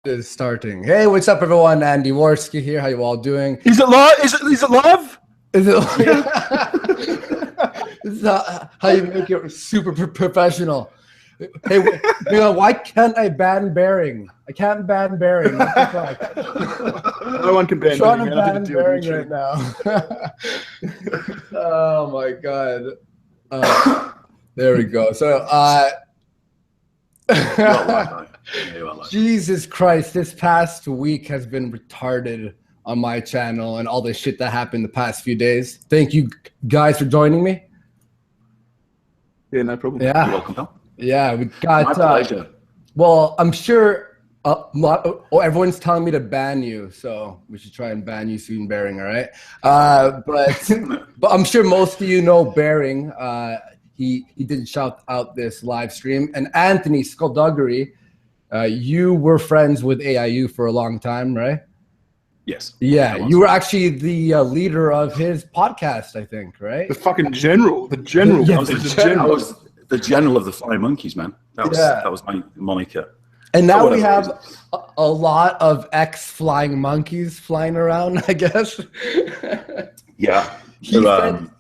Is starting. Hey, what's up, everyone? Andy Warski here. How you all doing? Is it live? Is it live? Is it? This is how you make it super professional. Hey, why can't I ban bearing? I can't ban bearing. What the fuck? No one can ban I'm trying bearing. to ban bearing right now. Oh my god. There we go. So, Jesus Christ, this past week has been retarded on my channel and all the shit that happened the past few days. Thank you guys for joining me. Yeah, no problem. Yeah. You're welcome, pal. Yeah, we got. My pleasure. Well, I'm sure everyone's telling me to ban you, so we should try and ban you soon, Bearing. All right, but I'm sure most of you know Bearing. He did shout out this live stream. And Anthony Skullduggery, you were friends with AIU for a long time, right? Yes. Yeah, you were actually the leader of his podcast, I think, right? The fucking general. The general. Yeah, I was the general of the Flying Monkeys, man. That was my moniker. And now we have a lot of ex-flying monkeys flying around, I guess. Yeah.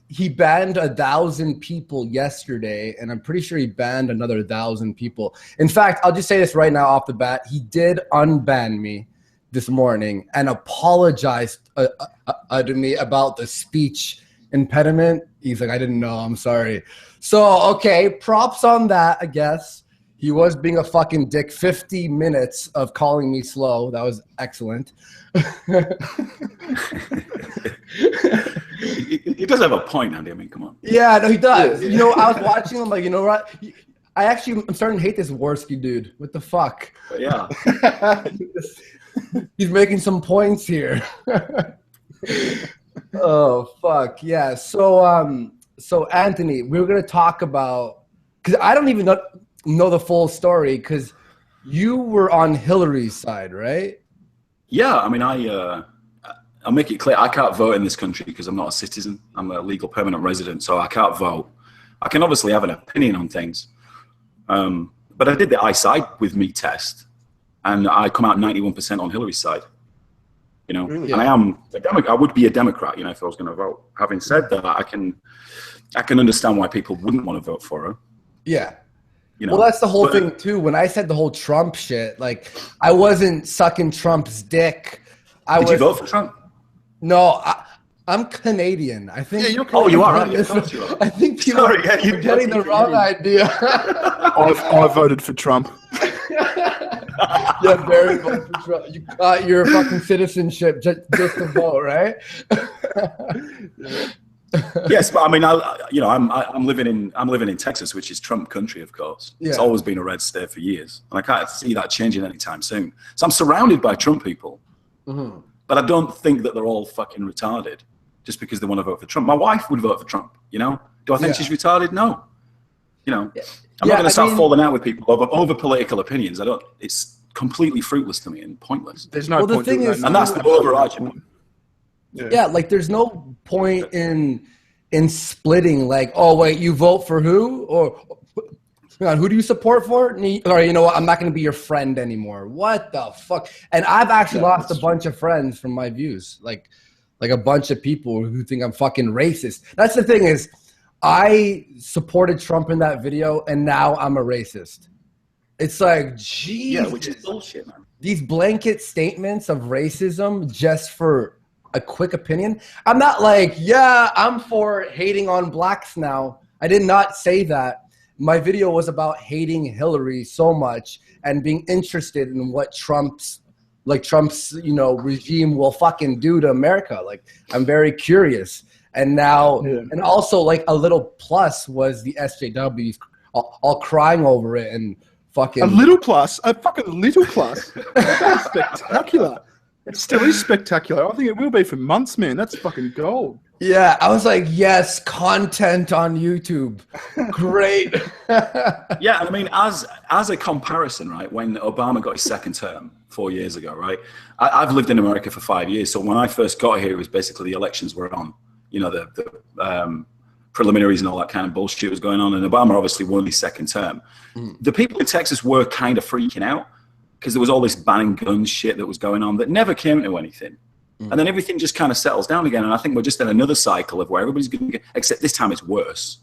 He banned 1,000 people yesterday, and I'm pretty sure he banned another 1,000 people. In fact, I'll just say this right now off the bat. He did unban me this morning and apologized to me about the speech impediment. He's like, I didn't know. I'm sorry. So, okay, props on that, I guess. He was being a fucking dick. 50 minutes of calling me slow. That was excellent. He does have a point, Andy. I mean, come on. Yeah, no, he does. You know, I was watching him like, you know what? I'm starting to hate this Warski dude. What the fuck? But yeah. He's making some points here. Oh, fuck. Yeah. So Anthony, we were going to talk about, because I don't even know the full story, because you were on Hillary's side, right? Yeah, I mean, I'll make it clear, I can't vote in this country because I'm not a citizen. I'm a legal permanent resident, so I can't vote. I can obviously have an opinion on things. But I did the I side with me test, and I come out 91% on Hillary's side. You know, Really? And I would be a Democrat, you know, if I was going to vote. Having said that, I can understand why people wouldn't want to vote for her. Yeah. You know, well, that's the whole thing too. When I said the whole Trump shit, like I wasn't sucking Trump's dick. Did you vote for Trump? No, I'm Canadian. I think. Yeah, you're Oh, you are, right? I think people are getting the wrong idea. I voted for Trump. Yeah, very voted for Trump. You got your fucking citizenship just to vote, right? Yes, but I mean, I'm living in Texas, which is Trump country, of course. Yeah. It's always been a red state for years, and I can't see that changing anytime soon. So I'm surrounded by Trump people, but I don't think that they're all fucking retarded just because they want to vote for Trump. My wife would vote for Trump. You know, do I think she's retarded? No. You know, I'm not going to start falling out with people over political opinions. It's completely fruitless to me and pointless. There's no point. The thing is, and that's the overarching point. Yeah, like there's no point in splitting. Like, oh wait, you vote for who, or who do you support for? Or you know what, I'm not going to be your friend anymore. What the fuck? And I've actually lost a bunch of friends from my views. Like a bunch of people who think I'm fucking racist. That's the thing is, I supported Trump in that video, and now I'm a racist. It's like, geez, Yeah, which is bullshit, man. These blanket statements of racism just for a quick opinion. I'm not like, yeah, I'm for hating on blacks now. I did not say that. My video was about hating Hillary so much and being interested in what Trump's regime will fucking do to America. Like, I'm very curious. And now, and also like a little plus was the SJWs all crying over it and fucking a fucking little plus. That's spectacular. It still is spectacular. I think it will be for months, man. That's fucking gold. Yeah, I was like, yes, content on YouTube. Great. Yeah, I mean, as a comparison, right, when Obama got his second term 4 years ago, right, I've lived in America for 5 years. So when I first got here, it was basically the elections were on. You know, the preliminaries and all that kind of bullshit was going on. And Obama obviously won his second term. The people in Texas were kind of freaking out because there was all this banning guns shit that was going on that never came to anything. And then everything just kind of settles down again. And I think we're just in another cycle of where everybody's going to get, except this time it's worse.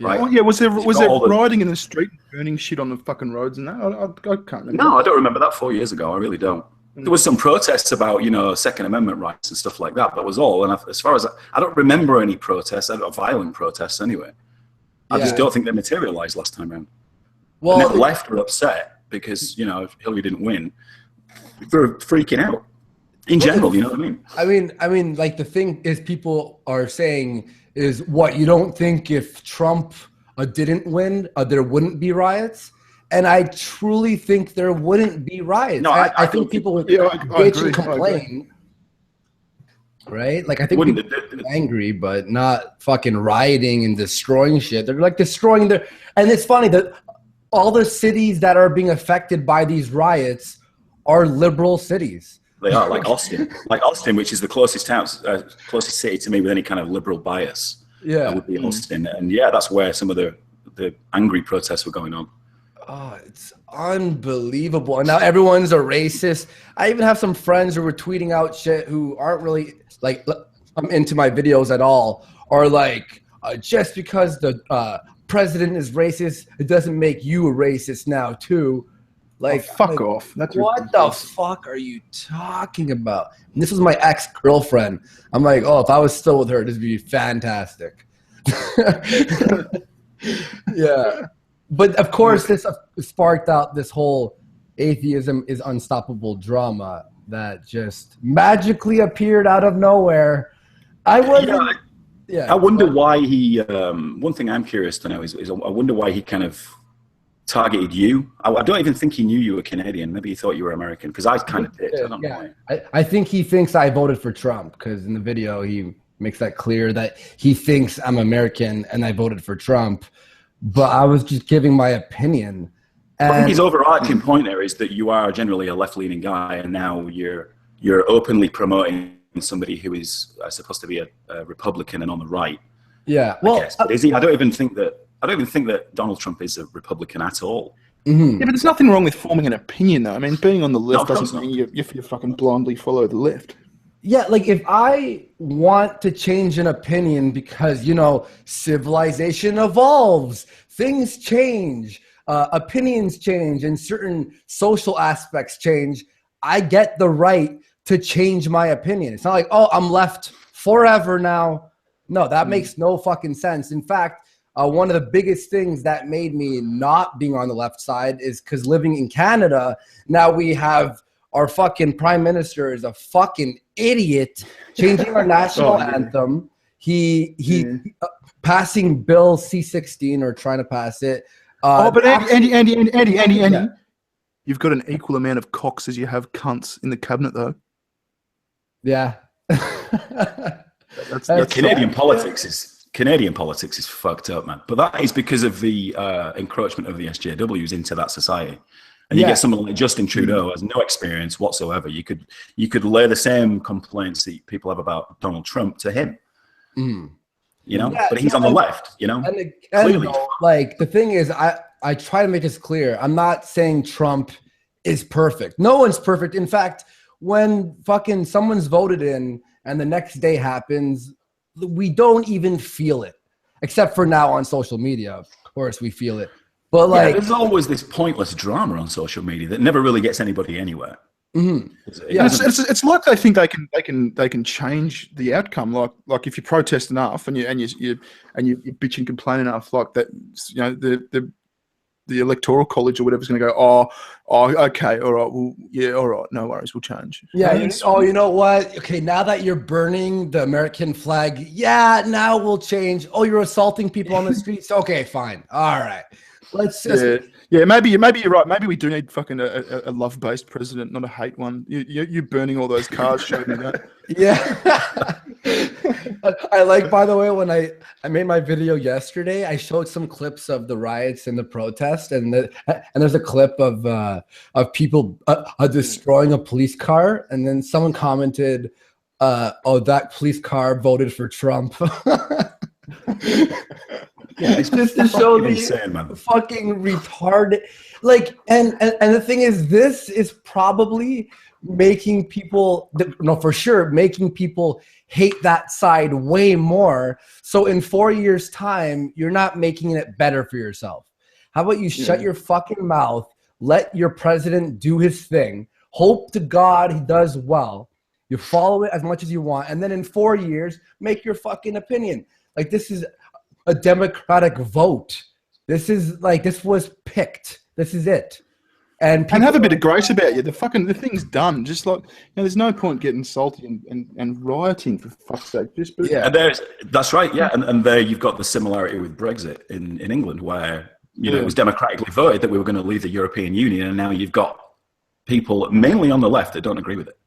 Right? Oh, yeah, was there riding in the street, burning shit on the fucking roads and that? I can't remember. No, I don't remember that 4 years ago. I really don't. There was some protests about, Second Amendment rights and stuff like that. That was all. And as far as I don't remember any protests, violent protests anyway. I just don't think they materialized last time around. Well, and the left were upset because, Hillary didn't win. They're freaking out. In general, you know what I mean? I mean, like the thing is, people are saying is what you don't think if Trump didn't win, there wouldn't be riots, and I truly think there wouldn't be riots. No, I think people would bitch and complain, right? Like I think people are angry, but not fucking rioting and destroying shit. They're like destroying their, and it's funny that all the cities that are being affected by these riots are liberal cities. They are, like Austin, which is the closest town, closest city to me with any kind of liberal bias. Yeah, that would be Austin, and that's where some of the angry protests were going on. Oh, it's unbelievable, and now everyone's a racist. I even have some friends who were tweeting out shit who aren't really like I'm into my videos at all, or like just because the president is racist, it doesn't make you a racist now too. Like, fuck off. That's what the fuck are you talking about? And this was my ex-girlfriend. I'm like, oh, if I was still with her, this would be fantastic. Yeah. But of course, this sparked out this whole atheism is unstoppable drama that just magically appeared out of nowhere. I wonder why he, one thing I'm curious to know is I wonder why he kind of targeted you. I don't even think he knew you were Canadian. Maybe he thought you were American, because I kind of did. I don't know why. I think he thinks I voted for Trump, because in the video he makes that clear that he thinks I'm American and I voted for Trump. But I was just giving my opinion. And I think his overarching point there is that you are generally a left-leaning guy, and now you're openly promoting somebody who is supposed to be a Republican and on the right. Yeah. Well, but is he? I don't even think that Donald Trump is a Republican at all. Mm-hmm. Yeah, but there's nothing wrong with forming an opinion, though. I mean, being on the left doesn't mean you fucking blindly follow the left. Yeah, like if I want to change an opinion because, civilization evolves, things change, opinions change, and certain social aspects change, I get the right to change my opinion. It's not like, oh, I'm left forever now. No, that makes no fucking sense. In fact, one of the biggest things that made me not being on the left side is because living in Canada, now we have our fucking prime minister is a fucking idiot, changing our national anthem. He passing Bill C-16 or trying to pass it. But Andy, you've got an equal amount of cocks as you have cunts in the cabinet, though. Yeah. that's Canadian politics is fucked up, man. But that is because of the encroachment of the SJWs into that society. And you get someone like Justin Trudeau has no experience whatsoever. You could lay the same complaints that people have about Donald Trump to him. But he's on the left, And clearly. Like the thing is, I try to make this clear. I'm not saying Trump is perfect. No one's perfect. In fact, when fucking someone's voted in and the next day happens, we don't even feel it. Except for now on social media, of course we feel it. But there's always this pointless drama on social media that never really gets anybody anywhere. Mm-hmm. It's like they think they can change the outcome. Like if you protest enough and you bitch and complain enough, like that, the electoral college or whatever is going to go, okay, all right, well, yeah, all right, no worries, we'll change. Yeah. You know what? Okay, now that you're burning the American flag, now we'll change. Oh, you're assaulting people on the streets. Okay, fine, all right. Let's just maybe you're right. Maybe we do need fucking a love-based president, not a hate one. You burning all those cars showed me that. Yeah. I like, by the way, when I made my video yesterday, I showed some clips of the riots and the protest, and there's a clip of people destroying a police car, and then someone commented, "Oh, that police car voted for Trump." Yeah, it's just to show the insane, man. fucking retarded. Like, and the thing is, this is probably making people, no, for sure, making people hate that side way more. So in 4 years' time, you're not making it better for yourself. How about you shut your fucking mouth, let your president do his thing, hope to God he does well, you follow it as much as you want, and then in 4 years, make your fucking opinion. Like, this is a democratic vote. This is like, this was picked. This is it. And have a bit of grace about you. The thing's done. Just like, there's no point getting salty and rioting, for fuck's sake. That's right. Yeah, and there you've got the similarity with Brexit in England, where it was democratically voted that we were going to leave the European Union, and now you've got people mainly on the left that don't agree with it.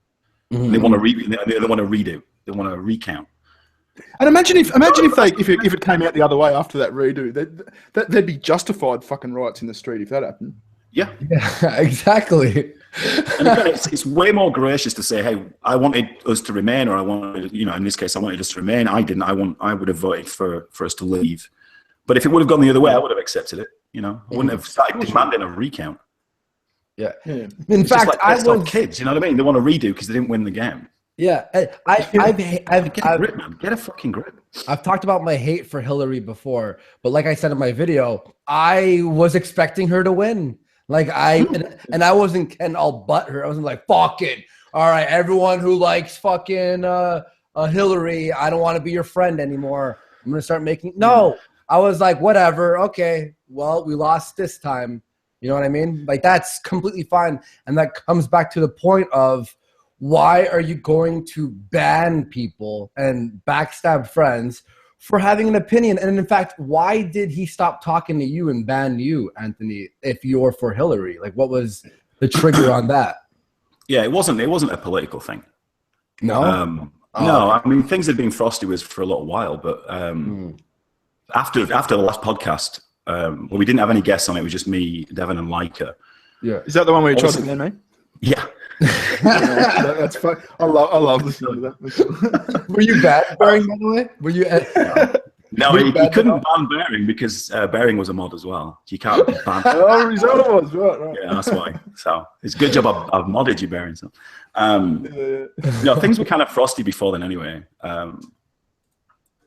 Mm-hmm. They want to redo. They want to recount. And imagine if it came out the other way after that redo, there'd be justified fucking riots in the street if that happened. Yeah, exactly. And again, it's way more gracious to say, "Hey, I wanted us to remain," or "I wanted, in this case, I wanted us to remain." I didn't. I would have voted for us to leave. But if it would have gone the other way, I would have accepted it. I wouldn't have started demanding a recount. Yeah. In fact, I was kids. You know what I mean? They want to redo because they didn't win the game. Yeah, I've get a grip, man. Get a fucking grip. I've talked about my hate for Hillary before, but like I said in my video, I was expecting her to win. Like I wasn't getting all butthurt. I wasn't like, fucking, all right, everyone who likes fucking Hillary, I don't want to be your friend anymore. I'm gonna start making I was like, whatever, okay. Well, we lost this time. You know what I mean? Like, that's completely fine. And that comes back to the point of, why are you going to ban people and backstab friends for having an opinion? And in fact, why did he stop talking to you and ban you, Anthony, if you're for Hillary? Like, what was the trigger on that? Yeah, it wasn't a political thing. No? No, I mean, things had been frosty with for a little while, but after the last podcast, we didn't have any guests on it. It was just me, Devin, and Leica. Yeah. Is that the one where you tried to ban me? Yeah. That's fun. I love listening to that. Were you bad Bering, by the way? Were you? No, he couldn't ban Bering because Bering was a mod as well. You can't ban. Right. Yeah, that's why. So it's a good job I've modded you, Bering. So, no, things were kind of frosty before then, anyway.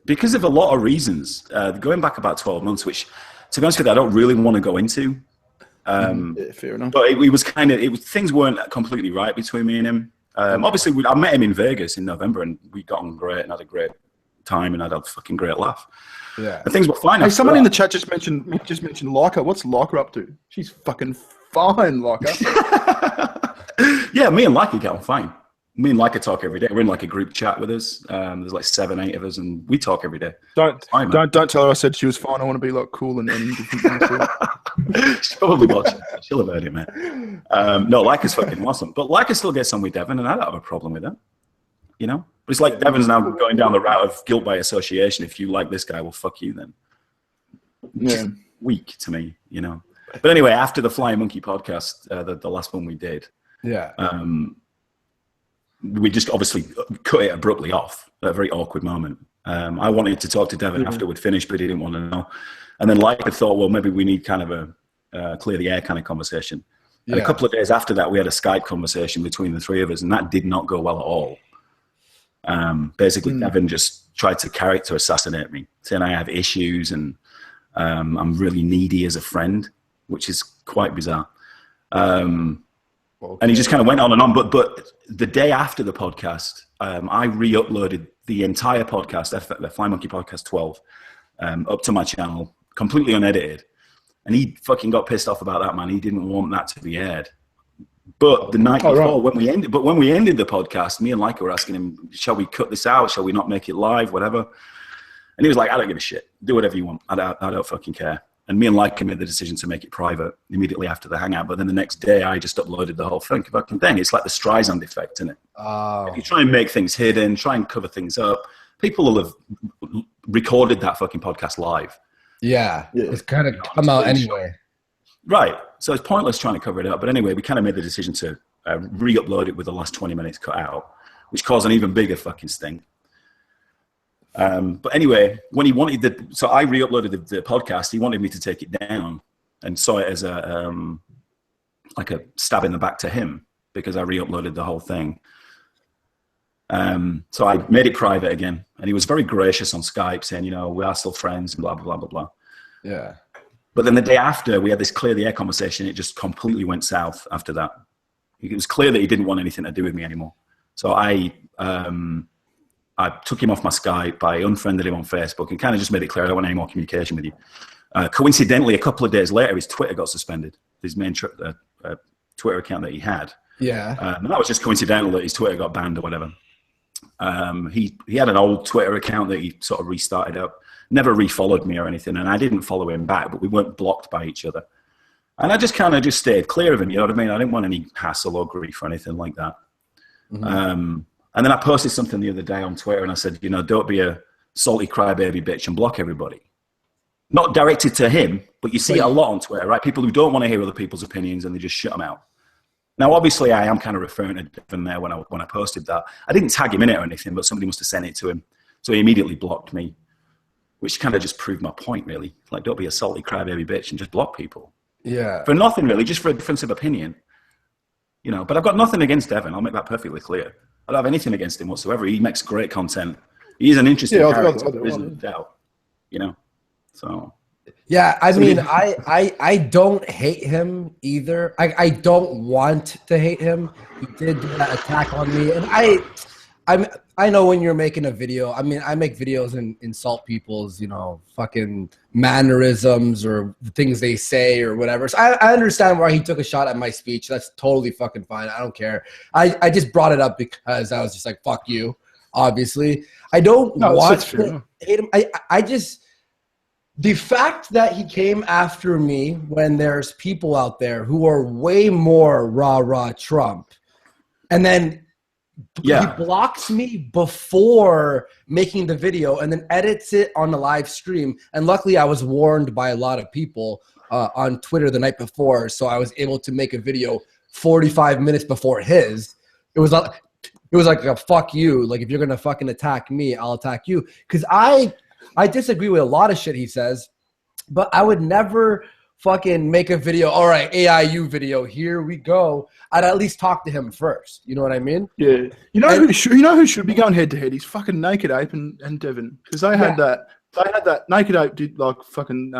Because of a lot of reasons, going back about 12 months, which, to be honest with you, I don't really want to go into. Fair enough. But it was things weren't completely right between me and him. Obviously, I met him in Vegas in November, and we got on great and had a great time and had a fucking great laugh. Yeah, and things were fine. Hey, someone in the chat just mentioned Leica. What's Leica up to? She's fucking fine, Leica. Yeah, me and Leica get on fine. Me and Leica talk every day. We're in like a group chat with us. There's like 7-8 of us, and we talk every day. Don't tell her I said she was fine. I want to be like cool and different things. She's probably watching. She'll have heard it, man. No, Leica's fucking awesome. But Leica still gets on with Devin, and I don't have a problem with that. But it's like Devin's now going down the route of guilt by association. If you like this guy, well, fuck you then. Yeah. Weak to me, But anyway, after the Flying Monkey podcast, the last one we did, we just obviously cut it abruptly off at a very awkward moment. I wanted to talk to Devin after we'd finished, but he didn't want to know. And then Leica thought, well, maybe we need kind of a clear the air kind of conversation. And a couple of days after that, we had a Skype conversation between the three of us, and that did not go well at all. Basically, Devin just tried to character assassinate me, saying I have issues and I'm really needy as a friend, which is quite bizarre. And he just kind of went on and on. But the day after the podcast, I re-uploaded the entire podcast, the Fly Monkey Podcast 12, up to my channel, completely unedited. And he fucking got pissed off about that, man. He didn't want that to be aired. But the night before, when we ended the podcast, me and Leica were asking him, shall we cut this out? Shall we not make it live? Whatever. And he was like, I don't give a shit. Do whatever you want. I don't fucking care. And me and Leica made the decision to make it private immediately after the hangout. But then the next day, I just uploaded the whole thing. Fucking thing. It's like the Streisand effect, isn't it? If you try and make things hidden, try and cover things up, people will have recorded that fucking podcast live. Yeah. It's kind of come out anyway. Right. So it's pointless trying to cover it up. But anyway, we kind of made the decision to re-upload it with the last 20 minutes cut out, which caused an even bigger fucking stink. But anyway, when he wanted so I re-uploaded the podcast. He wanted me to take it down and saw it as like a stab in the back to him because I re-uploaded the whole thing. So I made it private again, and he was very gracious on Skype, saying, we are still friends, and blah blah blah blah blah. Yeah. But then the day after, we had this clear the air conversation. It just completely went south after that. It was clear that he didn't want anything to do with me anymore. So I took him off my Skype. I unfriended him on Facebook and kind of just made it clear I don't want any more communication with you. Coincidentally, a couple of days later, his Twitter got suspended. His main Twitter account that he had. Yeah. And that was just coincidental that his Twitter got banned or whatever. He had an old Twitter account that he sort of restarted up. Never refollowed me or anything, and I didn't follow him back, but we weren't blocked by each other. And I just kind of just stayed clear of him, you know what I mean? I didn't want any hassle or grief or anything like that. Mm-hmm. And then I posted something the other day on Twitter, and I said, don't be a salty crybaby bitch and block everybody. Not directed to him, but you see it a lot on Twitter, right? People who don't want to hear other people's opinions, and they just shut them out. Now, obviously, I am kind of referring to Devon there when I posted that. I didn't tag him in it or anything, but somebody must have sent it to him. So he immediately blocked me, which kind of just proved my point, really. Like, don't be a salty crybaby bitch and just block people. Yeah. For nothing, really, just for a difference of opinion. But I've got nothing against Devon. I'll make that perfectly clear. I don't have anything against him whatsoever. He makes great content. He's an interesting character, there isn't a doubt. So... Yeah, I mean, I don't hate him either. I don't want to hate him. He did do that attack on me, and I know when you're making a video. I mean, I make videos and insult people's fucking mannerisms or the things they say or whatever. So I understand why he took a shot at my speech. That's totally fucking fine. I don't care. I just brought it up because I was just like, fuck you. Obviously, I don't want to hate him. I just. The fact that he came after me when there's people out there who are way more rah-rah Trump, and then he blocks me before making the video and then edits it on the live stream. And luckily, I was warned by a lot of people on Twitter the night before, so I was able to make a video 45 minutes before his. It was like a fuck you. Like, if you're going to fucking attack me, I'll attack you. Because I disagree with a lot of shit he says, but I would never fucking make a video. All right, AIU video, here we go. I'd at least talk to him first. You know what I mean? Yeah. Who should be going head to head? He's fucking Naked Ape and Devon, because they had that. They had that. Naked Ape did fucking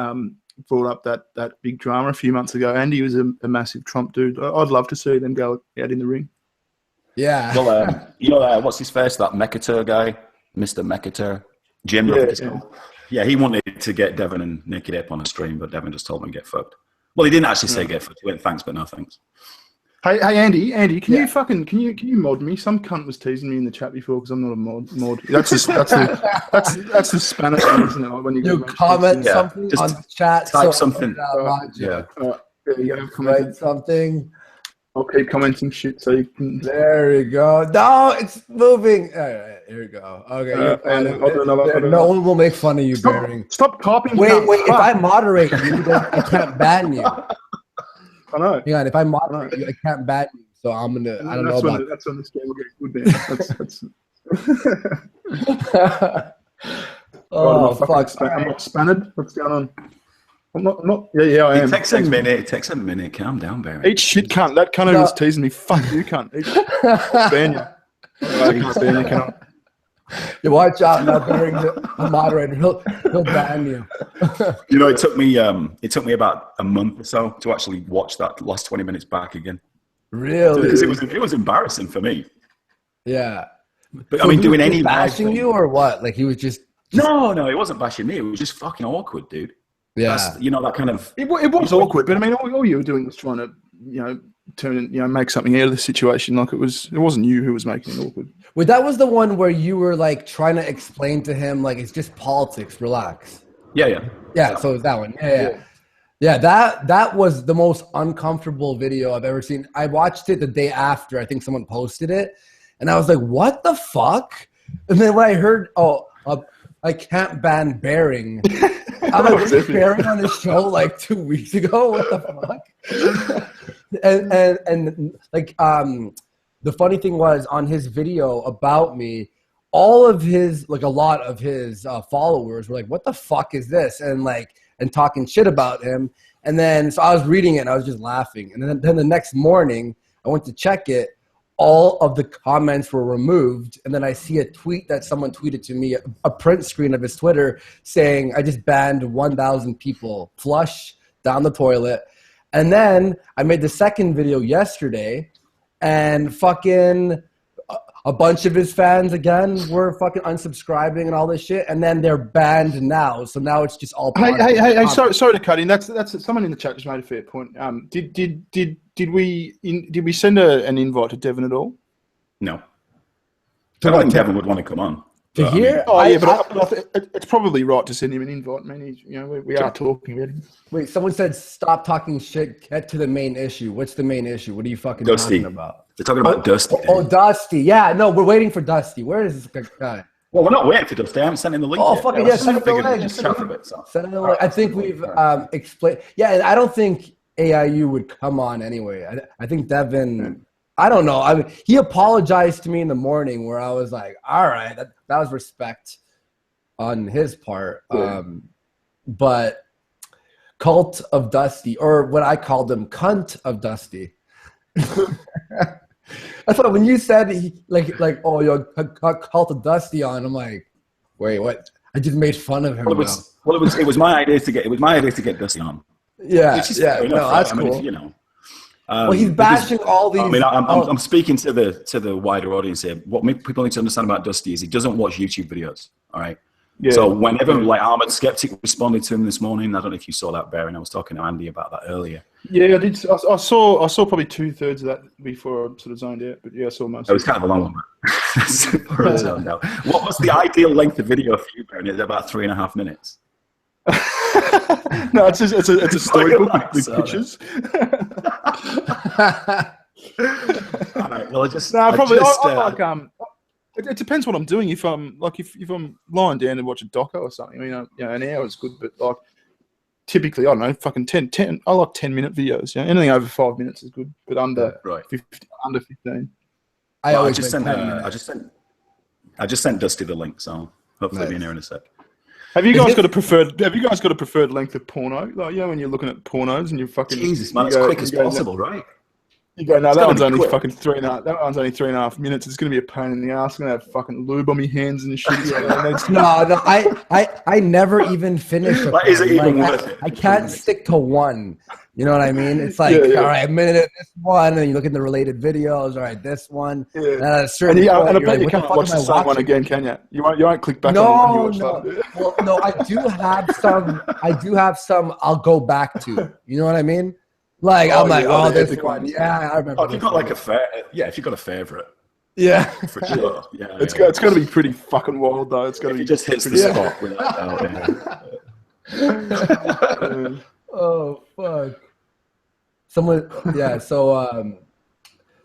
brought up that big drama a few months ago, and he was a massive Trump dude. I'd love to see them go out in the ring. Yeah. Well, what's his face? That Mekater guy, Mr. Mekater. Jim, he wanted to get Devon and Naked Ape on a stream, but Devon just told him to get fucked. Well, he didn't actually say get fucked. He went thanks, but no thanks. Hey, Andy, can you mod me? Some cunt was teasing me in the chat before because I'm not a mod. That's the Spanish thing, isn't it? When you comment something on the chat, type something. There you go. Write something. I'll keep commenting shit so you can. There you go. No, it's moving. All right, here we go. Okay. No one will make fun of you, Bearing. Stop copying. Wait. If I moderate you, then I can't ban you. I know. Hang on. If I moderate you, I can't ban you. So I'm gonna. I don't know about. That's when this game will get good. Oh fuck! I'm not spanned. What's going on? I'm not. Yeah, I am. It takes a minute. Calm down, Barry. Eat shit, cunt. That cunt was teasing me. Fuck you, cunt. Ban you. You watch out now, Barry. The moderator, he'll ban you. It took me about a month or so to actually watch that last 20 minutes back again. Really? Because it was embarrassing for me. Yeah. But so doing any bashing you or what? Like he was just. No, it wasn't bashing me. It was just fucking awkward, dude. Yeah, that kind of. It was awkward, but I mean, all you were doing was trying to, make something out of the situation. Like it wasn't you who was making it awkward. Well, that was the one where you were like trying to explain to him, like it's just politics. Relax. Yeah. So it was that one. Yeah. That was the most uncomfortable video I've ever seen. I watched it the day after. I think someone posted it, and I was like, "What the fuck?" And then when I heard, I can't ban Bearing. I'm like, Bearing on his show like 2 weeks ago. What the fuck? and like the funny thing was on his video about me, all of his, like a lot of his followers were like, what the fuck is this? And talking shit about him. And then, so I was reading it and I was just laughing. And then the next morning I went to check it. All of the comments were removed. And then I see a tweet that someone tweeted to me, a print screen of his Twitter saying, I just banned 1,000 people, flush down the toilet. And then I made the second video yesterday and fucking a bunch of his fans again were fucking unsubscribing and all this shit. And then they're banned now. So now it's just all. Hey, sorry to cut in. That's someone in the chat just made a fair point. Did we send an invite to Devon at all? No. I don't think Devon would want to come on. To hear? But it's probably right to send him an invite. I mean, we are talking about him. Wait, someone said stop talking shit. Get to the main issue. What's the main issue? What are you fucking talking about? They're talking about Dusty. Oh, Dusty. Yeah, no, we're waiting for Dusty. Where is this guy? Well, we're not waiting for Dusty. I haven't sent in the link yet. Fucking yeah, send it the link. Send it the link. I think we've explained. Yeah, I don't think AIU would come on anyway. I think Devin, I don't know. I mean, he apologized to me in the morning where I was like, all right, that was respect on his part. Yeah. But Cult of Dusty, or what I called him, Cunt of Dusty. I thought when you said oh, yo, Cult of Dusty on, I'm like, wait, what? I just made fun of him. It was my idea to get Dusty on. Yeah, no, that's cool. If, you know. Well, he's bashing all these. I mean, I'm speaking to the wider audience here. What people need to understand about Dusty is he doesn't watch YouTube videos. All right. Yeah. So whenever like Armored Skeptic responded to him this morning, I don't know if you saw that, Bear, and I was talking to Andy about that earlier. Yeah, I did. I saw probably 2/3 of that before I sort of zoned out. But yeah, I saw most. It was kind of a long one. What was the ideal length of video for you, Bear? Is it about 3.5 minutes? No, it's a storybook with pictures. All right, well, it depends what I'm doing. If I'm lying down and watch a doco or something, I mean, an hour is good, but like typically, I don't know, fucking 10. I like 10-minute videos. Anything over 5 minutes is good, but under 15. I just sent Dusty the link, so hopefully it'll be in here in a sec. Have you guys got a preferred length of porno? Like, when you're looking at pornos and you're fucking Jesus, man, as quick as possible, right? You go, no, that one's only fucking 3.5. That one's only 3.5 minutes. It's gonna be a pain in the ass. I'm gonna have fucking lube on my hands and shit. No, I never even finish. Is it even worth it? I can't stick to one. You know what I mean? It's like, all right, a minute of this one, and then you look at the related videos. All right, this one. Yeah. And I bet you can't watch the same one again, can you? You won't click back on when you watch that. Well, no, I do have some. I'll go back to. You know what I mean? Like I'm like, this one. Yeah, I remember. If you've got if you've got a favorite. Yeah, for sure. Yeah, it's got to be pretty fucking wild though. It's got to be just hits the spot without doubt. Oh fuck! Someone, yeah. So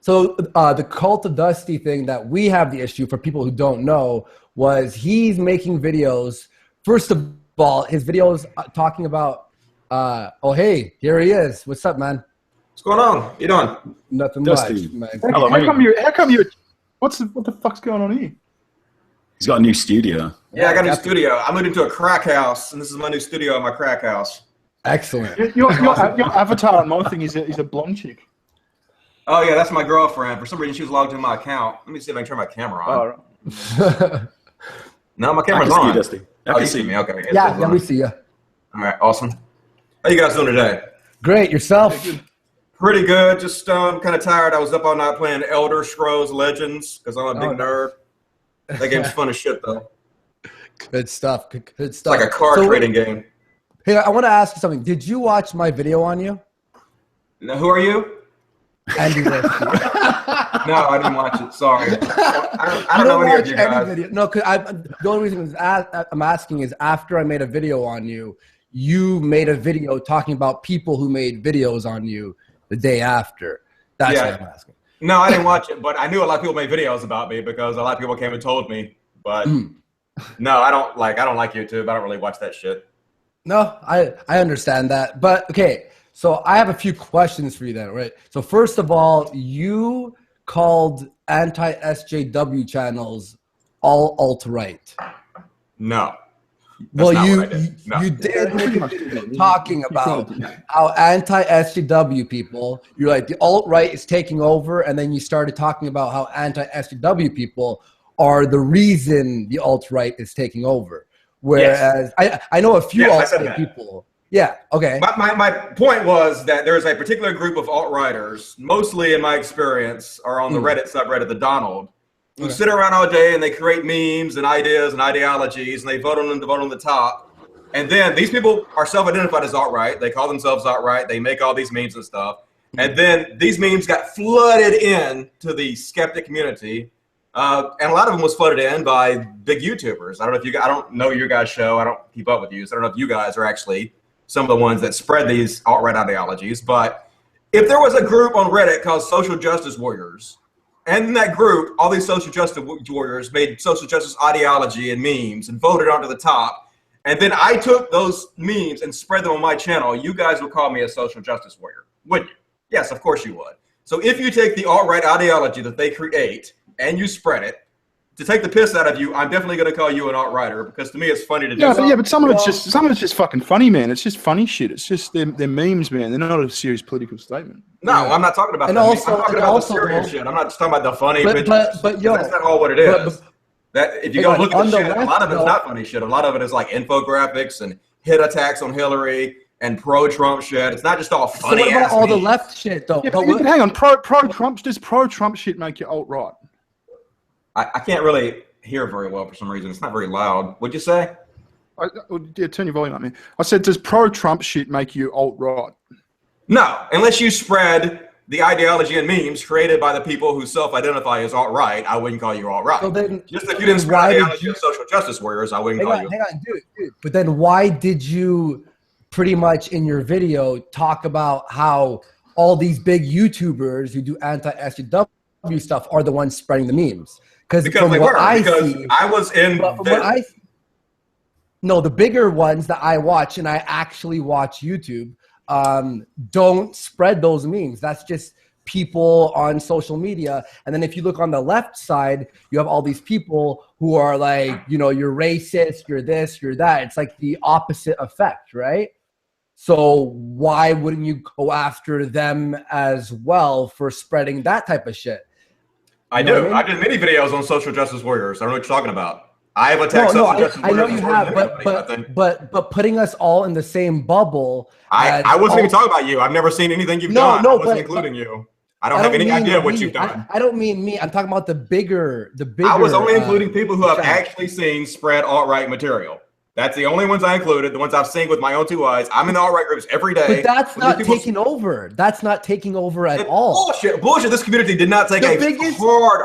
the Cult of Dusty thing that we have the issue for people who don't know was he's making videos. First of all, his videos talking about. Oh hey, here he is. What's up, man? What's going on? How you doing? Nothing Dusty. much, man. Hello, how come you? What the fuck's going on here? He's got a new studio. Yeah, I got a new studio. I moved into a crack house, and this is my new studio at my crack house. Excellent. Your avatar on my thing is a blonde chick. Oh yeah, that's my girlfriend. For some reason, she was logged in my account. Let me see if I can turn my camera on. Oh, right. No, my camera's on. You, Dusty. You see me? Okay. Yeah, we see you. All right, awesome. How you guys doing today? Great, yourself? Pretty good. Just kind of tired. I was up all night playing Elder Scrolls Legends because I'm a big nerd. That game's fun as shit, though. Good stuff. Good stuff. It's like a card trading game. Hey, I want to ask you something. Did you watch my video on you? Now, who are you? Andy Warski. No, I didn't watch it. Sorry. I don't know any of you guys. Video. No, because the only reason I'm asking is after I made a video on you, you made a video talking about people who made videos on you the day after. That's what I'm asking. No, I didn't watch it, but I knew a lot of people made videos about me because a lot of people came and told me. But no, I don't like YouTube. I don't really watch that shit. No, I understand that. But okay, so I have a few questions for you then, right? So first of all, you called anti-SJW channels all alt-right. No. Well, you No. did make a video talking about how anti-SJW people, you're like, the alt-right is taking over, and then you started talking about how anti-SJW people are the reason the alt-right is taking over. Whereas I know a few alt-right people. Yeah, okay. My point was that there's a particular group of alt-righters, mostly in my experience, are on the Reddit subreddit, the Donald, who sit around all day and they create memes and ideas and ideologies, and they vote on them to vote on the top. And then these people are self-identified as alt-right. They call themselves alt-right. They make all these memes and stuff. And then these memes got flooded in to the skeptic community. And a lot of them was flooded in by big YouTubers. I don't know your guys' show. I don't keep up with you. So I don't know if you guys are actually some of the ones that spread these alt-right ideologies. But if there was a group on Reddit called Social Justice Warriors, and in that group, all these social justice warriors made social justice ideology and memes and voted onto the top, and then I took those memes and spread them on my channel, you guys would call me a social justice warrior, wouldn't you? Yes, of course you would. So if you take the alt-right ideology that they create and you spread it, to take the piss out of you, I'm definitely going to call you an alt-righter, because to me it's funny to do. But some of it's just fucking funny, man. It's just funny shit. It's just they're memes, man. They're not a serious political statement. No, I'm not talking about that. I'm talking about the serious shit. I'm not just talking about the funny. But that's not all what it is. That if you go look at the shit, a lot of it's not funny shit. A lot of it is like infographics and hit attacks on Hillary and pro-Trump shit. It's not just all funny. So what about all the left shit though? Yeah, but hang on, pro-Trump, does pro-Trump shit make you alt-right? I can't really hear very well for some reason. It's not very loud. What'd you say? Turn your volume up, man. I said, does pro-Trump shit make you alt-right? No, unless you spread the ideology and memes created by the people who self-identify as alt-right, I wouldn't call you alt-right. So then, just if you didn't spread the ideology of social justice warriors, I wouldn't call you. Hang on, dude. But then why did you pretty much in your video talk about how all these big YouTubers who do anti-SJW stuff are the ones spreading the memes? Because from what I see, I was in. No, the bigger ones that I watch, and I actually watch YouTube, don't spread those memes. That's just people on social media. And then if you look on the left side, you have all these people who are like, you're racist, you're this, you're that. It's like the opposite effect, right? So why wouldn't you go after them as well for spreading that type of shit? I do. I did many videos on social justice warriors. I don't know what you're talking about. I have attacked social justice warriors. I know you have, but putting us all in the same bubble. I wasn't even talking about you. I've never seen anything you've done. I wasn't including you. I don't have any idea what you've done. I don't mean me. I'm talking about the bigger. I was only including people who have actually seen spread alt-right material. That's the only ones I included, the ones I've seen with my own two eyes. I'm in the alt-right groups every day. But that's not taking over. That's not taking over at all. Bullshit. This community did not take a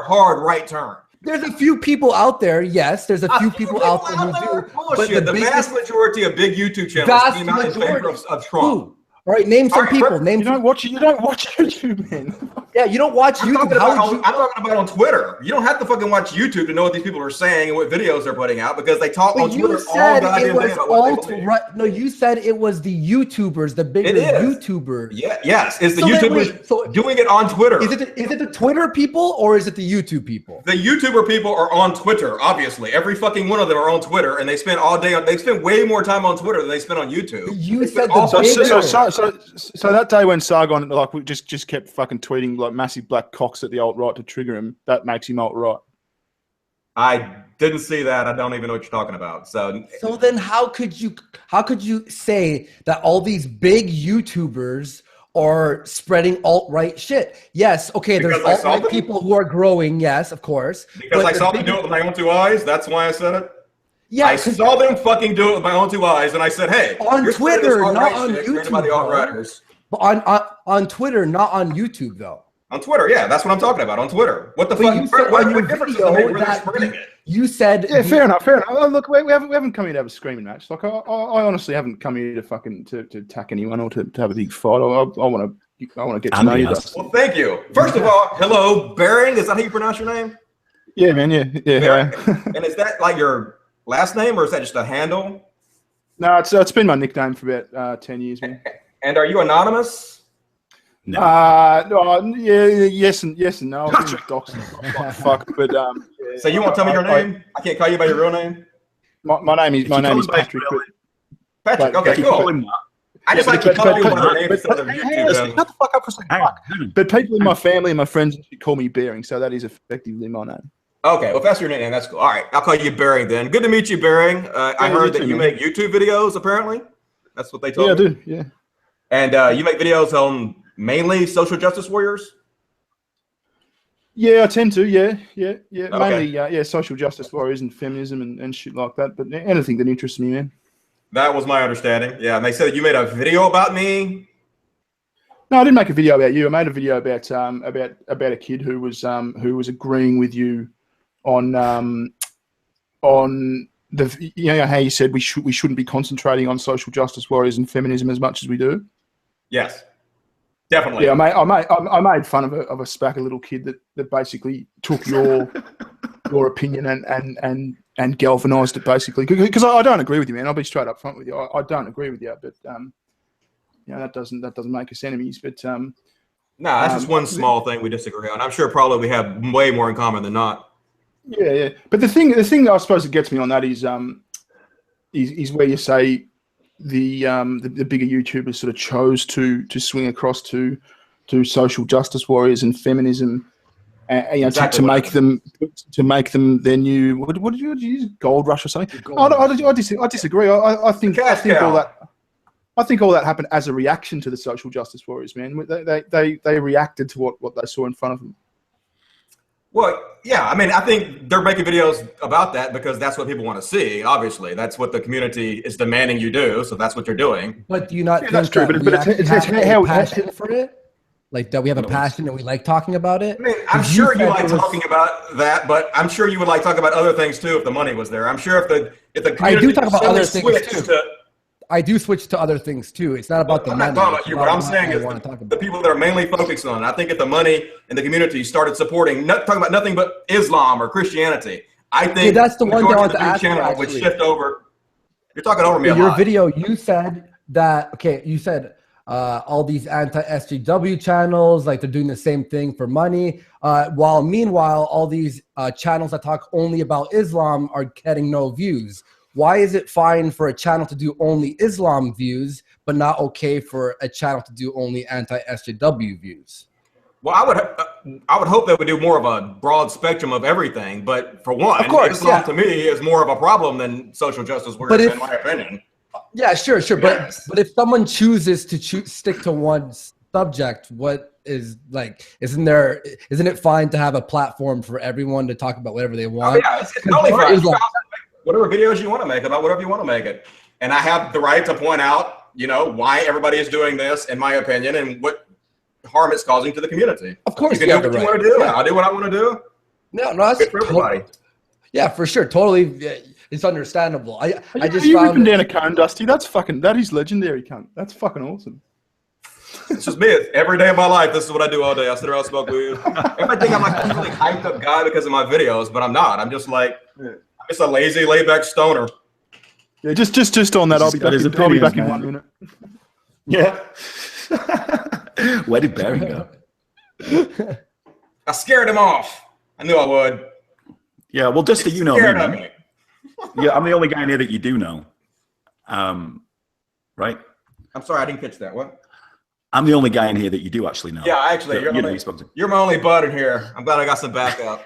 hard right turn. There's a few people out there, yes. There's a few people out there who do. Bullshit. The vast majority of big YouTube channels came out in favor of Trump. All right, name some people. You don't watch YouTube, man. Yeah, you don't watch YouTube. I'm talking about on Twitter. You don't have to fucking watch YouTube to know what these people are saying and what videos they're putting out, because they talk on Twitter all goddamn day about what they believe. No, you said it was the YouTubers, the bigger YouTubers. Yeah, yes, it's the YouTubers doing it on Twitter. Is it the Twitter people or is it the YouTube people? The YouTuber people are on Twitter, obviously. Every fucking one of them are on Twitter, and they spend all day on. They spend way more time on Twitter than they spend on YouTube. You said the So that day when Sargon we just kept fucking tweeting like massive black cocks at the alt-right to trigger him, that makes him alt-right. I didn't see that. I don't even know what you're talking about. So then how could you say that all these big YouTubers are spreading alt-right shit? Yes, okay, there's alt-right people who are growing, yes, of course. Because I saw them do it with my own two eyes, that's why I said it. Yeah, I saw them fucking do it with my own two eyes, and I said, "Hey, on Twitter, not on YouTube." By the alt-righters. But on Twitter, not on YouTube, though. On Twitter, yeah, that's what I'm talking about. On Twitter, what the fuck? You said, yeah, fair enough. Oh, look, we haven't come here to have a screaming match. Like, I honestly haven't come here to fucking to attack anyone or to have a big fight. I want to get to know you. Well, thank you. First of all, hello, Baring. Is that how you pronounce your name? Yeah, man. Yeah. And is that like your last name, or is that just a handle? No, it's been my nickname for about 10 years, man. And are you anonymous? No. Yes and no. I've been doxed. Fuck, but So you won't tell me your name? I can't call you by your real name? My name is Patrick. Patrick, okay, cool. I just like to call you by your name instead of YouTube. Shut the fuck up for a second. But people in my family and my friends call me Bearing, so that is effectively my name. Okay, well, if that's your name, that's cool. All right, I'll call you Bearing then. Good to meet you, Bearing. I heard that you make YouTube videos, apparently. That's what they told me. Yeah, I do, yeah. And you make videos on mainly social justice warriors? Yeah, I tend to, yeah. Okay. Mainly, social justice warriors and feminism and shit like that, but anything that interests me, man. That was my understanding. Yeah, and they said that you made a video about me. No, I didn't make a video about you. I made a video about a kid who was agreeing with you on the, you know how you said we shouldn't be concentrating on social justice warriors and feminism as much as we do. Yes, definitely. Yeah, I made fun of a spacker little kid that basically took your opinion and galvanized it basically, because I don't agree with you, man. I'll be straight up front with you. I don't agree with you, but that doesn't make us enemies. But no, that's just one small thing we disagree on. I'm sure probably we have way more in common than not. Yeah. But the thing I suppose that gets me on that is where you say the bigger YouTubers sort of chose to swing across to social justice warriors and feminism. To make them their new what did you use, gold rush or something? I disagree. I think all that happened as a reaction to the social justice warriors, man. They reacted to what they saw in front of them. Well, yeah, I mean, I think they're making videos about that because that's what people want to see. Obviously, that's what the community is demanding you do, so that's what you're doing. But do you not? Yeah, that's true. But it's how passion for it. Like that we have a passion and we like talking about it. I mean, I'm sure you like talking about that, but I'm sure you would like talking about other things too if the money was there. I'm sure if the community I do talk about other things too. I do switch to other things too. It's not about the money. I'm not talking about you. What I'm saying is the people that are mainly focused on it. I think if the money and the community started supporting, talking about nothing but Islam or Christianity, I think that's the one that I want to ask channel would shift over. You're talking over me a lot. Your video, you said that. Okay, you said. All these anti-SJW channels, like they're doing the same thing for money. Meanwhile, all these channels that talk only about Islam are getting no views. Why is it fine for a channel to do only Islam views, but not okay for a channel to do only anti-SJW views? Well, I would hope they would do more of a broad spectrum of everything. But for one, Islam to me is more of a problem than social justice warriors, in my opinion. Yeah, sure. But if someone chooses to stick to one subject, what is like? Isn't it fine to have a platform for everyone to talk about whatever they want? Oh, yeah, it's totally fine. Whatever videos you want to make about whatever you want to make it, and I have the right to point out, why everybody is doing this, in my opinion, and what harm it's causing to the community. Of course, you can do what you want to do. Yeah. I'll do what I want to do. No, that's good for everybody. Yeah, for sure, totally. It's understandable. I just you found ripping down a cone, Dusty. That is legendary, cunt. That's fucking awesome. It's just me. It's every day of my life. This is what I do all day. I sit around, smoke weed. Everybody think I'm like a really hyped up guy because of my videos, but I'm not. I'm just like, I'm just a lazy, laid back stoner. Yeah, just on that. I'll be back in 1 minute. Yeah. Where did Barry go? I scared him off. I knew I would. Yeah, well, Dusty, you know me. Yeah, I'm the only guy in here that you do know. Right? I'm sorry, I didn't catch that. What? I'm the only guy in here that you do actually know. Yeah, actually, you're my only bud in here. I'm glad I got some backup.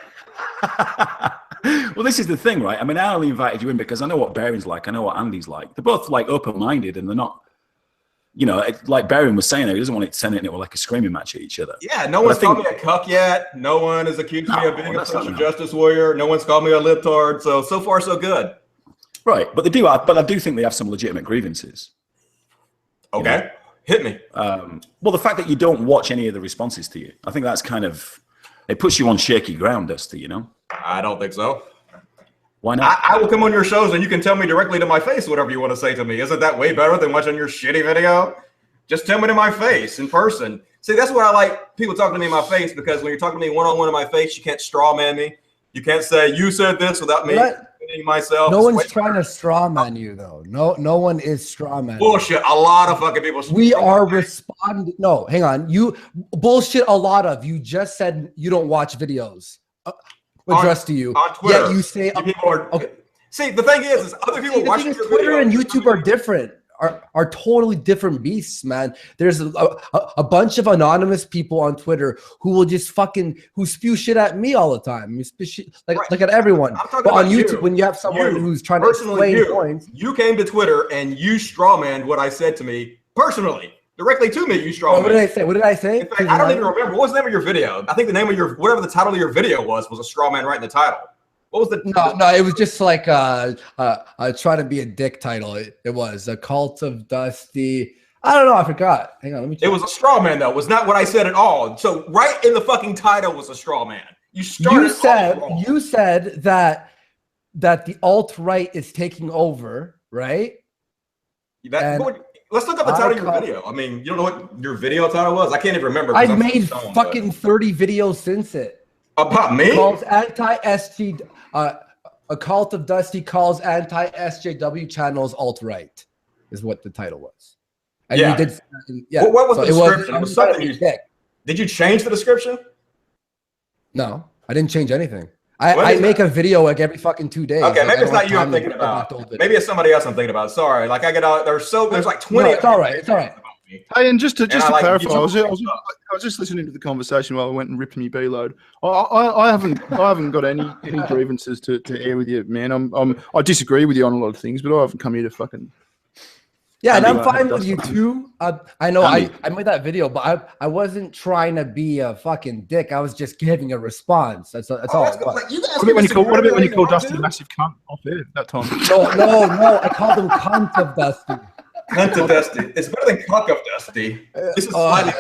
Well, this is the thing, right? I mean, I only invited you in because I know what Baron's like. I know what Andy's like. They're both like open-minded, and they're not. Like Baron was saying, he doesn't want to send it into like a screaming match at each other. Yeah, no one's called me a cuck yet. No one has accused me of being a social justice warrior. No one's called me a libtard. So far, so good. Right, but I do think they have some legitimate grievances. Okay, hit me. Well, the fact that you don't watch any of the responses to you, I think that's kind of, it puts you on shaky ground, Dusty, I don't think so. Why not? I will come on your shows and you can tell me directly to my face whatever you want to say to me. Isn't that way better than watching your shitty video? Just tell me to my face in person. See, that's what I like people talking to me in my face, because when you're talking to me one-on-one in my face, you can't straw man me. You can't say you said this without me defending myself. No one's trying to straw man you, though. No one is straw man. Bullshit. A lot of fucking people. We are responding. No, hang on. You bullshit. A lot of you just said you don't watch videos. addressed to you. On Twitter. Yeah, you say people are okay. See, the thing is other people watching your Twitter video, and YouTube are different. Are totally different beasts, man. There's a bunch of anonymous people on Twitter who will just who spew shit at me all the time. Like at everyone. But on YouTube, when you have someone who's trying to explain points, you came to Twitter and you strawmanned what I said to me personally, directly to me. You strawmanned. What did I say? What did I say? In fact, I don't even remember. What was the name of your video? I think the name of whatever the title of your video was a straw man right in the title. What was the? No, it was just like trying to be a dick title. It was a Cult of Dusty. I don't know. I forgot. Hang on, let me check. It was a straw man though. It was not what I said at all. So right in the fucking title was a straw man. You said that the alt-right is taking over, right? Let's look up the title of your video. I mean, you don't know what your video title was? I can't even remember. I've made fucking 30 videos since it. About me? Calls anti-ST. A Cult of Dusty calls anti-SJW channels alt-right, is what the title was. And you did, yeah. What was the description? It was something did you change the description? No, I didn't change anything. I make a video like every fucking 2 days. Okay, maybe it's not you I'm thinking about. Maybe it's somebody else I'm thinking about. Sorry, like I get out. There's like 20. No, it's all right. It's all right. Hey, and just to clarify, I was just listening to the conversation while I went and ripped me B-load. I haven't got any grievances to air with you, man. I disagree with you on a lot of things, but I haven't come here to fucking. Yeah, and I'm fine with you too. I know I made that video, but I wasn't trying to be a fucking dick. I was just giving a response. That's all. It was. What about when you called Dusty a massive cunt off air that time? No. I called him cunt of Dusty. Cunt of Dusty. It's better than cuck of Dusty. This is slightly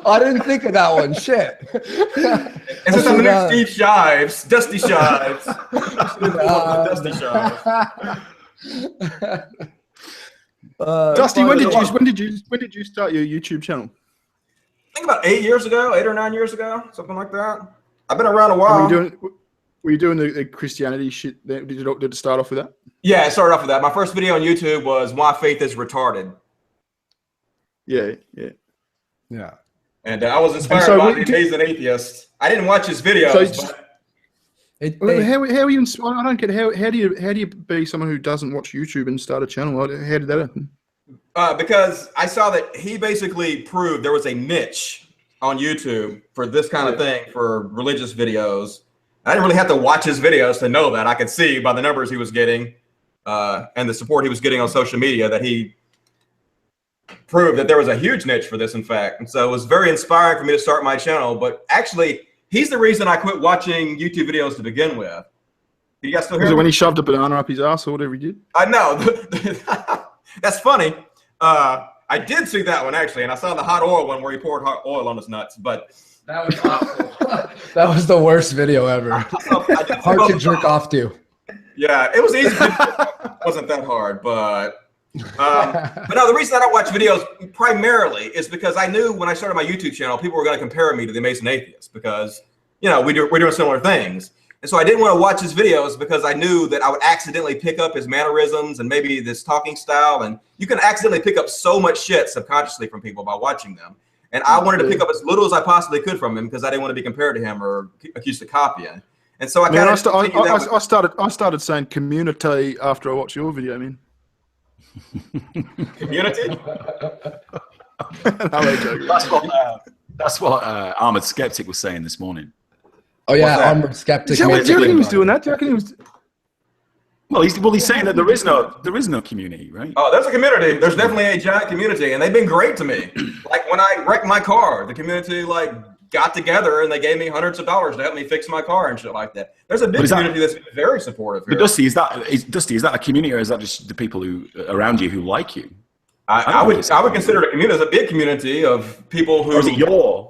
I didn't think of that one. Shit. And since I'm the new Steve Shives, Dusty Shives. Dusty Shives. Dusty, when did you start your YouTube channel? I think about 8 or 9 years ago, something like that. I've been around a while. Were you doing the Christianity shit? Did it start off with that? Yeah, I started off with that. My first video on YouTube was "Why Faith is Retarded." Yeah. And I was inspired by the Amazing Atheist. I didn't watch his videos, how are you? I don't get how do you be someone who doesn't watch YouTube and start a channel? How did that happen? Because I saw that he basically proved there was a niche on YouTube for this kind of thing for religious videos. I didn't really have to watch his videos to know that. I could see by the numbers he was getting and the support he was getting on social media that he proved that there was a huge niche for this, in fact. And so it was very inspiring for me to start my channel. But actually, he's the reason I quit watching YouTube videos to begin with. You guys still hear me? When he shoved a banana up his ass or whatever he did? I know. That's funny. I did see that one, actually. And I saw the hot oil one where he poured hot oil on his nuts. But that was awful. That was the worst video ever. Hard to jerk off to. Yeah, it was easy. It wasn't that hard, but no, the reason I don't watch videos primarily is because I knew when I started my YouTube channel, people were going to compare me to the Amazing Atheist because, we're doing similar things. And so I didn't want to watch his videos because I knew that I would accidentally pick up his mannerisms and maybe this talking style. And you can accidentally pick up so much shit subconsciously from people by watching them. And I wanted to pick up as little as I possibly could from him because I didn't want to be compared to him or accused of copying. And so I started saying community after I watched your video, man. Community? That's what Armored Skeptic was saying this morning. Oh yeah, Armored Skeptic. Do you reckon he was doing that? Do you reckon he was? Well, he's saying that there is no community, right? Oh, there's a community. There's definitely a giant community, and they've been great to me. Like when I wrecked my car, the community got together and they gave me hundreds of dollars to help me fix my car and shit like that. There's a big community that's very supportive here. But Dusty, is that a community, or is that just the people who around you who like you? I would consider it a community. It's a big community of people who. Or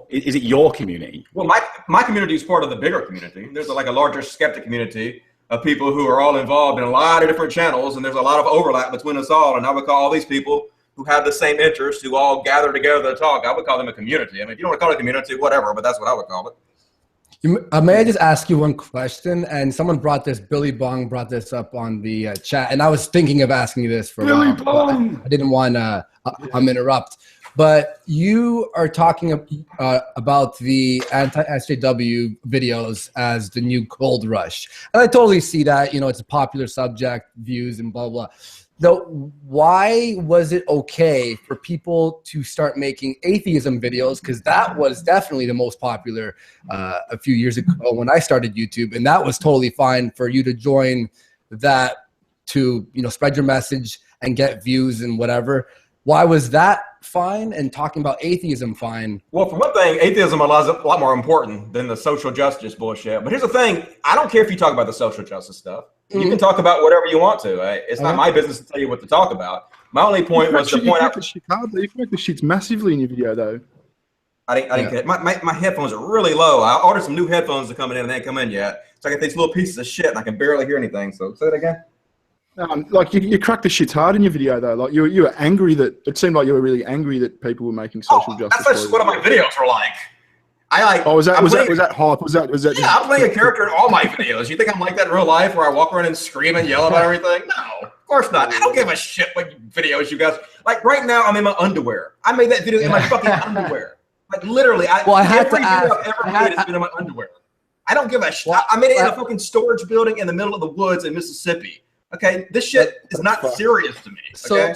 is it your community? Well, my community is part of the bigger community. There's a larger skeptic community of people who are all involved in a lot of different channels, and there's a lot of overlap between us all. And I would call all these people who have the same interests, who all gather together to talk, I would call them a community. I mean, if you don't want to call it a community, whatever, but that's what I would call it. May I just ask you one question? And someone Billy Bong brought this up on the chat, and I was thinking of asking you this for a while. I didn't want to interrupt. But you are talking about the anti-SJW videos as the new gold rush. And I totally see that. You know, it's a popular subject, views and blah, blah. Though, why was it okay for people to start making atheism videos? Because that was definitely the most popular a few years ago when I started YouTube. And that was totally fine for you to join that to, you know, spread your message and get views and whatever. Why was that fine and talking about atheism fine? Well, for one thing, atheism is a lot more important than the social justice bullshit. But here's the thing. I don't care if you talk about the social justice stuff. You can talk about whatever you want to. Right? It's not my business to tell you what to talk about. My only point was to point out. You correct the shits massively in your video, though. I didn't get it. My headphones are really low. I ordered some new headphones to come in and they ain't come in yet. So I got these little pieces of shit and I can barely hear anything. So say that again. Like you cracked the shit hard in your video though. Like you were angry that it seemed like you were really angry that people were making social justice. That's what my videos were like. Was that hype? Was that? Yeah, I'm playing a character in all my videos. You think I'm like that in real life, where I walk around and scream and yell about everything? No, of course not. I don't give a shit what videos you guys like. Right now, I'm in my underwear. I made that video in my fucking underwear. Like literally, I had to ask. Video I've ever made has been in my underwear. I don't give a shit. I made it in a fucking storage building in the middle of the woods in Mississippi. Okay, this shit is not serious to me. Okay?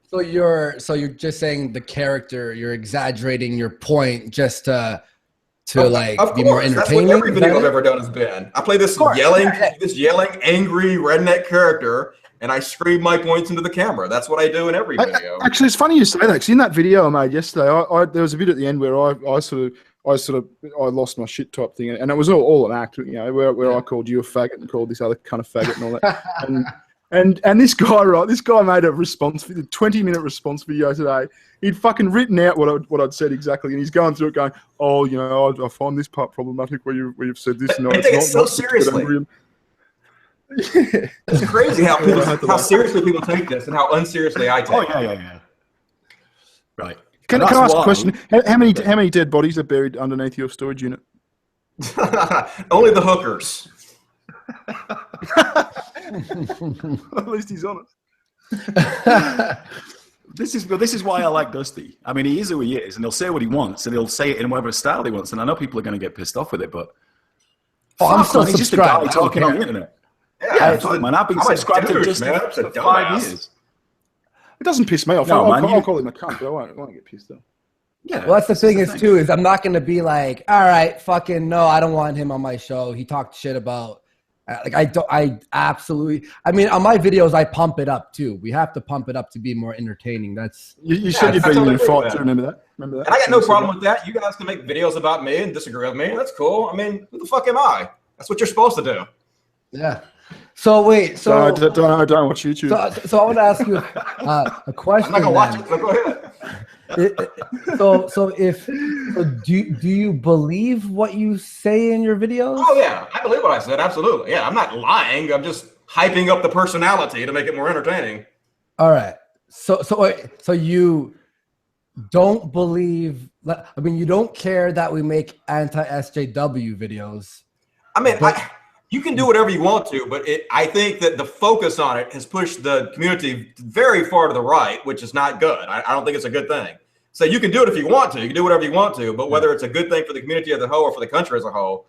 So you're just saying the character, you're exaggerating your point just to like be more entertaining. That's what every video I've ever done has been. I play this yelling, angry redneck character, and I scream my points into the camera. That's what I do in every video. Actually, it's funny you say that because in that video I made yesterday, there was a bit at the end where I lost my shit type thing, and it was all an act, you know, where I called you a faggot and called this other kind of faggot and all that. And this guy made a 20-minute response video today. He'd fucking written out what I'd said exactly, and he's going through it going, oh, you know, I find this part problematic where you've said this. No, it's not so seriously. It's crazy how seriously people take this and how unseriously I take it. Oh yeah. Right. Can I ask a question? How many dead bodies are buried underneath your storage unit? Only the hookers. At least he's honest. This is why I like Dusty. I mean, he is who he is, and he'll say what he wants, and he'll say it in whatever style he wants. And I know people are going to get pissed off with it, but I'm still he's just a guy talking on the internet. Yeah, man. I've been subscribed to Dusty for 5 years. It doesn't piss me off. No, I'll call him a cunt, but I won't get pissed off. Yeah. Well, that's the thing is I'm not going to be like, all right, fucking no, I don't want him on my show. He talked shit about, I absolutely, I mean, on my videos, I pump it up too. We have to pump it up to be more entertaining. You said you'd been in a fight too, remember that? And I got no problem with that. You guys can make videos about me and disagree with me. That's cool. I mean, who the fuck am I? That's what you're supposed to do. Yeah. So wait, I don't watch YouTube. So I want to ask you a question. I'm not gonna watch it. So go ahead. Do you believe what you say in your videos? Oh yeah, I believe what I said. Absolutely. Yeah, I'm not lying. I'm just hyping up the personality to make it more entertaining. All right. So you don't believe? I mean, you don't care that we make anti-SJW videos. I mean, you can do whatever you want to, but I think that the focus on it has pushed the community very far to the right, which is not good. I don't think it's a good thing. So you can do it if you want to. You can do whatever you want to, but whether it's a good thing for the community as a whole or for the country as a whole,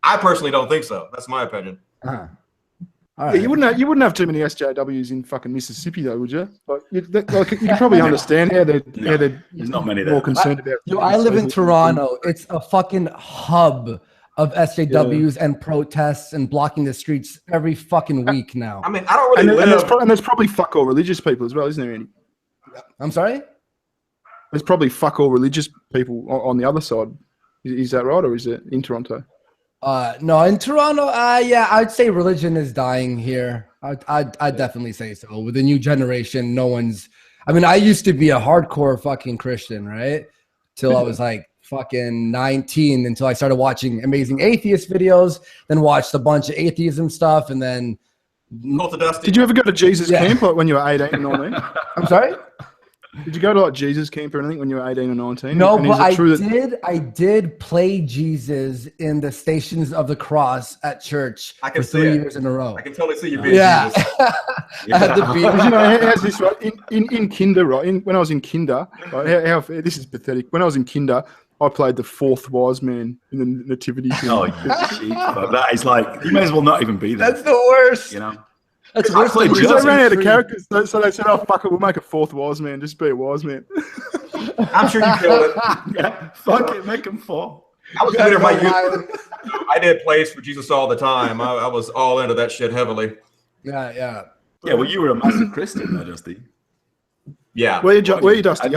I personally don't think so. That's my opinion. All right. Yeah, you wouldn't have too many SJWs in fucking Mississippi, though, would you? You can probably understand how they're there's not many more concerned about. I live in Toronto. It's a fucking hub of SJWs and protests and blocking the streets every fucking week now. I mean, I don't really live. And there's probably fuck all religious people as well, isn't there, Andy? I'm sorry? There's probably fuck all religious people on the other side. Is that right, or is it in Toronto? No, in Toronto, yeah, I'd say religion is dying here. I'd definitely say so. With the new generation, no one's... I mean, I used to be a hardcore fucking Christian, right? Till I was like fucking 19, until I started watching Amazing Atheist videos, then watched a bunch of atheism stuff, and then... Did you ever go to Jesus camp like when you were 18 and all that? I'm sorry? Did you go to like Jesus camp or anything when you were 18 or 19? No, and but I did play Jesus in the Stations of the Cross at church for 3 years in a row. I can totally see you being Jesus. I had to be. You know, how's this right? In kinder, right? When I was in kinder, right, this is pathetic. When I was in kinder, I played the fourth wise man in the nativity scene. Oh, you cheap. That is like, you may as well not even be there. That's the worst. You know? That's worse. They ran out of characters, so they said, "Oh fuck it, we'll make a fourth wise man. Just be a wise man." I'm sure you killed it. Yeah, fuck it, make them fall. I was committed my youth. I did plays for Jesus all the time. I was all into that shit heavily. Yeah. Well, you were a massive Christian, though, Dusty. Yeah. Where you Dusty?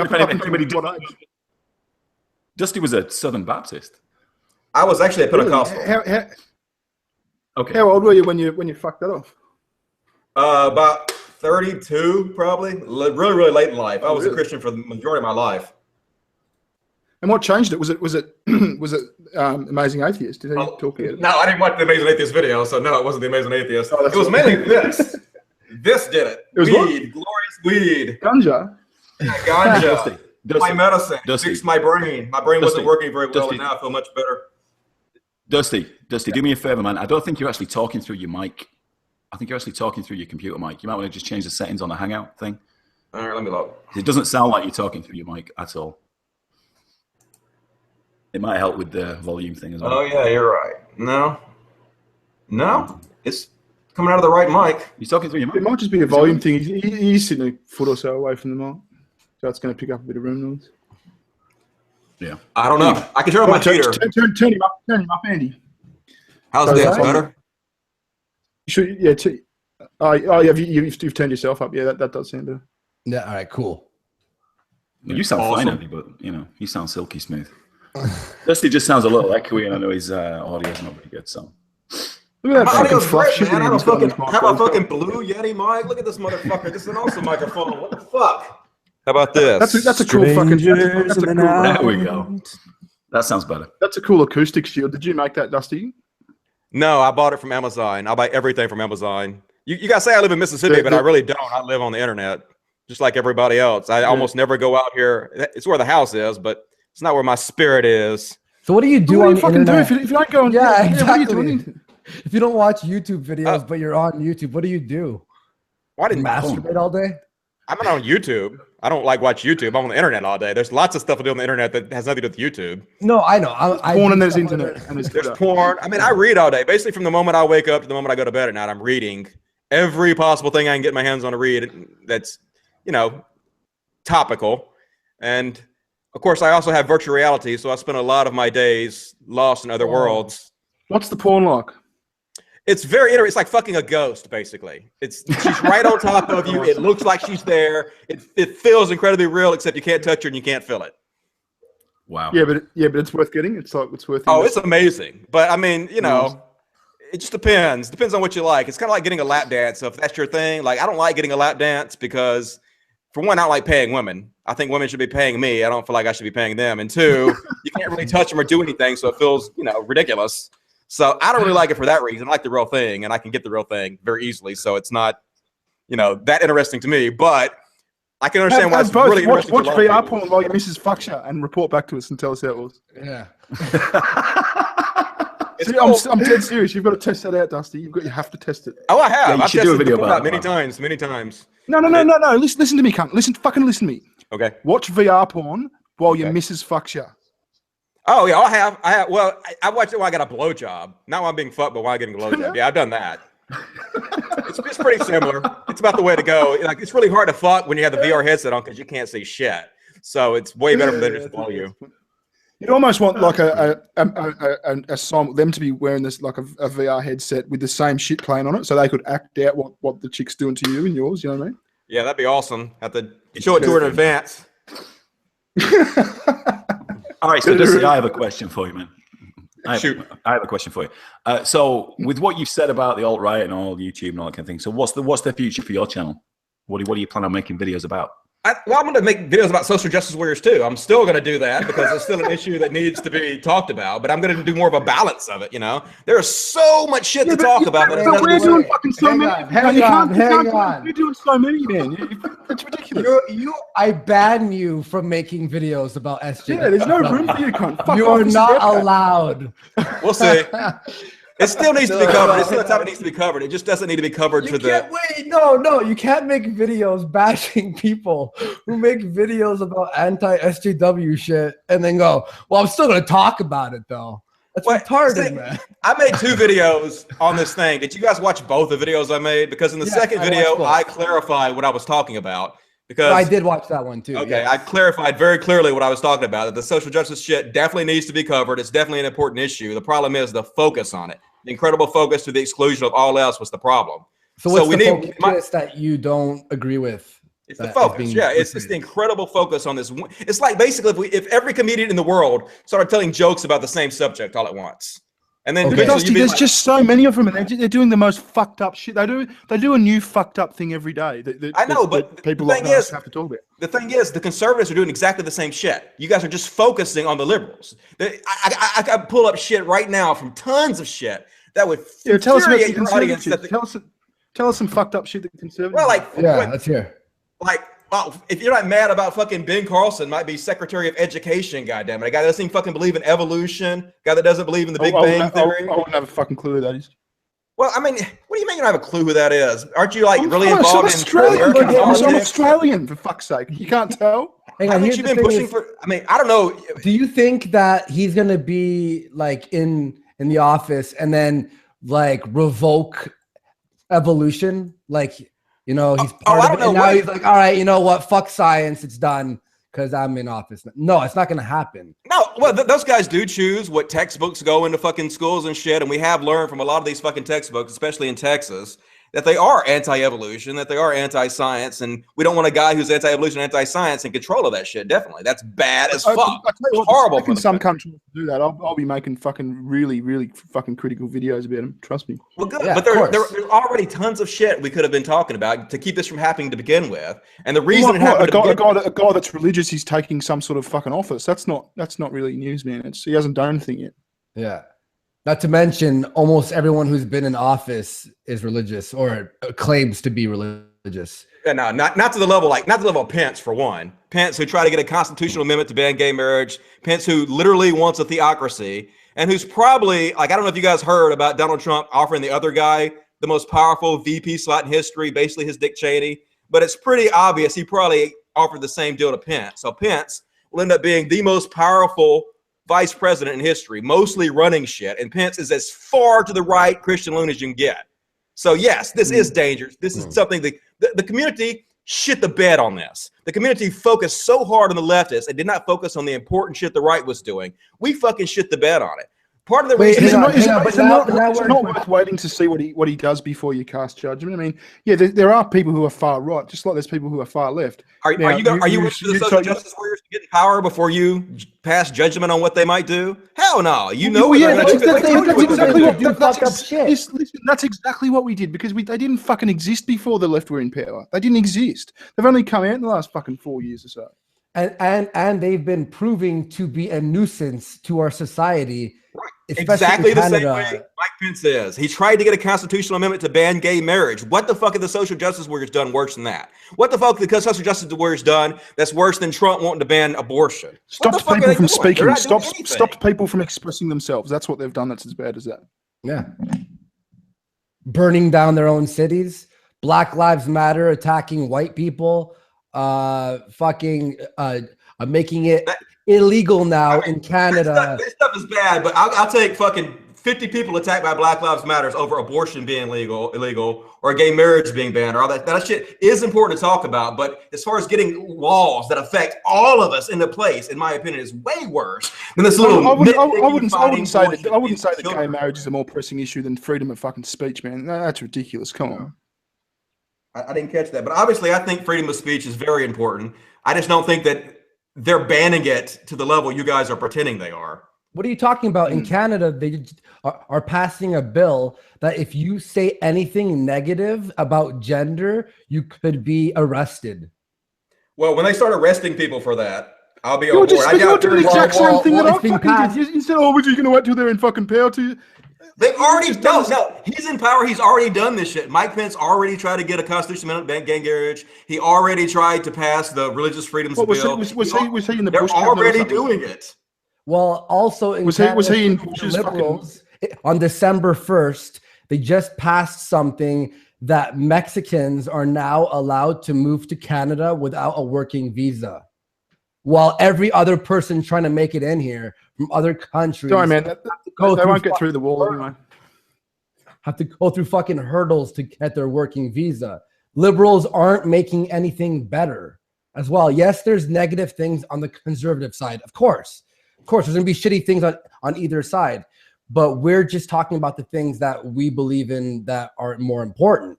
Dusty was a Southern Baptist. I was actually a Pentecostal. Okay. How old were you when you fucked that off? About 32, probably. Really late in life. I was a Christian for the majority of my life. And what changed it? Was it Amazing Atheist? Did he talk about it? No, I didn't watch the Amazing Atheist video, so no, it wasn't the Amazing Atheist. It was mainly this. This did it. It was weed, glorious weed. Ganja. Ganja. My medicine. Dusty. Fixed my brain. My brain wasn't working very well, and now I feel much better. Dusty, do me a favor, man. I don't think you're actually talking through your mic. I think you're actually talking through your computer mic. You might want to just change the settings on the Hangout thing. All right, let me look. It doesn't sound like you're talking through your mic at all. It might help with the volume thing as well. Oh, yeah, you're right. No, it's coming out of the right mic. You're talking through your mic? It might just be a volume thing. He's sitting a foot or so away from the mic. So it's going to pick up a bit of room noise. Yeah. I don't know. I can turn on my heater. Turn him up, Andy. How's this? Better? Should, yeah. You've turned yourself up. Yeah, that does sound better. Yeah. All right. Cool. You sound fine, Andy, but you sound silky smooth. Dusty just sounds a little echoey, and I know his audio is not very good. So look at that fucking fluff shit. How about fucking Blue Yeti mic? Look at this motherfucker. This is an awesome microphone. What the fuck? How about this? That's a cool fucking. That's a cool. There we go. That sounds better. That's a cool acoustic shield. Did you make that, Dusty? No, I bought it from Amazon. I buy everything from Amazon. You guys say I live in Mississippi, but I really don't. I live on the internet, just like everybody else. I almost never go out here. It's where the house is, but it's not where my spirit is. So what do you do on the internet? If you don't go on, exactly. What are you doing? If you don't watch YouTube videos, but you're on YouTube, what do you do? Why didn't masturbate all day? I'm not on YouTube. I don't watch YouTube. I'm on the internet all day. There's lots of stuff to do on the internet that has nothing to do with YouTube. No, I know. Porn and there's internet. There's porn. I mean, I read all day. Basically, from the moment I wake up to the moment I go to bed at night, I'm reading every possible thing I can get my hands on to read that's, topical. And, of course, I also have virtual reality, so I spend a lot of my days lost in other worlds. What's the porn like? It's very interesting. It's like fucking a ghost, basically. She's right on top of you. It looks like she's there. It feels incredibly real, except you can't touch her and you can't feel it. Wow. Yeah, but it's worth getting. It's worth. Oh, it's amazing. But I mean, it just depends. Depends on what you like. It's kind of like getting a lap dance. So if that's your thing, like I don't like getting a lap dance because, for one, I don't like paying women. I think women should be paying me. I don't feel like I should be paying them. And two, you can't really touch them or do anything, so it feels ridiculous. So I don't really like it for that reason. I like the real thing, and I can get the real thing very easily. So it's not, that interesting to me. But I can understand why it's really interesting. Watch VR porn while your missus fucks you and report back to us and tell us how it was. Yeah. I'm dead serious. You've got to test that out, Dusty. You have to test it. Oh, I have. I've do a video about it many times. No. Listen to me, cunt. Listen to me. Okay. Watch VR porn while your missus fucks you. Oh, yeah, I have. Well, I watched it while I got a blowjob. Not while I'm being fucked, but while I'm getting a blowjob. Yeah, I've done that. It's pretty similar. It's about the way to go. Like, it's really hard to fuck when you have the VR headset on because you can't see shit. So it's way better for them to just blow you. You'd almost want like a song, them to be wearing this like a VR headset with the same shit playing on it, so they could act out what the chick's doing to you and yours. You know what I mean? Yeah, that'd be awesome. Have to show it to her in advance. All right, so Dusty, I have a question for you, man. Shoot. I have a question for you. So, with what you've said about the alt-right and all YouTube and all that kind of thing, so what's the future for your channel? What do you plan on making videos about? Well, I'm going to make videos about social justice warriors too. I'm still going to do that because it's still an issue that needs to be talked about. But I'm going to do more of a balance of it. You know, there's so much shit to talk about. But we're doing fucking so many. Hang on. You're doing so many, man. That's ridiculous. I ban you from making videos about SJ. Yeah, there's no room for you, cunt. Fuck you off, are this not is allowed. We'll see. It still needs to be covered. It's still a topic that needs to be covered. It just doesn't need to be covered to the. Wait, no, you can't make videos bashing people who make videos about anti-SJW shit and then go, well, I'm still going to talk about it though. That's retarded, man. I made 2 videos on this thing. Did you guys watch both the videos I made? Because in the second video, I clarified what I was talking about. Because I did watch that one too. Okay, yes. I clarified very clearly what I was talking about. That the social justice shit definitely needs to be covered. It's definitely an important issue. The problem is the focus on it. The incredible focus to the exclusion of all else was the problem. So what's the focus that you don't agree with? It's the focus. Yeah, it's the incredible focus on this. It's like basically if every comedian in the world started telling jokes about the same subject all at once. And then there's just so many of them, and they're doing the most fucked up shit. They do a new fucked up thing every day. I know, but people like us have to talk about. The thing is, the conservatives are doing exactly the same shit. You guys are just focusing on the liberals. I can pull up shit right now from tons of shit that would infuriate your audience. Tell us some fucked up shit that the conservatives. Well, like let's hear. Like, if you're not mad about fucking Ben Carlson, might be Secretary of Education, goddammit. A guy that doesn't even fucking believe in evolution, a guy that doesn't believe in the Big Bang Theory. I wouldn't have a fucking clue who that is. Well, I mean, what do you mean you don't have a clue who that is? Aren't you like really involved in American politics? I'm Australian, for fuck's sake. You can't tell. Hang on, I think you've been pushing for. I mean, I don't know. Do you think that he's gonna be like in the office and then like revoke evolution? Like, you know, he's part of it. And now he's like, all right, you know what? Fuck science. It's done because I'm in office. No, it's not going to happen. No, well, those guys do choose what textbooks go into fucking schools and shit. And we have learned from a lot of these fucking textbooks, especially in Texas, that they are anti-evolution, that they are anti-science. And we don't want a guy who's anti-evolution, anti-science in control of that shit. Definitely. That's bad as fuck. It's horrible. In some countries do that. I'll be making fucking really fucking critical videos about them. Trust me. Well, good. Yeah, but there are already tons of shit we could have been talking about to keep this from happening to begin with. And the reason it happened a guy that's religious, he's taking some sort of fucking office. That's not really news, man. He hasn't done anything yet. Yeah. Not to mention, almost everyone who's been in office is religious or claims to be religious. Yeah, no, not to the level of Pence, for one. Pence, who tried to get a constitutional amendment to ban gay marriage. Pence, who literally wants a theocracy, and who's probably like, I don't know if you guys heard about Donald Trump offering the other guy the most powerful VP slot in history, basically his Dick Cheney. But it's pretty obvious he probably offered the same deal to Pence. So Pence will end up being the most powerful vice president in history, mostly running shit, and Pence is as far to the right Christian loon as you can get. So yes, this is dangerous. This is something that the community shit the bed on this. The community focused so hard on the leftists and did not focus on the important shit the right was doing. We fucking shit the bed on it. Part of the reason is it not worth waiting to see what he does before you cast judgment. I mean, yeah, there are people who are far right, just like there's people who are far left. Are you waiting for the social justice warriors to get in power before you pass judgment on what they might do? Hell no. You know, that's exactly what we did, because they didn't fucking exist before the left were in power. They didn't exist. They've only come out in the last fucking 4 years or so. And they've been proving to be a nuisance to our society. Right. Exactly the same way Mike Pence is. He tried to get a constitutional amendment to ban gay marriage. What the fuck have the social justice warriors done worse than that? What the fuck have the social justice warriors done that's worse than Trump wanting to ban abortion? Stopped people from speaking. Stopped people from expressing themselves. That's what they've done. That's as bad as that. Yeah. Burning down their own cities. Black Lives Matter attacking white people. Making it illegal now in Canada. This stuff is bad, but I'll take fucking 50 people attacked by Black Lives Matters over abortion being illegal, or gay marriage being banned, or all that. That shit is important to talk about. But as far as getting laws that affect all of us into place, in my opinion, is way worse than this little. I wouldn't say that gay marriage is a more pressing issue than freedom of fucking speech, man. That's ridiculous. Come on. I didn't catch that, but obviously I think freedom of speech is very important. I just don't think that they're banning it to the level you guys are pretending they are. What are you talking about? In Canada, they are passing a bill that if you say anything negative about gender, you could be arrested. Well, when they start arresting people for that, I'll be on You're board. doing the exact same thing that I it's been fucking did. You said, "Oh, we're just going to wait till they're in fucking power to." They've already no. He's in power. He's already done this shit. Mike Pence already tried to get a constitutional amendment ban gang marriage. He already tried to pass the religious freedoms bill. Was he in the They're Bush already doing it. Well, also in was he in Bush's liberals on December 1st, they just passed something that Mexicans are now allowed to move to Canada without a working visa, while every other person trying to make it in here from other countries. Sorry, man. They won't get through the wall anyway. Have to go through fucking hurdles to get their working visa. Liberals aren't making anything better as well. Yes, there's negative things on the conservative side. Of course, there's going to be shitty things on either side. But we're just talking about the things that we believe in that are more important.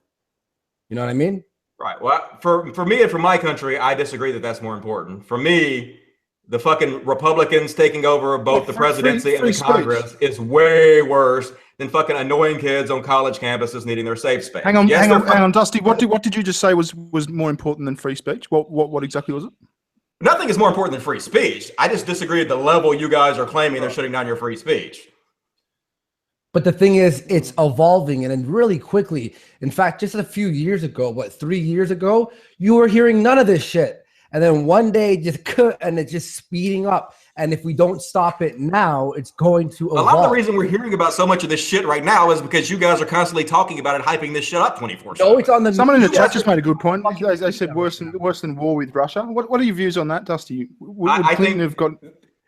You know what I mean? Right. Well, for me and for my country, I disagree that that's more important. For me, the fucking Republicans taking over both the presidency and the Congress is way worse than fucking annoying kids on college campuses needing their safe space. Hang on, Dusty. What did you just say was more important than free speech? What exactly was it? Nothing is more important than free speech. I just disagree at the level you guys are claiming they're shutting down your free speech. But the thing is, it's evolving and really quickly. In fact, just a few years ago, 3 years ago, you were hearing none of this shit. And then one day and it's just speeding up. And if we don't stop it now, it's going to evolve. A lot of the reason we're hearing about so much of this shit right now is because you guys are constantly talking about it, hyping this shit up 24/7. No, it's on the. Someone in the chat just made a good point. They said worse than war with Russia. What are your views on that, Dusty? I think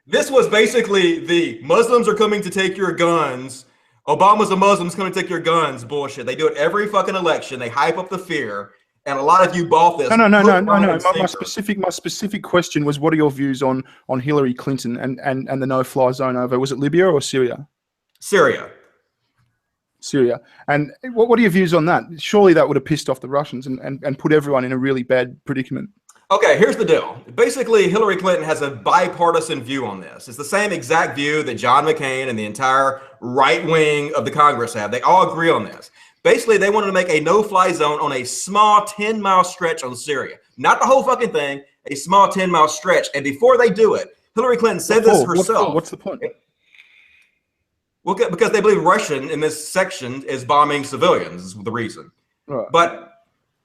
this was basically the Muslims are coming to take your guns. Obama's a Muslim's coming to take your guns bullshit. They do it every fucking election. They hype up the fear. And a lot of you bought this. No. My specific question was, what are your views on Hillary Clinton and the no-fly zone over? Was it Libya or Syria? Syria. And what are your views on that? Surely that would have pissed off the Russians and put everyone in a really bad predicament. Okay, here's the deal. Basically, Hillary Clinton has a bipartisan view on this. It's the same exact view that John McCain and the entire right wing of the Congress have. They all agree on this. Basically, they wanted to make a no-fly zone on a small 10-mile stretch on Syria. Not the whole fucking thing, a small 10-mile stretch. And before they do it, Hillary Clinton said this herself. What's the point? Well, because they believe Russia in this section is bombing civilians is the reason. Right. But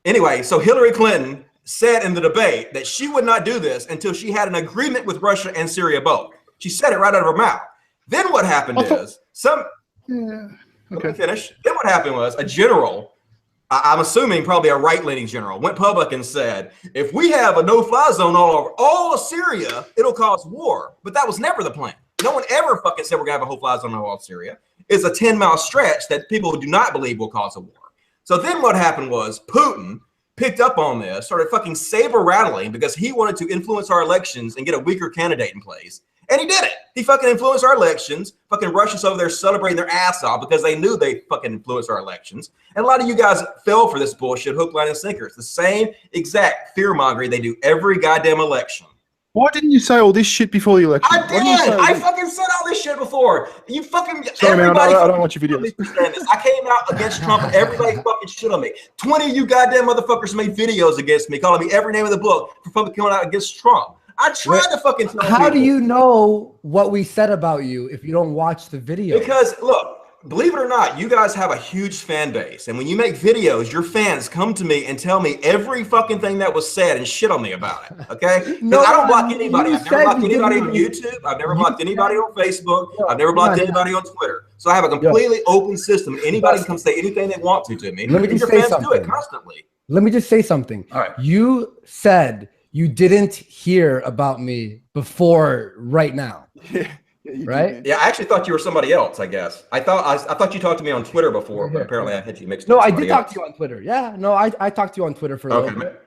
anyway, so Hillary Clinton said in the debate that she would not do this until she had an agreement with Russia and Syria both. She said it right out of her mouth. Then what happened is let me finish. Then what happened was a general, I'm assuming probably a right-leaning general, went public and said, if we have a no-fly zone all over all of Syria, it'll cause war. But that was never the plan. No one ever fucking said we're going to have a whole fly zone all of Syria. It's a 10-mile stretch that people do not believe will cause a war. So then what happened was Putin picked up on this, started fucking saber rattling because he wanted to influence our elections and get a weaker candidate in place. And he did it. He fucking influenced our elections. Fucking Russians over there celebrating their ass off because they knew they fucking influenced our elections. And a lot of you guys fell for this bullshit, hook, line, and sinker. It's the same exact fear-mongering they do every goddamn election. Why didn't you say all this shit before the election? I did. I fucking said all this shit before. You fucking. Sorry, man. I don't want your videos. I came out against Trump and everybody fucking shit on me. 20 of you goddamn motherfuckers made videos against me, calling me every name of the book for fucking coming out against Trump. I tried to fucking tell How do you know what we said about you if you don't watch the video? Because look, believe it or not, you guys have a huge fan base. And when you make videos, your fans come to me and tell me every fucking thing that was said and shit on me about it. Okay? No, I don't block anybody. I've never blocked anybody on YouTube. I've never blocked anybody on Facebook. I've never blocked anybody on Twitter. So I have a completely open system. Anybody can come say anything they want to me. Let me just say something. Do it constantly. Let me just say something. All right. You said you didn't hear about me before right now. Right? Yeah, I actually thought you were somebody else, I guess. I thought you talked to me on Twitter before, but apparently I had you mixed up. No, I did talk to you on Twitter. Yeah, no, I talked to you on Twitter for a little bit.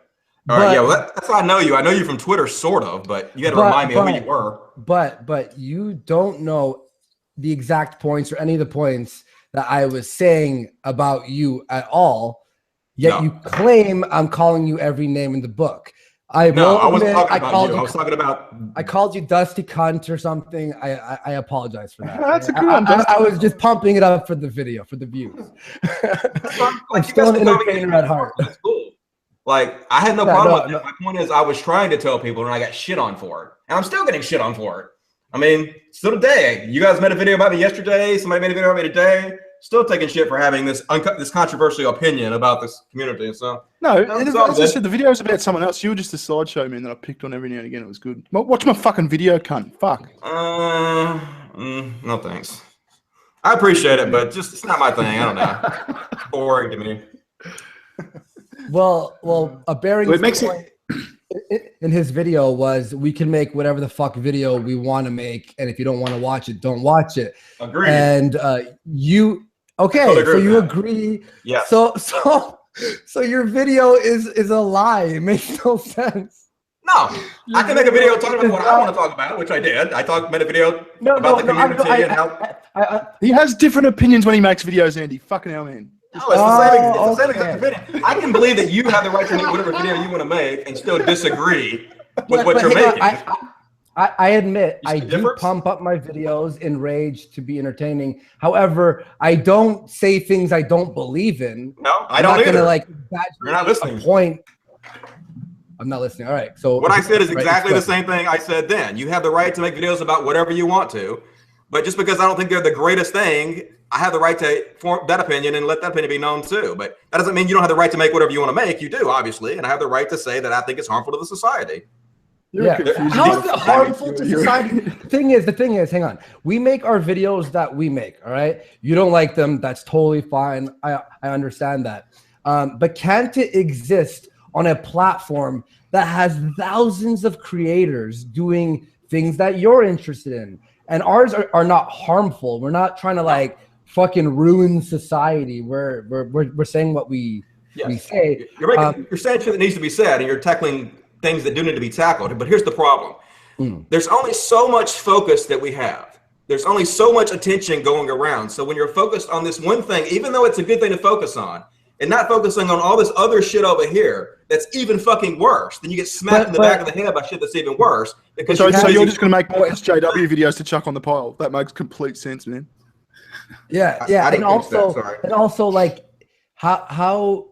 All right, yeah, well, that's how I know you. I know you from Twitter, sort of, but you got to remind me of who you were. But you don't know the exact points or any of the points that I was saying about you at all. Yet you claim I'm calling you every name in the book. I wasn't talking about you. I was talking about. I called you Dusty Cunt or something. I apologize for that. That's a good one. I was just pumping it up for the video, for the views. I'm still an entertainer at heart. That's cool. Like, I had no problem with that. My point is, I was trying to tell people, and I got shit on for it. And I'm still getting shit on for it. I mean, still today. You guys made a video about me yesterday. Somebody made a video about me today. Still taking shit for having this controversial opinion about this community. So no, as I said, the video was about someone else. You were just a sideshow man that I picked on every now and again. It was good. Watch my fucking video, cunt. Fuck. No thanks. I appreciate it, but just it's not my thing. I don't know. Boring to me. Well, a bearing point in his video was we can make whatever the fuck video we want to make, and if you don't want to watch it, don't watch it. Agreed. And you so you agree? Yeah. So your video is a lie. It makes no sense. No, I can make a video talking about what I want to talk about, which I did. Made a video about the community and how he has different opinions when he makes videos, Andy. Fucking hell, man. No, it's the same exact video. I can believe that you have the right to make whatever video you want to make and still disagree with what you're making. I admit I do pump up my videos in rage to be entertaining. However, I don't say things I don't believe in. No, I don't either. You're not listening. Point. I'm not listening. All right. So what I said is exactly the same thing I said then. You have the right to make videos about whatever you want to, but just because I don't think they're the greatest thing, I have the right to form that opinion and let that opinion be known too. But that doesn't mean you don't have the right to make whatever you want to make. You do, obviously, and I have the right to say that I think it's harmful to the society. How is it harmful to society? The thing is, hang on. We make our videos that we make, all right? You don't like them, that's totally fine. I understand that. But can't it exist on a platform that has thousands of creators doing things that you're interested in? And ours are not harmful. We're not trying to like fucking ruin society. We're saying what we say. You're saying shit that needs to be said, and you're tackling things that do need to be tackled. But here's the problem. There's only so much focus that we have. There's only so much attention going around. So when you're focused on this one thing, even though it's a good thing to focus on, and not focusing on all this other shit over here that's even fucking worse, then you get smacked in the back of the head by shit that's even worse. Because so you're just going to make more SJW videos to chuck on the pile. That makes complete sense, man. Yeah. And also like how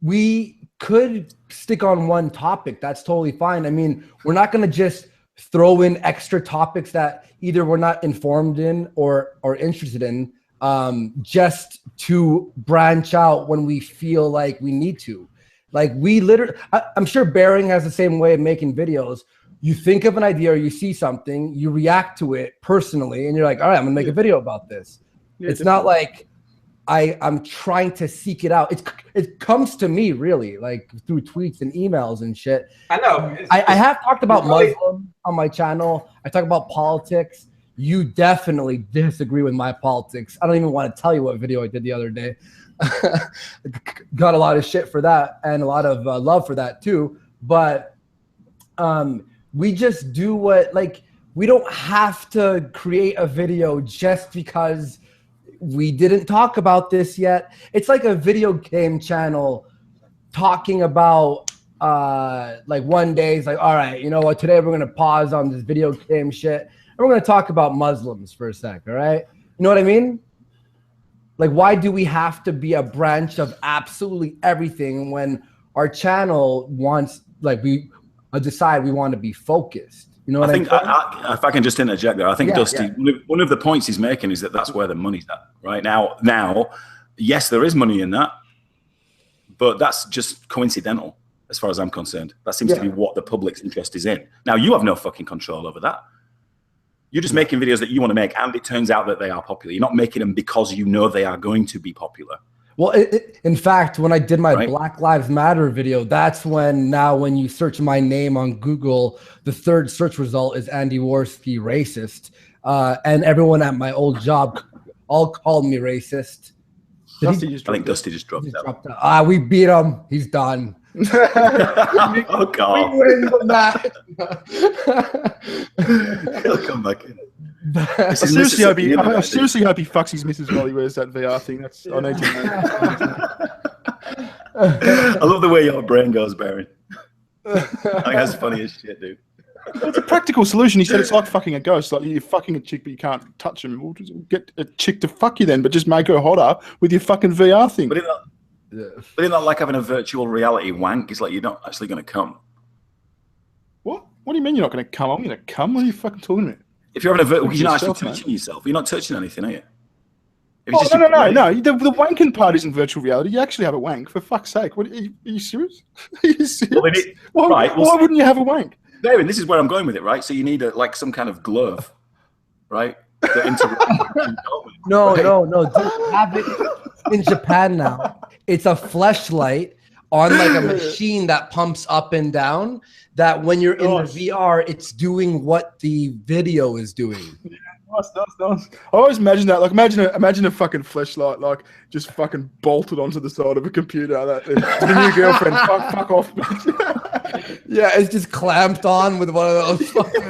we could stick on one topic. That's totally fine. I mean, we're not going to just throw in extra topics that either we're not informed in or interested in just to branch out when we feel like we need to. Like we literally, I'm sure Bering has the same way of making videos. You think of an idea or you see something, you react to it personally, and you're like, all right, I'm gonna make a video about this. Yeah, it's not like I'm trying to seek it out. It comes to me really like through tweets and emails and shit. I know. I have talked about Muslim on my channel. I talk about politics. You definitely disagree with my politics. I don't even want to tell you what video I did the other day. Got a lot of shit for that and a lot of love for that too. But we just do what, like, we don't have to create a video just because we didn't talk about this yet. It's like a video game channel talking about like one day it's like, all right, you know what, today we're gonna pause on this video game shit and we're gonna talk about Muslims for a sec, all right? You know what I mean? Like, why do we have to be a branch of absolutely everything when our channel wants, like, we decide we want to be focused? You know what I mean? If I can just interject there, I think Dusty, one of the points he's making is that that's where the money's at right now. Now, yes, there is money in that, but that's just coincidental as far as I'm concerned. That seems to be what the public's interest is in. Now, you have no fucking control over that. You're just making videos that you want to make, and it turns out that they are popular. You're not making them because you know they are going to be popular. Well, in fact, when I did my Black Lives Matter video, that's when you search my name on Google, the third search result is Andy Warski racist. And everyone at my old job all called me racist. I think Dusty just dropped out. We beat him. He's done. Oh, God. We win from that. He'll come back in. I seriously hope he fucks his missus while he wears that VR thing. I need to know. I love the way your brain goes, Baron. I think that's funny as shit, dude. Well, it's a practical solution. He said it's like fucking a ghost. Like, you're fucking a chick, but you can't touch him. We'll just get a chick to fuck you then, but just make her hotter with your fucking VR thing. But Yeah. But isn't that like having a virtual reality wank? It's like you're not actually going to come. What? What do you mean you're not going to come? I'm going to come. What are you fucking talking about? If you're having a virtual, you're not yourself, actually touching yourself. You're not touching anything, are you? If Oh, it's just your brain. no. The wanking part isn't virtual reality. You actually have a wank, for fuck's sake. What, are you serious? Are you serious? Well, why wouldn't you have a wank? David, this is where I'm going with it, right? So you need like some kind of glove, right? No. Dude, have it in Japan now. It's a fleshlight on like a machine that pumps up and down. That when you're in the VR, it's doing what the video is doing. Yeah, nice. I always imagine that. Like, imagine a fucking fleshlight, like just fucking bolted onto the side of a computer. That the new girlfriend, fuck off. Yeah, it's just clamped on with one of those fucking.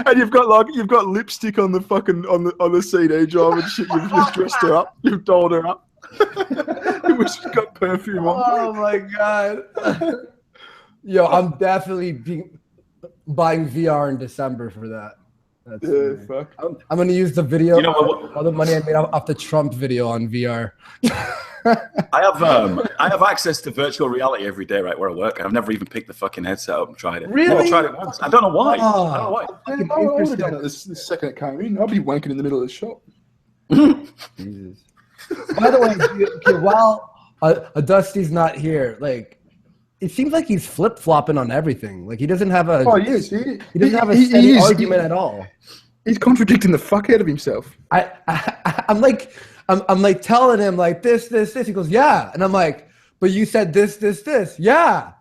and you've got lipstick on the fucking on the CD drive and shit. You've dressed her up. You've dolled her up. You wish you got perfume on. Oh my god. Yo, I'm definitely buying VR in December for that. That's fuck. I'm gonna use the video. You know all the money I made off the Trump video on VR. I have access to virtual reality every day, right, where I work. I've never even picked the fucking headset up and tried it. Really? I've tried it once. I don't know why. Oh. I don't know why. I would have done it the second it came in. I'll be wanking in the middle of the shop. Jesus. By the way, while Dusty's not here, like, it seems like he's flip-flopping on everything. Like, he doesn't have a. Oh, yes. He doesn't have a steady argument at all. He's contradicting the fuck out of himself. I'm like telling him like this. He goes, yeah, and I'm like, but you said this. Yeah.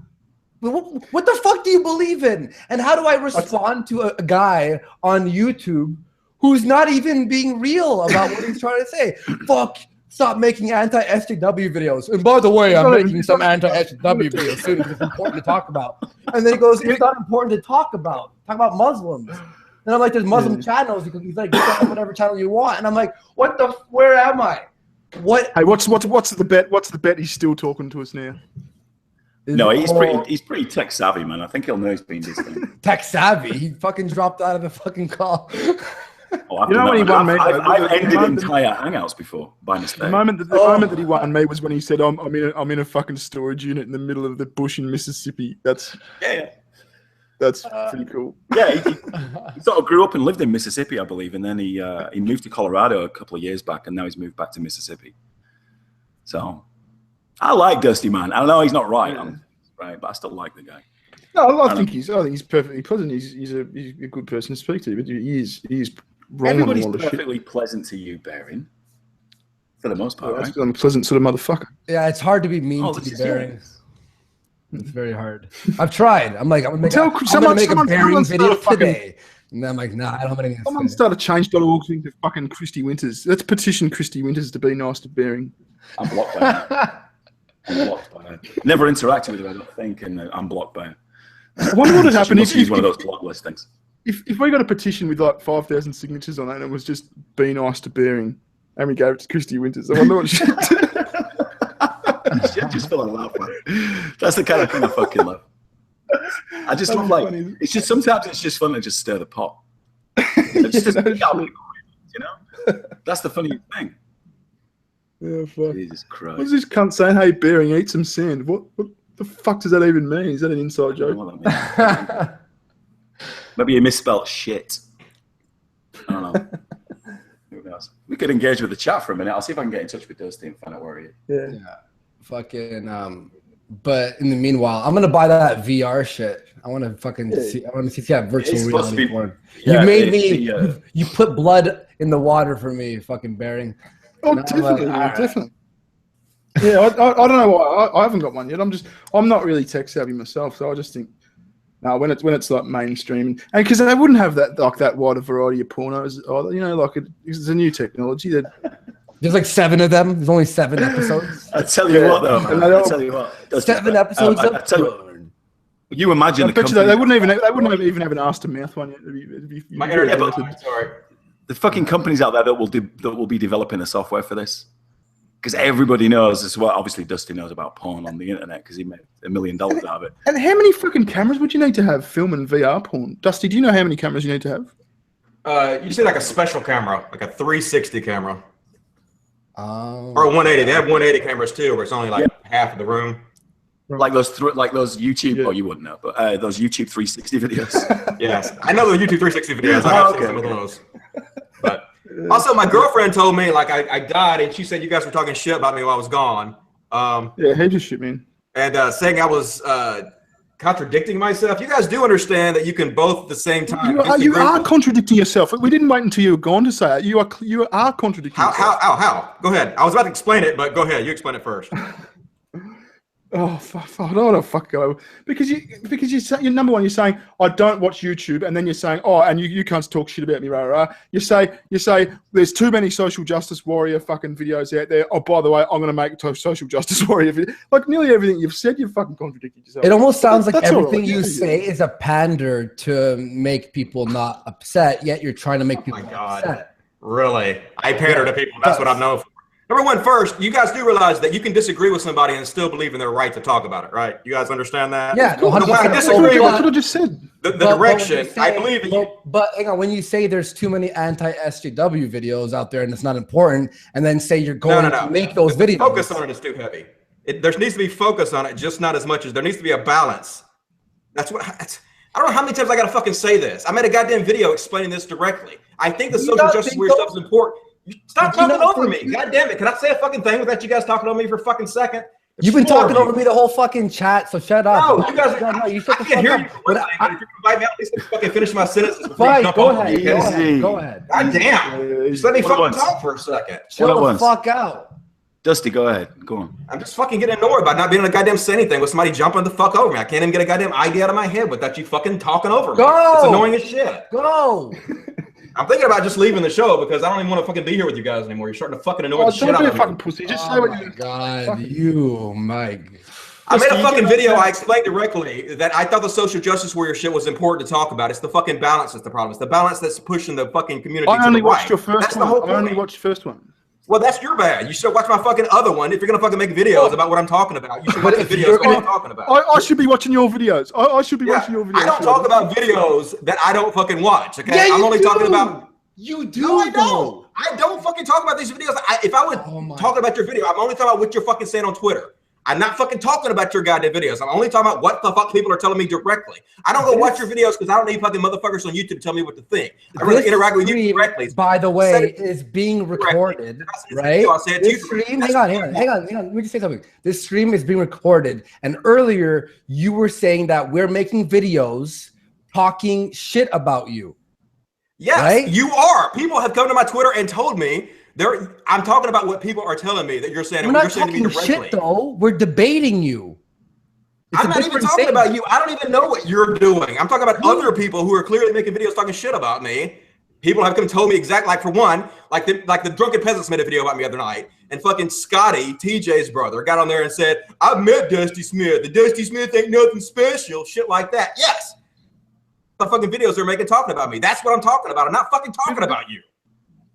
What the fuck do you believe in? And how do I respond to a guy on YouTube who's not even being real about what he's trying to say? Fuck. Stop making anti-SJW videos. And by the way, I'm making some anti-SJW videos soon. It's important to talk about. And then he goes, it's not important to talk about. Talk about Muslims. And I'm like, there's Muslim channels. He's like, you can have whatever channel you want. And I'm like, where am I? What? Hey, what's the bet? What's the bet? He's still talking to us now. No, he's pretty tech savvy, man. I think he'll know he's been this thing. Tech savvy? He fucking dropped out of the fucking call. Oh, you know when he won me? I've ended entire hangouts before by mistake. The moment that he won me was when he said, "I'm in a fucking storage unit in the middle of the bush in Mississippi." That's pretty cool. Yeah, he sort of grew up and lived in Mississippi, I believe, and then he moved to Colorado a couple of years back, and now he's moved back to Mississippi. So I like Dusty, man. I know he's not right, but I still like the guy. No, I think he's perfectly pleasant. He's a good person to speak to, but he is. Everybody's perfectly pleasant to you, Baron. For the most part, right? I'm a pleasant sort of motherfucker. Yeah, it's hard to be mean to be Baron. It's very hard. I've tried. I'm like, I'm gonna make a Baron video today. And I'm like, nah, I don't have anything to say. Someone start a change.org thing to fucking Christy Winters. Let's petition Christy Winters to be nice to Baring. I'm blocked by her. Never interacted with her, I don't think, and I'm blocked by her. I wonder what would happen if she's one of those block listings. If we got a petition with like 5,000 signatures on it and it was just be nice to Baring and we gave it to Christy Winters, I wonder what she'd do. She'd just feel like that. That's the kind of thing I fucking love. I just love it's just sometimes it's just fun to just stir the pot. It's just you know? That's the funny thing. Yeah, fuck. Jesus Christ. What's this cunt saying? Hey, Baring, eat some sand. What the fuck does that even mean? Is that an inside joke? Maybe you misspelled shit. I don't know. Who knows? We could engage with the chat for a minute. I'll see if I can get in touch with Dusty and find out where he is. Yeah. Fucking but in the meanwhile, I'm gonna buy that VR shit. I want to fucking see. I want to see that virtual reality porn. You made me. You put blood in the water for me, fucking Baring. Oh, definitely, definitely. Yeah, I don't know why I haven't got one yet. I'm not really tech savvy myself, so I just think when it's like mainstream and because they wouldn't have that wide a variety of pornos, you know, like it's a new technology that. There's like 7 of them. There's only 7 episodes. I tell you what, though. Man. I tell you what. 7 episodes of porn. You imagine the company. They wouldn't even have an ass to mouth one yet. Sorry. The fucking companies out there that will be developing the software for this, because everybody knows as well. Obviously, Dusty knows about porn on the internet because he made $1 million out of it. And how many fucking cameras would you need to have filming VR porn? Dusty, do you know how many cameras you need to have? You say like a special camera, like a 360 camera. Or 180. They have 180 cameras too, where it's only like half of the room. Like those YouTube, you wouldn't know, but those YouTube 360 videos. Yes, I know the YouTube 360 videos. I've seen some of those. But also, my girlfriend told me like I died, and she said you guys were talking shit about me while I was gone. Hey, just shit, man. And saying I was contradicting myself. You guys do understand that you can both at the same time. You are contradicting yourself. We didn't wait until you were gone to say it. You are contradicting yourself. How? Go ahead. I was about to explain it, but go ahead. You explain it first. Oh, fuck, I don't want to fuck go because you say, you're number one. You're saying I don't watch YouTube, and then you're saying and you can't talk shit about me, rah. You say there's too many social justice warrior fucking videos out there. Oh, by the way, I'm going to make a social justice warrior video. Like nearly everything you've said, you've fucking contradicted yourself. It almost sounds like everything you say is a pander to make people not upset. Yet you're trying to make people upset. Really? I pander to people. That's what I'm known for. Number one, first, you guys do realize that you can disagree with somebody and still believe in their right to talk about it, right? You guys understand that? Yeah. I disagree with what I just said. The direction. I believe that But hang on, when you say there's too many anti-SJW videos out there and it's not important, and then say you're going to make those videos. Focus on it is too heavy. There needs to be focus on it, just not as much as there needs to be a balance. I don't know how many times I got to fucking say this. I made a goddamn video explaining this directly. I think the social justice warrior stuff is important. Stop talking over me. God damn it. Can I say a fucking thing without you guys talking over me for a fucking second? You've been talking over me the whole fucking chat, so shut up. No, you guys, you shut the fuck up. But if you can invite me out, at least fucking finish my sentences before Fine, you jump go on ahead. me. Go ahead. God damn. Just let me fucking talk for a second. Chill the fuck out. Dusty, go ahead. Go on. I'm just fucking getting annoyed by not being able to goddamn say anything with somebody jumping the fuck over me. I can't even get a goddamn idea out of my head without you fucking talking over me. Go! It's annoying as shit. Go! I'm thinking about just leaving the show because I don't even want to fucking be here with you guys anymore. You're starting to fucking annoy the shit out of me. Don't be a fucking pussy. Just say what you... God, you, Mike. I made a fucking video. I explained directly that I thought the social justice warrior shit was important to talk about. It's the fucking balance that's the problem. It's the balance that's pushing the fucking community. I only watched your first one. I only watched the first one. Well, that's your bad. You should watch my fucking other one. If you're gonna fucking make videos about what I'm talking about, you should watch the videos what I'm talking about. I should be watching your videos. I should be watching your videos. I don't talk about videos that I don't fucking watch. Okay, yeah, I'm only talking about. You do. No, I don't. I don't fucking talk about these videos. If I would talk about your video, I'm only talking about what you're fucking saying on Twitter. I'm not fucking talking about your goddamn videos. I'm only talking about what the fuck people are telling me directly. I don't go watch your videos because I don't need fucking motherfuckers on YouTube to tell me what to think. I really interact with you directly. By the way, is being recorded, right? This stream, hang on. Let me just say something. This stream is being recorded, and earlier you were saying that we're making videos talking shit about you. Yes, right? You are. People have come to my Twitter and told me I'm talking about what people are telling me that you're saying. We're not talking shit, though. We're debating you. I'm not even talking about you. I don't even know what you're doing. I'm talking about other people who are clearly making videos talking shit about me. People have come told me exactly, like for one, like the Drunken Peasants made a video about me the other night, and fucking Scotty, TJ's brother, got on there and said, I met Dusty Smith. The Dusty Smith ain't nothing special. Shit like that. Yes. The fucking videos they're making talking about me. That's what I'm talking about. I'm not fucking talking about you.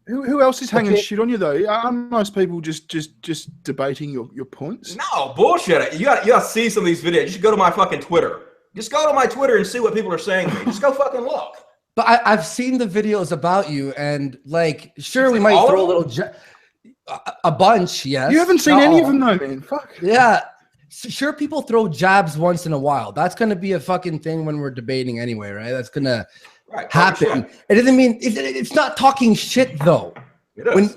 Who else is hanging shit on you though? Are most people just debating your points? No, bullshit. You gotta see some of these videos. You should go to my fucking Twitter. Just go to my Twitter and see what people are saying to me. Just go fucking look. But I've seen the videos about you, and like, sure, we might throw a little, a bunch, yes. You haven't seen any of them though, man. Fuck. Yeah. Sure, people throw jabs once in a while. That's going to be a fucking thing when we're debating anyway, right? That's going to happen. It doesn't mean it's not talking shit though.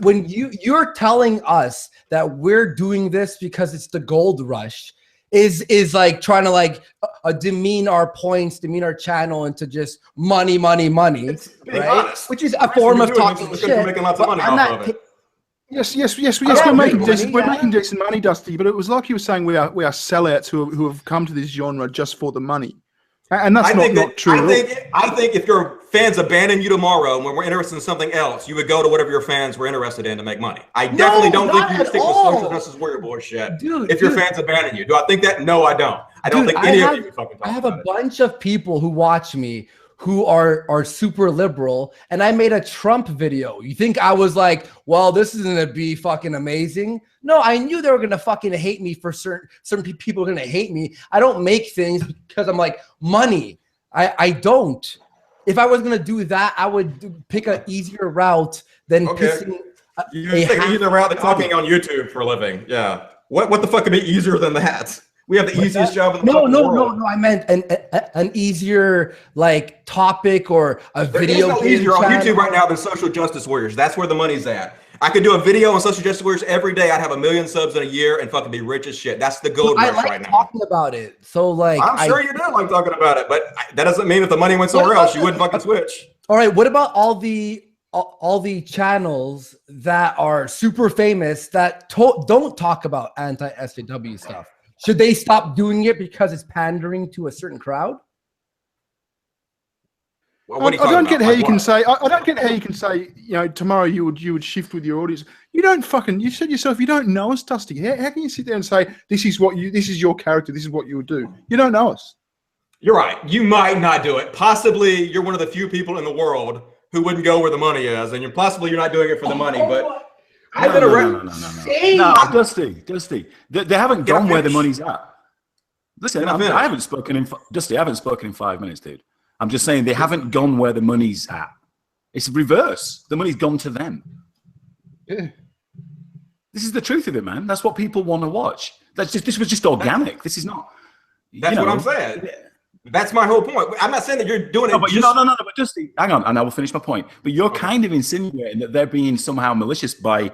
When you're telling us that we're doing this because it's the gold rush is like trying to like demean our points, demean our channel into just money, right? Honest. Which is a form of talking shit. We're making lots of money off of it. Yes. We're making decent money, Dusty. But it was like you were saying, we are sellouts who have come to this genre just for the money, and that's not true. I think if your fans abandon you tomorrow and when we're interested in something else, you would go to whatever your fans were interested in to make money. I definitely don't think you would stick with social justice warrior bullshit. If your fans abandon you, do I think that? No, I don't. I don't think any of you would fucking talk about it. I have a bunch of people who watch me who are super liberal, and I made a Trump video. You think I was like, well, this is gonna be fucking amazing? No, I knew they were gonna fucking hate me for certain people are gonna hate me. I don't make things because I'm like, money. I don't. If I was gonna do that, I would pick an easier route than pissing You're taking the route of talking on YouTube for a living. Yeah. What the fuck could be easier than that? We have the easiest job in the world. No. I meant an easier like topic or a video. There is no easier on YouTube right now than social justice warriors. That's where the money's at. I could do a video on social justice warriors every day. I'd have 1 million subs in a year and fucking be rich as shit. That's the gold rush right now. I like talking about it. So like, I'm sure you do like talking about it, but that doesn't mean if the money went somewhere else, you wouldn't fucking switch. All right. What about all the channels that are super famous that don't talk about anti-SJW stuff? Should they stop doing it because it's pandering to a certain crowd? Well, I don't get how you can say. I don't get how you can say. You know, tomorrow you would shift with your audience. You don't fucking. You said yourself. You don't know us, Dusty. How can you sit there and say this is your character? This is what you would do. You don't know us. You're right. You might not do it. Possibly you're one of the few people in the world who wouldn't go where the money is, and you're not doing it for the money, but. I've been around. No, Dusty. They haven't gone where the money's at. Listen, I haven't spoken in 5 minutes, dude. I'm just saying they haven't gone where the money's at. It's reverse. The money's gone to them. Yeah. This is the truth of it, man. That's what people want to watch. This was just organic. This is not. That's what I'm saying. That's my whole point. I'm not saying that you're doing it. No, but Dusty, hang on, and I will finish my point. But you're kind of insinuating that they're being somehow malicious by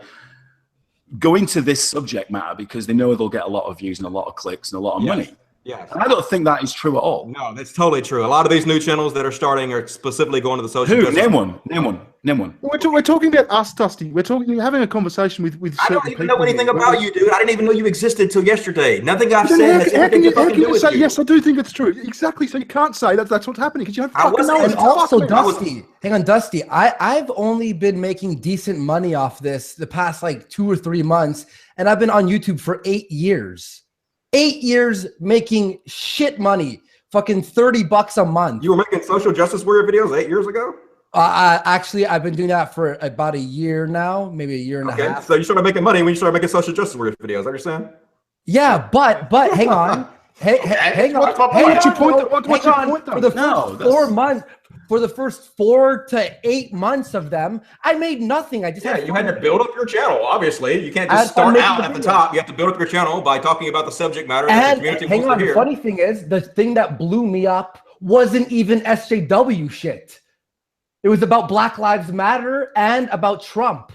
going to this subject matter because they know they'll get a lot of views and a lot of clicks and a lot of money. Yes. And I don't think that is true at all. No, that's totally true. A lot of these new channels that are starting are specifically going to the social justice. Name one. We're talking about us, Dusty. We're having a conversation with certain people. I don't even know anything about you, dude. I didn't even know you existed till yesterday. Nothing I've said has anything to fucking do with you. Yes, I do think it's true. Exactly. So you can't say that's what's happening because you don't fucking know. And also, Dusty, hang on, Dusty. I've only been making decent money off this the past like 2 or 3 months, and I've been on YouTube for 8 years. 8 years making shit money, fucking $30 a month. You were making social justice warrior videos 8 years ago? Actually, I've been doing that for about a year now, maybe a year and a half. So you started making money when you started making social justice warrior videos. Understand? Yeah, but hang on. Hang on. What's your point? For the 4 months. For the first 4 to 8 months of them, I made nothing. You had to build up your channel. Obviously, you can't just start out at the top. You have to build up your channel by talking about the subject matter that the community wants to hear. The funny thing is, the thing that blew me up wasn't even SJW shit. It was about Black Lives Matter and about Trump,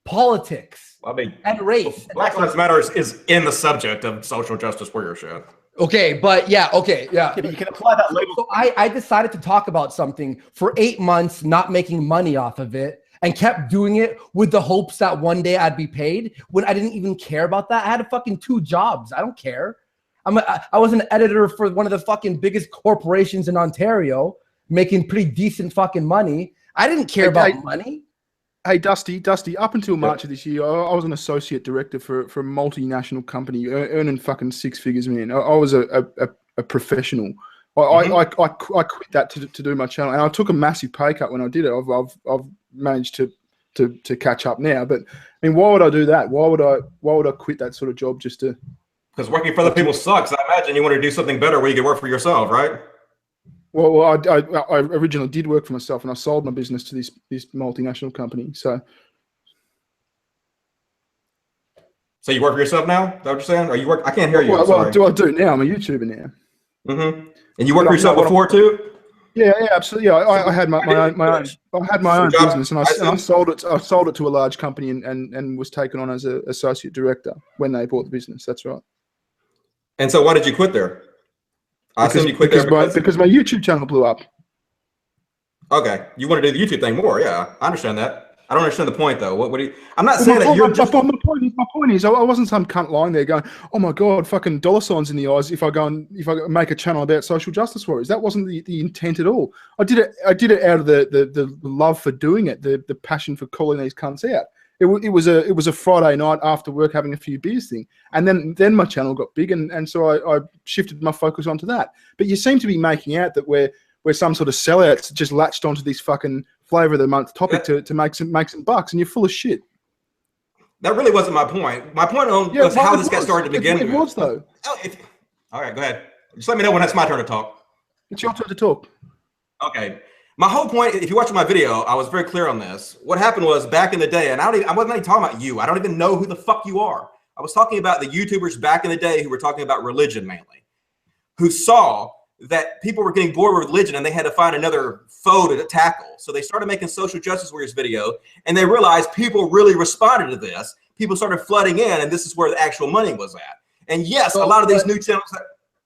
politics, and race. Black Lives Matter is in the subject of social justice warrior shit. Okay, but yeah. But you can apply that label. So I decided to talk about something for 8 months, not making money off of it, and kept doing it with the hopes that one day I'd be paid when I didn't even care about that. I had fucking 2 jobs. I don't care. I was an editor for one of the fucking biggest corporations in Ontario, making pretty decent fucking money. I didn't care about money. Hey, Dusty, up until March of this year, I was an associate director for a multinational company, earning fucking 6 figures, man. I was a professional. I quit that to do my channel, and I took a massive pay cut when I did it. I've managed to catch up now, but I mean, why would I do that? Why would I quit that sort of job just to? Because working for other people sucks. I imagine you want to do something better where you can work for yourself, right? Well, I originally did work for myself, and I sold my business to this multinational company. So you work for yourself now? Is that what you're saying? Or you work? I can't hear you. Well, do I do now? I'm a YouTuber now. Mm-hmm. And you work for yourself before too? Yeah, absolutely. Yeah, I had my own business, and I sold it. I sold it to a large company, and was taken on as an associate director when they bought the business. That's right. And so, why did you quit there? I assume you quit there because my YouTube channel blew up. Okay, you want to do the YouTube thing more? Yeah, I understand that. I don't understand the point though. What do you? I'm not saying that you're just. My point is, I wasn't some cunt lying there going, "Oh my god, fucking dollar signs in the eyes." If I make a channel about social justice warriors, that wasn't the intent at all. I did it out of the love for doing it, the passion for calling these cunts out. It was a Friday night after work having a few beers thing, and then my channel got big, and so I shifted my focus onto that. But you seem to be making out that we're some sort of sellouts just latched onto this fucking flavor of the month topic to make some bucks, and you're full of shit. That really wasn't my point. My point was how this got started to begin with. It was though. All right, go ahead. Just let me know when it's my turn to talk. It's your turn to talk. Okay. My whole point, if you watch my video, I was very clear on this. What happened was back in the day, and I wasn't even talking about you. I don't even know who the fuck you are. I was talking about the YouTubers back in the day who were talking about religion mainly, who saw that people were getting bored with religion and they had to find another foe to tackle. So they started making social justice warriors video, and they realized people really responded to this. People started flooding in, and this is where the actual money was at. And yes, a lot of these new channels.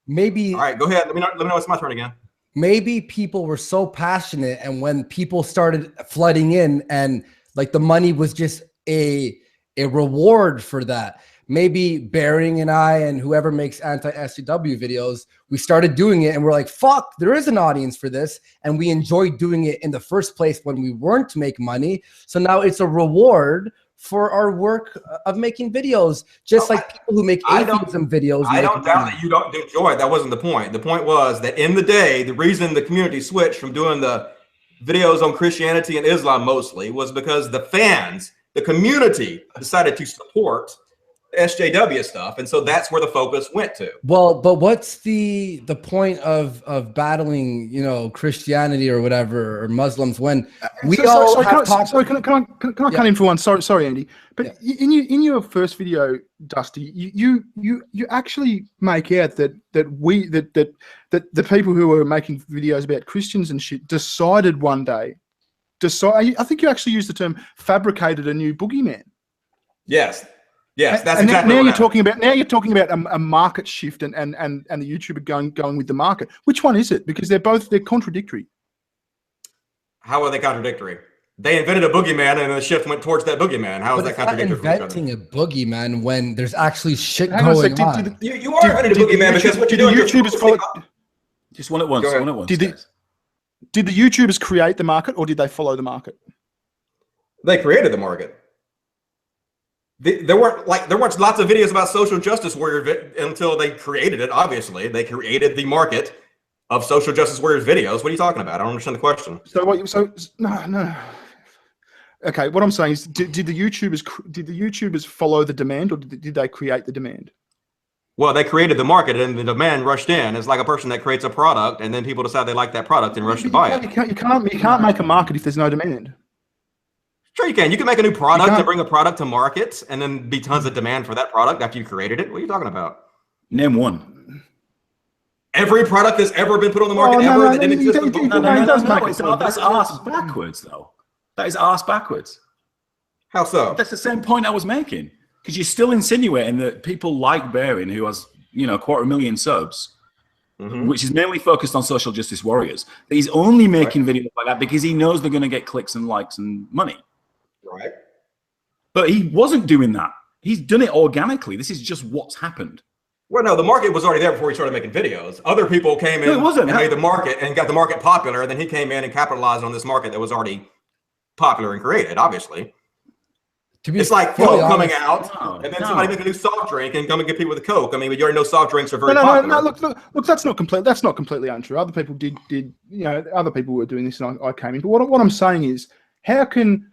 Maybe. All right, go ahead. Let me know it's my turn again. Maybe people were so passionate, and when people started flooding in, and like the money was just a reward for that. Maybe Baring and I and whoever makes anti-SJW videos, we started doing it and we're like, fuck, there is an audience for this. And we enjoyed doing it in the first place when we weren't to make money. So now it's a reward for our work of making videos, just like people who make atheism videos. I don't doubt that you don't enjoy it. That wasn't the point. The point was that in the day, the reason the community switched from doing the videos on Christianity and Islam mostly was because the fans, the community decided to support SJW stuff, and so that's where the focus went to. Well, but what's the point of battling, you know, Christianity or whatever, or Muslims, when we can I cut in for one? Sorry, Andy. But in your first video, Dusty, you actually make out that the people who were making videos about Christians and shit decided one day. I think you actually used the term fabricated a new boogeyman. Yes. Yes, that's and exactly now what you're talking about a market shift and the YouTuber going with the market. Which one is it? Because they're contradictory. How are they contradictory? They invented a boogeyman and the shift went towards that boogeyman. How is that contradictory? Inventing a boogeyman when there's actually shit going on. You are inventing a boogeyman because what you're doing is just one at once. One at once. Did the YouTubers create the market or did they follow the market? They created the market. There weren't lots of videos about social justice warrior until they created it. Obviously, they created the market of social justice warriors videos. What are you talking about? I don't understand the question. No. Okay, what I'm saying is, did the YouTubers follow the demand, or did they create the demand? Well, they created the market, and the demand rushed in. It's like a person that creates a product, and then people decide they like that product and rush to buy it. You can't make a market if there's no demand. Sure you can. You can make a new product and bring a product to market and then be tons of demand for that product after you created it. What are you talking about? Name one. Every product that's ever been put on the market that didn't exist before. That's arse backwards, though. That is arse backwards. How so? That's the same point I was making. Because you're still insinuating that people like Baring, who has, 250,000 subs, which is mainly focused on social justice warriors, that he's only making videos like that because he knows they're going to get clicks and likes and money. Right. But he wasn't doing that. He's done it organically. This is just what's happened. Well, no, the market was already there before he started making videos. Other people came in and made the market and got the market popular. And then he came in and capitalized on this market that was already popular and created, obviously. It's like Coke coming out and then somebody make a new soft drink and come and get people with a Coke. I mean, but you already know soft drinks are very popular. No, look, that's not completely untrue. Other people did, other people were doing this and I came in. But what I'm saying is, how can...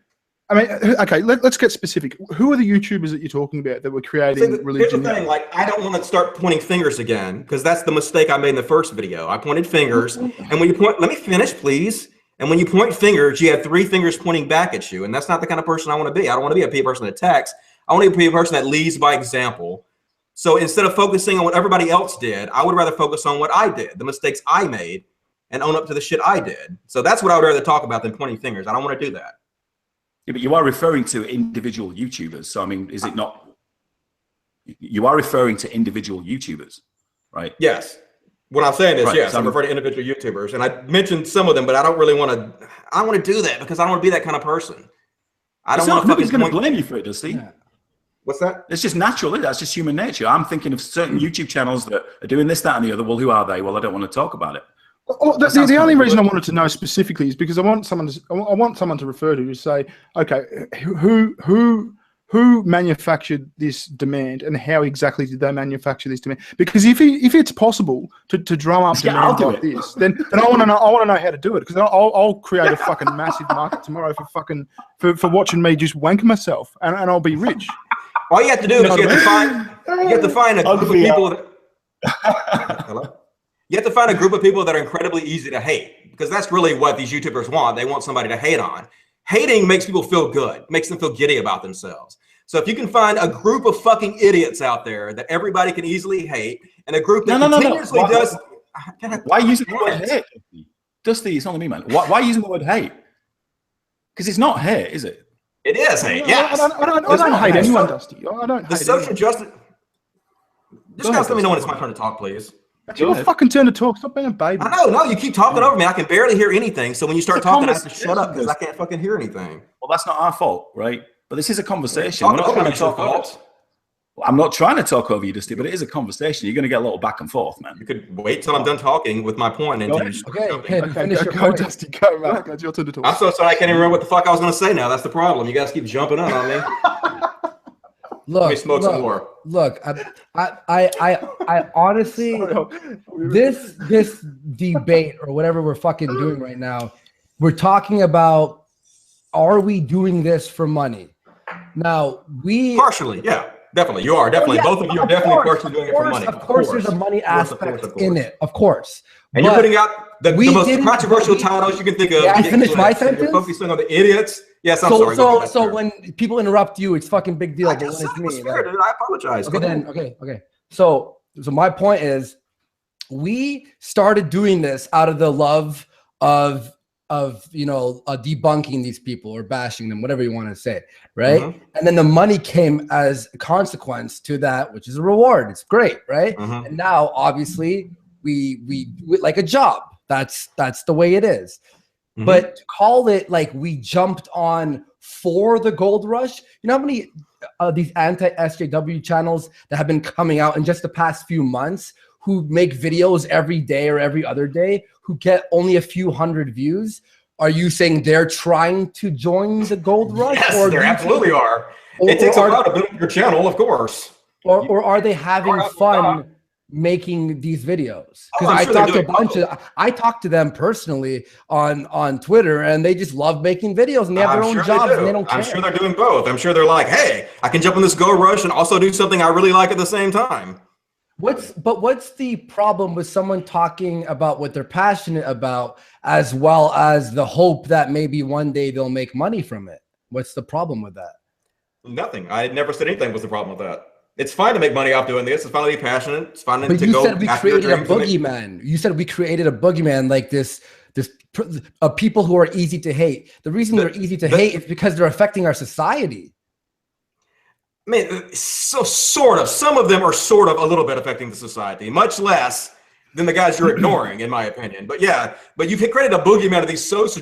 okay, let's get specific. Who are the YouTubers that you're talking about that were creating religion? Here's the thing, I don't want to start pointing fingers again, because that's the mistake I made in the first video. I pointed fingers, and when you point, let me finish, please. And when you point fingers, you have three fingers pointing back at you, and that's not the kind of person I want to be. I don't want to be a person that attacks. I want to be a person that leads by example. So instead of focusing on what everybody else did, I would rather focus on what I did, the mistakes I made, and own up to the shit I did. So that's what I would rather talk about than pointing fingers. I don't want to do that. Yeah, but you are referring to individual YouTubers. So, I mean, is it not? You are referring to individual YouTubers, right? Yes. What I'm saying is, yes, I'm referring to individual YouTubers. And I mentioned some of them, but I don't really want to. I don't want to do that because I don't want to be that kind of person. I don't want to. Nobody's going to blame you for it, does he? Yeah. What's that? It's just natural. That's just human nature. I'm thinking of certain YouTube channels that are doing this, that, and the other. Well, who are they? Well, I don't want to talk about it. Well, the only reason I wanted to know specifically is because I want someone to refer to say, okay, who manufactured this demand and how exactly did they manufacture this demand? Because if it's possible to drum up demand like this, then I want to know how to do it, because I'll create a fucking massive market tomorrow for watching me just wank myself, and I'll be rich. All you have to do is you have to find a group of people. Hello? You have to find a group of people that are incredibly easy to hate, because that's really what these YouTubers want. They want somebody to hate on. Hating makes people feel good, makes them feel giddy about themselves. So if you can find a group of fucking idiots out there that everybody can easily hate, and a group that continuously does... Why using the word hate? Dusty, it's not me, man. Why using the word hate? Because it's not hate, is it? It is hate, yes. I don't hate anyone, Dusty. I don't hate the social anyone. justice... Just guys, let me know when it's my turn to talk, please. It's your fucking turn to talk. Stop being a baby. I know, no, you keep talking over me. I can barely hear anything. So when you start talking, I have to shut up because I can't fucking hear anything. Well, that's not our fault, right? But this is a conversation. We're not trying to talk over. I'm not trying to talk over you, Dusty, but it is a conversation. You're going to get a little back and forth, man. You could wait till I'm done talking with my point. And Go, Dusty. Go, man. It's your turn to talk. I'm so sorry. I can't even remember what the fuck I was going to say now. That's the problem. You guys keep jumping on me. Look, let me smoke some more. Look, I honestly, this debate or whatever we're fucking doing right now, we're talking about, are we doing this for money? Now partially, yeah, definitely. You are definitely both of you are definitely partially doing it for money. Of course, there's a money aspect in it, of course. And you're putting out the most controversial titles you can think of. Yeah, I finished my sentence. You're focusing on the idiots. Yes, I'm sorry. So when people interrupt you, it's fucking big deal. I just said it was fair, dude. I apologize. Okay. So my point is, we started doing this out of the love of debunking these people or bashing them, whatever you want to say, right? And then the money came as a consequence to that, which is a reward. It's great, right? And now, obviously, we like a job. That's the way it is. But to call it like we jumped on for the gold rush, you know how many these anti-SJW channels that have been coming out in just the past few months who make videos every day or every other day who get only a few hundred views? Are you saying they're trying to join the gold rush? Yes, or they absolutely are. It takes a while to build your channel, of course. Or are they having fun making these videos? Because I talked to them personally on Twitter, and they just love making videos, and they have their own jobs, and they don't care. I'm sure they're doing both. I'm sure they're like, hey, I can jump on this gold rush and also do something I really like at the same time. What's the problem with someone talking about what they're passionate about, as well as the hope that maybe one day they'll make money from it? What's the problem with that? Nothing. I never said anything was the problem with that. It's fine to make money off doing this. It's fine to be passionate. It's fine to go. But you said we created a boogeyman. You said we created a boogeyman, like this people who are easy to hate. The reason they're easy to hate is because they're affecting our society. I mean, so sort of. Some of them are sort of a little bit affecting the society, much less than the guys you're ignoring, in my opinion. But yeah, but you've created a boogeyman of these social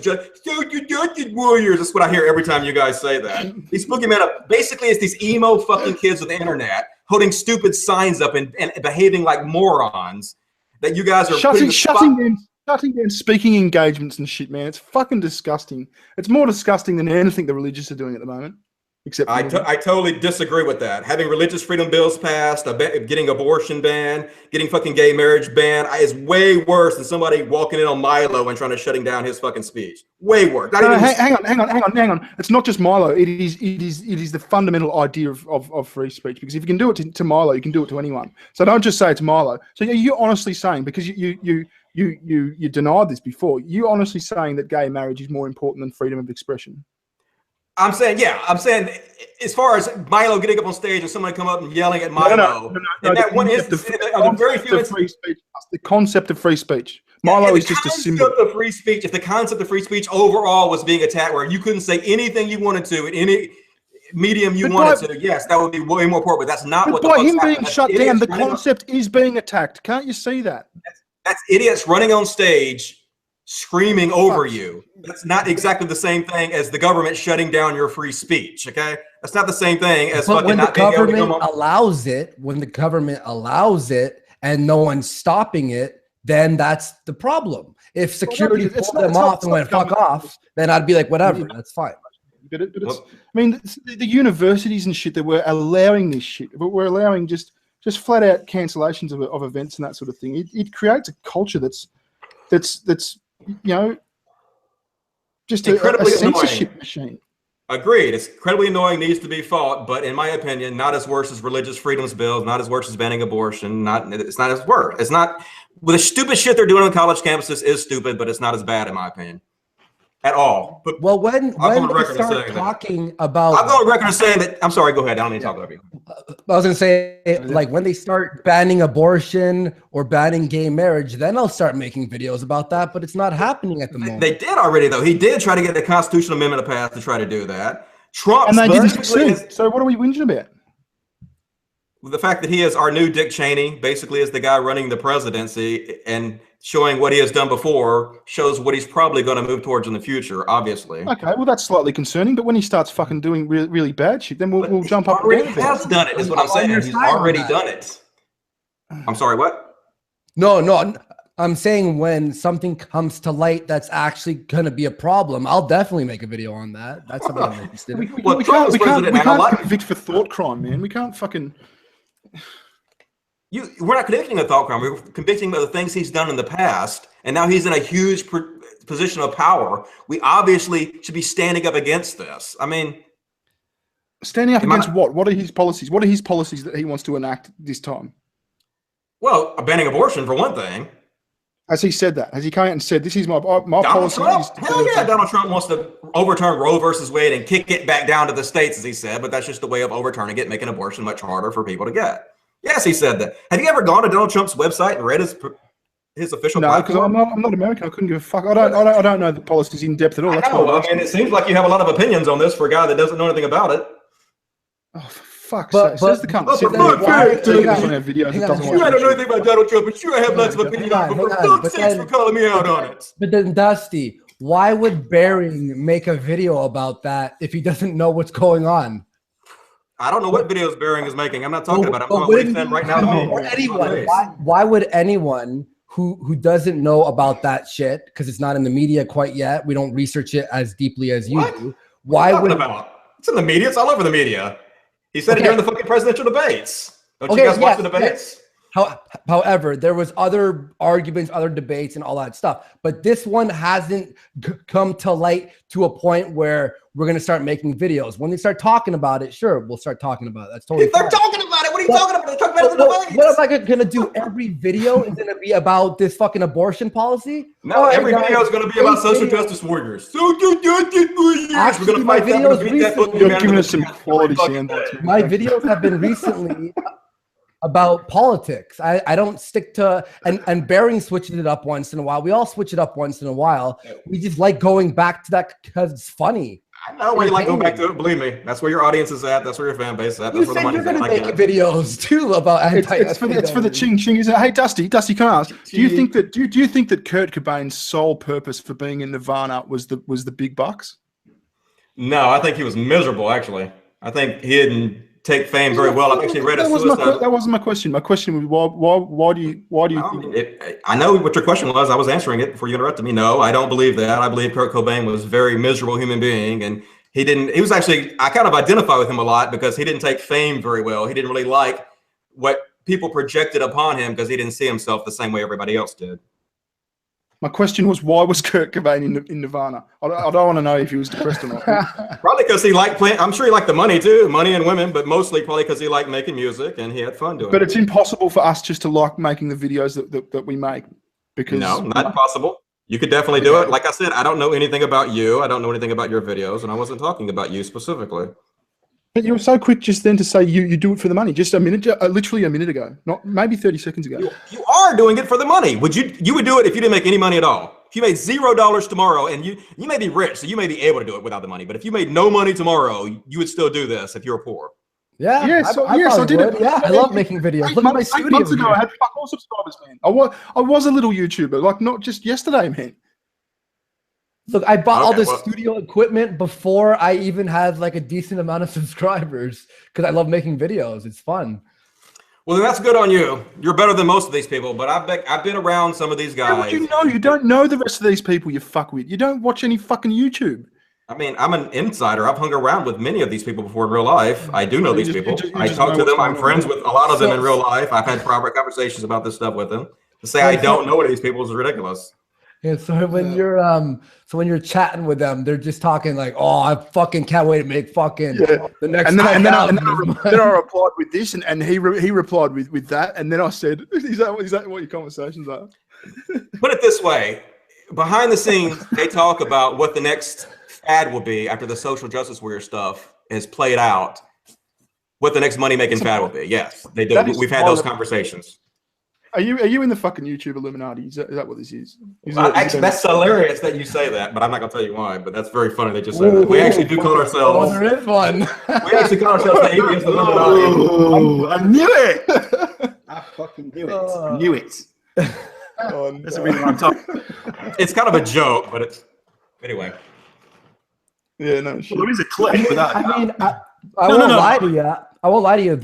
warriors. That's what I hear every time you guys say that. These boogeymen, basically, it's these emo fucking kids with the internet holding stupid signs up and behaving like morons that you guys are shutting down speaking engagements and shit, man. It's fucking disgusting. It's more disgusting than anything the religious are doing at the moment. Except I totally disagree with that. Having religious freedom bills passed, getting abortion banned, getting fucking gay marriage banned is way worse than somebody walking in on Milo and trying to shutting down his fucking speech. Way worse. Hang on. It's not just Milo. It is the fundamental idea of free speech. Because if you can do it to Milo, you can do it to anyone. So don't just say it's Milo. So you're honestly saying, because you denied this before, you honestly saying that gay marriage is more important than freedom of expression? I'm saying, as far as Milo getting up on stage and somebody come up and yelling at Milo, the concept of free speech. Milo is just a symbol. Of free speech. If the concept of free speech overall was being attacked, where you couldn't say anything you wanted to in any medium you wanted to, yes, that would be way more important. But that's not what the fuck's happening. By him being shut down, the concept is being attacked. Can't you see that? That's idiots running on stage screaming over you. That's not exactly the same thing as the government shutting down your free speech, okay? That's not the same thing as fucking not being able to come up. When the government allows it and no one's stopping it, then that's the problem. If security pulled them off and went fuck off, then I'd be like, whatever, that's fine. But it's, I mean, the universities and shit that were allowing this shit, but we're allowing just flat out cancellations of events and that sort of thing. It creates a culture that's you know, just a censorship machine. Agreed. It's incredibly annoying, needs to be fought, but in my opinion, not as worse as religious freedoms bills, not as worse as banning abortion. It's not as worse. It's not. Well, the stupid shit they're doing on college campuses is stupid, but it's not as bad in my opinion. At all. But well, when they start talking about, I'm going on record saying that. I'm sorry. Go ahead. I don't need to talk over you. I was going to say, like, when they start banning abortion or banning gay marriage, then I'll start making videos about that. But it's not happening at the moment. They did already, though. He did try to get the constitutional amendment passed to try to do that. Trump, and they didn't succeed. So what are we whinging about? The fact that he is our new Dick Cheney, basically is the guy running the presidency, and showing what he has done before shows what he's probably going to move towards in the future, obviously. Okay, well, that's slightly concerning, but when he starts fucking doing really, really bad shit, then we'll jump up. He already has done it, is what I'm saying. He's already done it. I'm sorry, what? No, I'm saying when something comes to light that's actually going to be a problem, I'll definitely make a video on that. That's something I'm interested in. We can't convict for thought crime, man. We can't fucking... We're not convicting a thought crime. We're convicting of the things he's done in the past, and now he's in a huge position of power. We obviously should be standing up against this. I mean, standing up against what? What are his policies? What are his policies that he wants to enact this time? Well, banning abortion for one thing. Has he said that? Has he come out and said, "This is my policy"? Hell yeah, Donald Trump wants to overturn Roe versus Wade and kick it back down to the states, as he said. But that's just a way of overturning it, making abortion much harder for people to get. Yes, he said that. Have you ever gone to Donald Trump's website and read his official platform? No, because I'm not American. I couldn't give a fuck. I don't know the policies in depth at all. I know. I mean, it seems like you have a lot of opinions on this for a guy that doesn't know anything about it. Oh, for fuck's sake. Says the cunt. You don't know anything about Donald Trump, but sure I have lots of opinions. But for fuck's sake, for calling me out on it. But then, Dusty, why would Bering make a video about that if he doesn't know what's going on? I don't know what videos Bering is making. I'm not talking about it. I'm talking about what he's saying right now. Or anyone. Why would anyone who doesn't know about that shit, because it's not in the media quite yet, we don't research it as deeply as you do. Why would it's in the media? It's all over the media. He said it during the fucking presidential debates. Don't you guys watch the debates? However, there was other arguments, other debates, and all that stuff. But this one hasn't come to light to a point where we're going to start making videos. When they start talking about it, sure, we'll start talking about it. That's totally fine. They're talking about it. What are you talking about? They're talking about it in the debates. What am I going to do? Every video is going to be about this fucking abortion policy? No, every video is going to be about social justice warriors. Social justice warriors. We're going to fight them. You're giving us some quality standards. My videos have been recently about politics. I don't stick to, and Bering switches it up once in a while. We all switch it up once in a while. We just like going back to that because it's funny. I know where you like going back to it. Believe me, that's where your audience is at. That's where your fan base is at. That's where the money's at. You're going to make videos too about it's for the ching ching. Is it? Hey, Dusty, can I ask? Do you think that Kurt Cobain's sole purpose for being in Nirvana was the big bucks? No, I think he was miserable. Actually, I think he didn't take fame very well. I've actually read a suicide. That wasn't my question. My question was why do you I know what your question was. I was answering it before you interrupted me. No, I don't believe that. I believe Kurt Cobain was a very miserable human being, and he was actually, I kind of identify with him a lot because he didn't take fame very well. He didn't really like what people projected upon him because he didn't see himself the same way everybody else did. My question was, why was Kurt Cobain in Nirvana? I don't want to know if he was depressed or not. Probably because he liked playing. I'm sure he liked the money too, money and women, but mostly probably because he liked making music and he had fun doing it. But it's impossible for us just to like making the videos that we make. Because no, not impossible. You could definitely do it. Like I said, I don't know anything about you. I don't know anything about your videos, and I wasn't talking about you specifically. But you were so quick just then to say you do it for the money. Just literally a minute ago, not maybe 30 seconds ago. You are doing it for the money. You would do it if you didn't make any money at all? If you made $0 tomorrow, and you may be rich, so you may be able to do it without the money. But if you made no money tomorw, you would still do this if you were poor. Yeah. Yes, I did it. Yeah, I love making videos. Look at my studio. 8 months ago, I had fuck all subscribers, man. I was a little YouTuber, like not just yesterday, man. Look, I bought all this studio equipment before I even had like a decent amount of subscribers because I love making videos. It's fun. Well, then that's good on you. You're better than most of these people, but I've been around some of these guys. How would you know? You don't know the rest of these people, you fuckwit. You don't watch any fucking YouTube. I mean, I'm an insider. I've hung around with many of these people before in real life. I do know these people. I talk to them. I'm friends with a lot of them in real life. I've had private conversations about this stuff with them. To say I don't know any of these people is ridiculous. Yeah, so when you're chatting with them, they're just talking like, "Oh, I fucking can't wait to make fucking the next." And then I replied with this, and he replied with that, and then I said, "Is that what your conversations are?" Put it this way: behind the scenes, they talk about what the next fad will be after the social justice warrior stuff is played out. What the next money making fad will be? Yes, they do. We've had those conversations. Are you in the fucking YouTube Illuminati? Is that what this is? Actually, that's hilarious that you say that, but I'm not gonna tell you why. But that's very funny. They just say that. We actually do call ourselves. Oh, there is one. We actually call ourselves the Atheist Illuminati. Oh, I knew it. I fucking knew it. I knew it. That's the reason why I'm talking. It's kind of a joke, but it's anyway. Yeah, no. Sure. Well, there is a clip for that. I mean, I won't lie to you. I won't lie to you.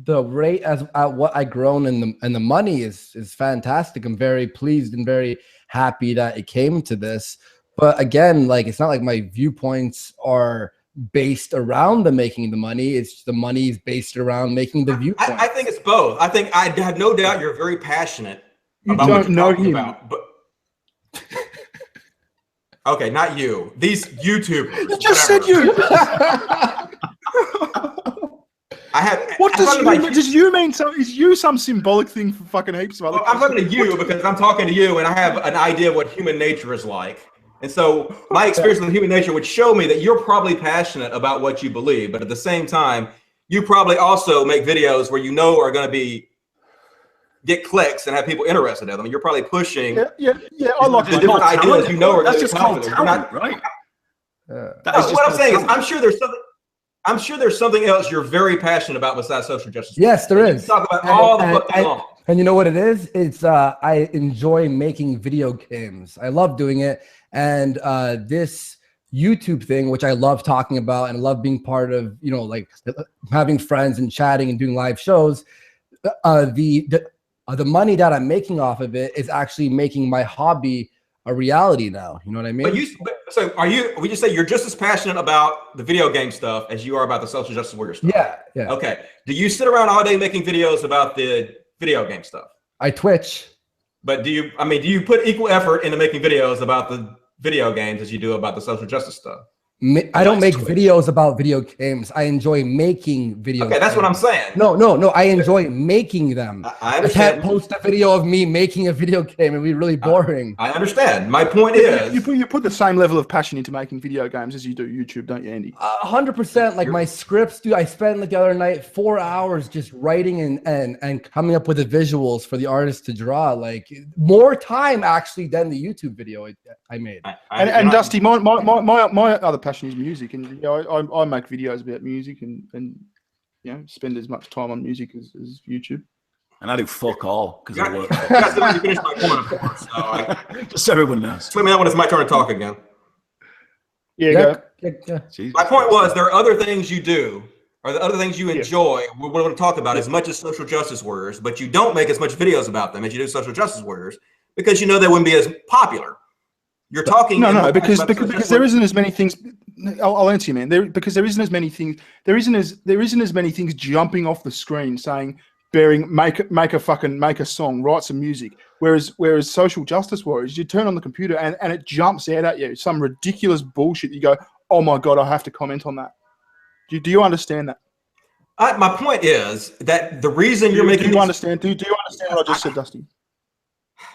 The rate at what I grown and the money is fantastic. I'm very pleased and very happy that it came to this. But again, like, it's not like my viewpoints are based around the making the money. It's the money is based around making the viewpoints. I think it's both. I think I have no doubt you're very passionate about don't what you're know talking him. about. But okay, not you. These YouTubers. You just said you. I have. What does you mean? So is you some symbolic thing for fucking heaps of other? Well, I'm talking to you because I'm talking to you, and I have an idea of what human nature is like. And so my experience with human nature would show me that you're probably passionate about what you believe, but at the same time, you probably also make videos where you know are going to get clicks and have people interested in them. You're probably pushing. Yeah. I like the different ideas you know are that's going just to called talent, right? What I'm saying is, I'm sure there's something else you're very passionate about besides social justice. Yes, there is. Talk about all the fucking long. And you know what it is? It's I enjoy making video games. I love doing it. And this YouTube thing, which I love talking about and I love being part of, like having friends and chatting and doing live shows, the money that I'm making off of it is actually making my hobby a reality now. You know what I mean? Would you say you're just as passionate about the video game stuff as you are about the social justice warrior stuff? Yeah. Okay. Do you sit around all day making videos about the video game stuff? I Twitch. But do you put equal effort into making videos about the video games as you do about the social justice stuff? I don't make videos about video games. I enjoy making video games. Okay, that's what I'm saying. No. I enjoy making them. I can't post a video of me making a video game. It'd be really boring. I understand. My point is... You put the same level of passion into making video games as you do YouTube, don't you, Andy? 100%. Like my scripts, dude, I spent the other night 4 hours just writing and coming up with the visuals for the artist to draw. Like more time actually than the YouTube video I made. And Dusty, my other passion is music, and I make videos about music and spend as much time on music as YouTube. And I do fuck all because I work. Guys, let me finish my point, of course. So just so everyone knows. Let me know when it's my turn to talk again. Yeah. My point was there are other things you do, or the other things you enjoy. We want to talk about as much as social justice warriors, but you don't make as much videos about them as you do social justice warriors because you know they wouldn't be as popular. You're talking. No, because there isn't as many things. I'll answer you, man. Because there isn't as many things. There isn't as many things jumping off the screen saying, make a song, write some music. Whereas social justice warriors, you turn on the computer and it jumps out at you some ridiculous bullshit. You go, oh my god, I have to comment on that. Do you understand that? My point is that the reason you're making. Do you understand? Do you understand what I just said, Dusty?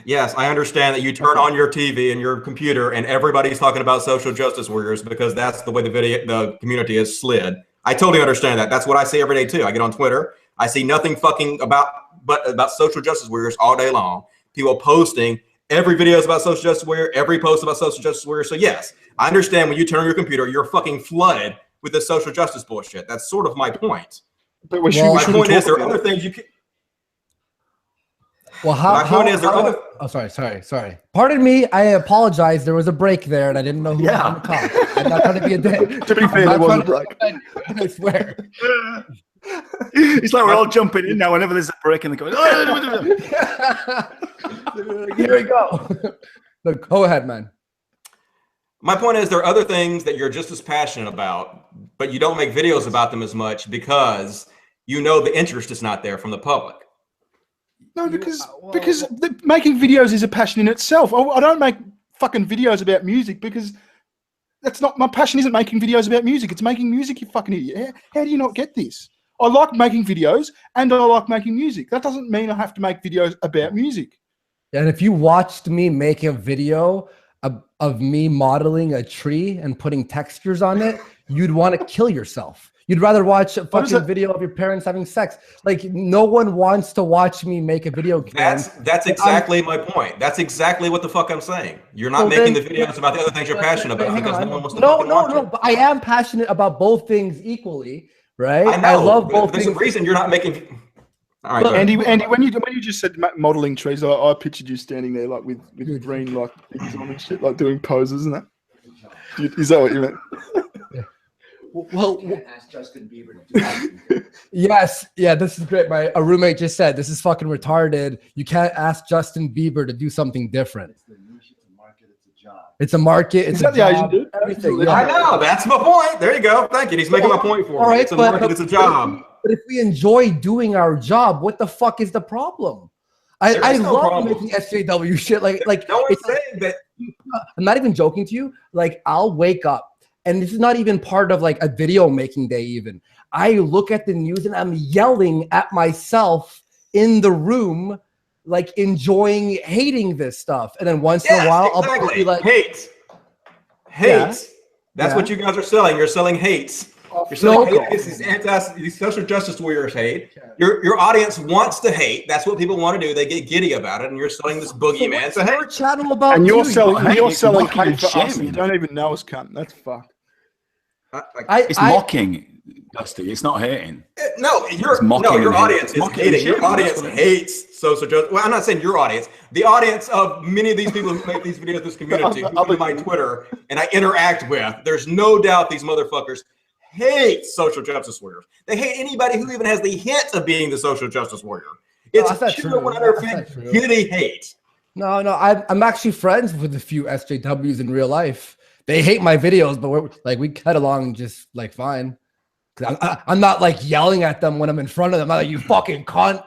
Yes, I understand that you turn on your TV and your computer and everybody's talking about social justice warriors because that's the way the community has slid. I totally understand that. That's what I see every day too. I get on Twitter. I see nothing fucking about social justice warriors all day long. People posting every video is about social justice warrior, every post about social justice warrior. So yes, I understand when you turn on your computer, you're fucking flooded with this social justice bullshit. That's sort of my point. But my point is there are other things you can. Well, sorry. Pardon me. I apologize. There was a break there, and I didn't know who was on the call. I'm not trying to be a dick. To be fair, there was a break. I swear. It's like we're all jumping in now whenever there's a break in the go. Here we go. Look, go ahead, man. My point is there are other things that you're just as passionate about, but you don't make videos about them as much because you know the interest is not there from the public. No, because making videos is a passion in itself. I don't make fucking videos about music because that's not my passion. Isn't making videos about music. It's making music. You fucking idiot. How do you not get this? I like making videos and I like making music. That doesn't mean I have to make videos about music. And if you watched me make a video of me modeling a tree and putting textures on it, you'd want to kill yourself. You'd rather watch a fucking video of your parents having sex. Like, no one wants to watch me make a video. That's exactly my point. That's exactly what the fuck I'm saying. You're not making the videos about the other things you're passionate about because no one wants to fucking watch it. But I am passionate about both things equally, right? I know. I love both things. There's a reason you're not making. All right, Andy, when you just said modeling trees, I pictured you standing there like with green like things on and shit, like doing poses and that. Is that what you meant? Well, ask Justin Bieber to do that. Yes, yeah, this is great. A roommate just said this is fucking retarded. You can't ask Justin Bieber to do something different. It's the niche, it's a market, it's a job. It's a market, it's a job, everything. Yeah. I know, that's my point. There you go. Thank you. He's making my point for me. Right, it's a market, it's a job. But if we enjoy doing our job, what the fuck is the problem? I love making SJW shit. Like no one's saying that. I'm not even joking to you. Like, I'll wake up. And this is not even part of like a video making day even. I look at the news and I'm yelling at myself in the room, like hating this stuff. And then once in a while, I'll be like, hate. Yeah. That's what you guys are selling. You're selling hate. You're selling hate against these social justice warriors hate. Your audience wants to hate. That's what people want to do. They get giddy about it, and you're selling this boogeyman. So your channel about and you're selling hate for us. You don't even know us, cunt. That's fucked. It's mocking, Dusty. It's not hating. No, your audience is hating. Your audience hates social justice. Well, I'm not saying your audience. The audience of many of these people who make these videos, this community, who come to my Twitter and I interact with, there's no doubt these motherfuckers hate social justice warriors. They hate anybody who even has the hint of being the social justice warrior. It's pure 100% giddy hate. No, I'm actually friends with a few SJWs in real life. They hate my videos, but we cut along just like fine. I'm not like yelling at them when I'm in front of them. I'm not like, you fucking cunt.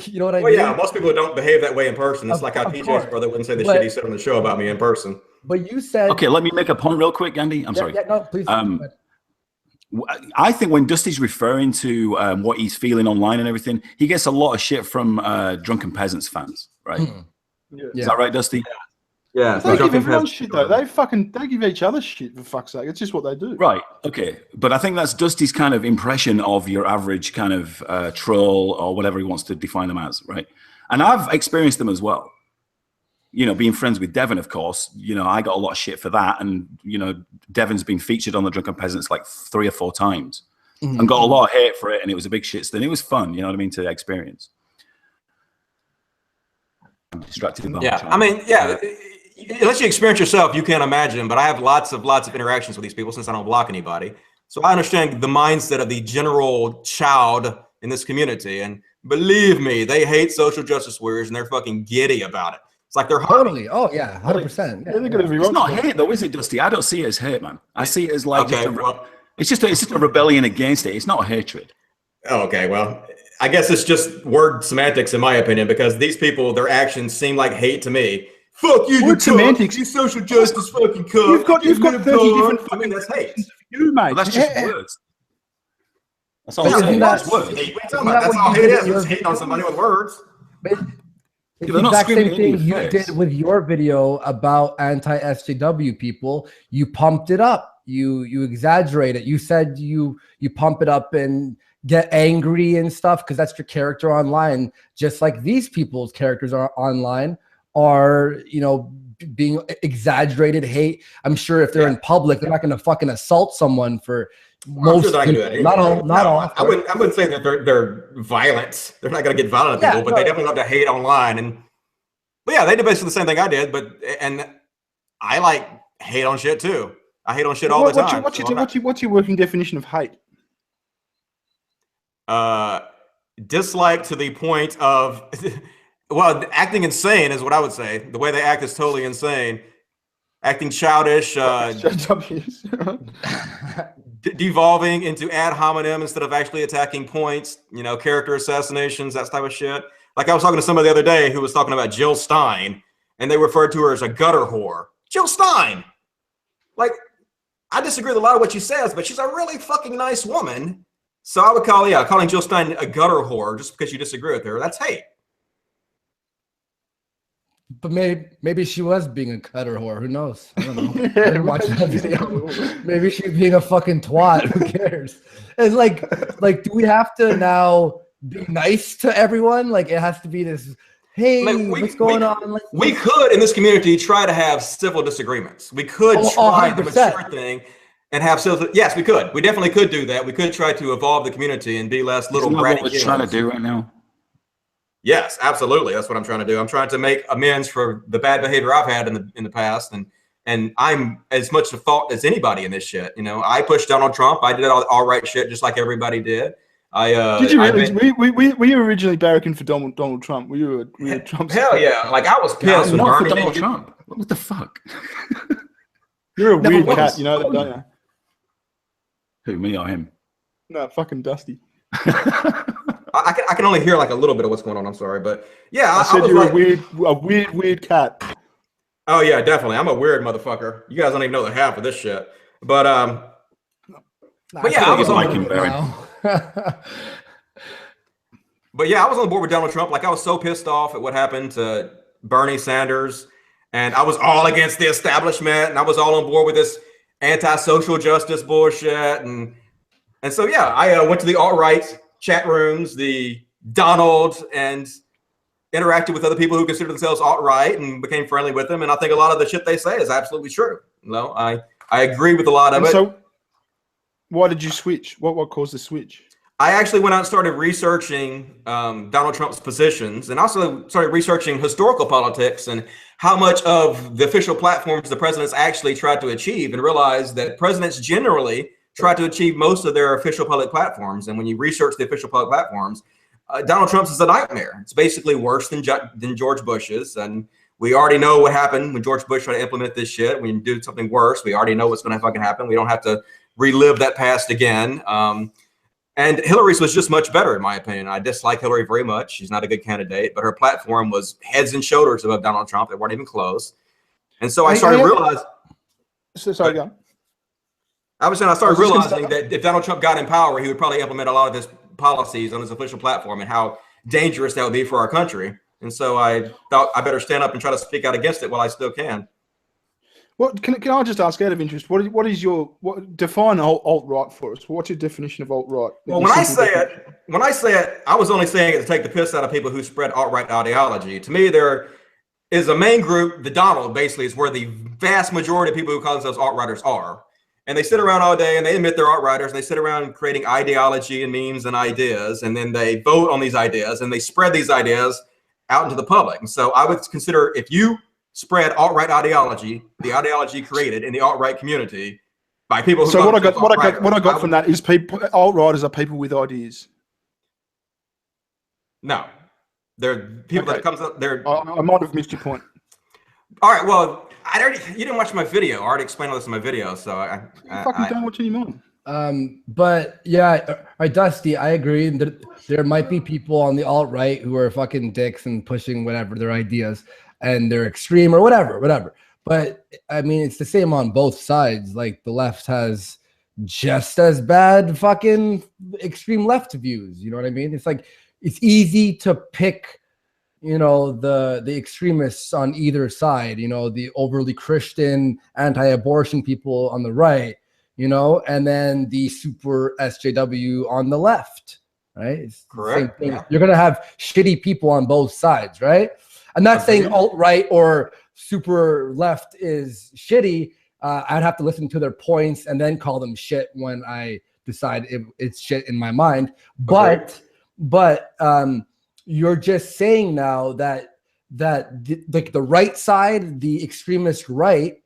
You know what I mean? Well, yeah, most people don't behave that way in person. It's like how PJ's brother wouldn't say the shit he said on the show about me in person. But you said... Okay, let me make a point real quick, Andy. I'm sorry. Yeah, no, please. I think when Dusty's referring to what he's feeling online and everything, he gets a lot of shit from Drunken Peasants fans, right? Yeah. Is that right, Dusty? Yeah, they give everyone shit though. They give each other shit for fuck's sake. It's just what they do. Right. Okay. But I think that's Dusty's kind of impression of your average kind of troll or whatever he wants to define them as, right? And I've experienced them as well. You know, being friends with Devin, of course, you know, I got a lot of shit for that. And, you know, Devin's been featured on the Drunken Peasants like 3 or 4 times and got a lot of hate for it. And it was a big shit. And it was fun, you know what I mean, to experience. I'm distracted. I mean, unless you experience yourself, you can't imagine. But I have lots of interactions with these people since I don't block anybody. So I understand the mindset of the general child in this community. And believe me, they hate social justice warriors and they're fucking giddy about it. It's like they're totally. Oh yeah, 100%. It's not hate though, is it, Dusty? I don't see it as hate, man. I see it as like it's just a rebellion against it. It's not hatred. Okay, well, I guess it's just word semantics in my opinion, because these people, their actions seem like hate to me. Fuck you, word semantics. You social justice fucking cunt. You've got 30 different fucking. I mean, that's hate. You, mate. Well, that's just words. That's all I'm saying. That's words. That's all hate is. It's hating on somebody with words. It's the exact same thing you did with your video about anti-SJW people. You pumped it up. You exaggerate it. You said you pump it up and get angry and stuff because that's your character online. Just like these people's characters are online are, you know, being exaggerated hate. I'm sure if they're in public, they're not going to fucking assault someone for most. Sure people. Not all. I wouldn't say that they're violent. They're not going to get violent at people, but they definitely love to hate online. But yeah, they did basically the same thing I did. And I like hate on shit too. I hate on shit all the time. What's your working definition of hate? Dislike to the point of, well, acting insane is what I would say. The way they act is totally insane. Acting childish, devolving into ad hominem instead of actually attacking points, you know, character assassinations, that type of shit. Like I was talking to somebody the other day who was talking about Jill Stein, and they referred to her as a gutter whore. Jill Stein. Like, I disagree with a lot of what she says, but she's a really fucking nice woman. So I would calling Jill Stein a gutter whore just because you disagree with her, that's hate. But maybe she was being a gutter whore. Who knows? I don't know. I didn't watch that video. Maybe she's being a fucking twat. Who cares? It's like, do we have to now be nice to everyone? Like, it has to be this, hey, what's going on? We could, in this community, try to have civil disagreements. We could try the mature thing and have civil. Yes, we could. We definitely could do that. We could try to evolve the community and be less little bratty kids. What we're trying to do right now. Yes, absolutely. That's what I'm trying to do. I'm trying to make amends for the bad behavior I've had in the past, and I'm as much at fault as anybody in this shit. You know, I pushed Donald Trump. I did all right shit just like everybody did. Did you really? Were you originally barracking for Donald Trump? Were you a Trump? Hell yeah! Like I was pissed with Bernie. Donald Trump. What the fuck? You're a weird cat, you know that, don't you? Who, me or him? No, fucking Dusty. I can only hear like a little bit of what's going on. I'm sorry, but yeah, I said you're like, a weird cat. Oh yeah, definitely. I'm a weird motherfucker. You guys don't even know the half of this shit. But yeah, I was on But yeah, I was on the board with Donald Trump. Like I was so pissed off at what happened to Bernie Sanders, and I was all against the establishment, and I was all on board with this anti-social justice bullshit, and so yeah, I went to the alt-right chat rooms, the Donald, and interacted with other people who consider themselves alt-right and became friendly with them. And I think a lot of the shit they say is absolutely true. You know, I agree with a lot of it. So why did you switch? What caused the switch? I actually went out and started researching Donald Trump's positions, and also started researching historical politics and how much of the official platforms the presidents actually tried to achieve, and realized that presidents generally try to achieve most of their official public platforms. And when you research the official public platforms, Donald Trump's is a nightmare. It's basically worse than George Bush's. And we already know what happened when George Bush tried to implement this shit. When you do something worse, we already know what's going to fucking happen. We don't have to relive that past again. And Hillary's was just much better, in my opinion. I dislike Hillary very much. She's not a good candidate, but her platform was heads and shoulders above Donald Trump. They weren't even close. And so I started realizing. Sorry, go on. I started realizing that if Donald Trump got in power, he would probably implement a lot of his policies on his official platform, and how dangerous that would be for our country. And so I thought I better stand up and try to speak out against it while I still can. Well, can I just ask out of interest, define alt-right for us? What's your definition of alt-right? Well, when I say it, I was only saying it to take the piss out of people who spread alt-right ideology. To me, there is a main group, the Donald, basically, is where the vast majority of people who call themselves alt-righters are. And they sit around all day and they admit they're alt-righters. They sit around creating ideology and memes and ideas, and then they vote on these ideas and they spread these ideas out into the public. And so I would consider, if you spread alt-right ideology, the ideology created in the alt-right community by people who. So what I got from that is people, alt-righters are people with ideas. No, they're people that comes up. I might have missed your point. All right, well, you didn't watch my video. I already explained all this in my video, so I fucking don't watch anymore. But yeah, Dusty, I agree that there might be people on the alt-right who are fucking dicks and pushing whatever their ideas, and they're extreme or whatever. But I mean, it's the same on both sides. Like the left has just as bad fucking extreme left views. You know what I mean? It's like, it's easy to pick, you know, the extremists on either side, you know, the overly Christian anti-abortion people on the right, you know, and then the super SJW on the left, right? It's correct. Yeah. You're going to have shitty people on both sides, right? I'm not saying alt-right or super left is shitty. I'd have to listen to their points and then call them shit when I decide if it's shit in my mind. But you're just saying now that like the right side, the extremist right,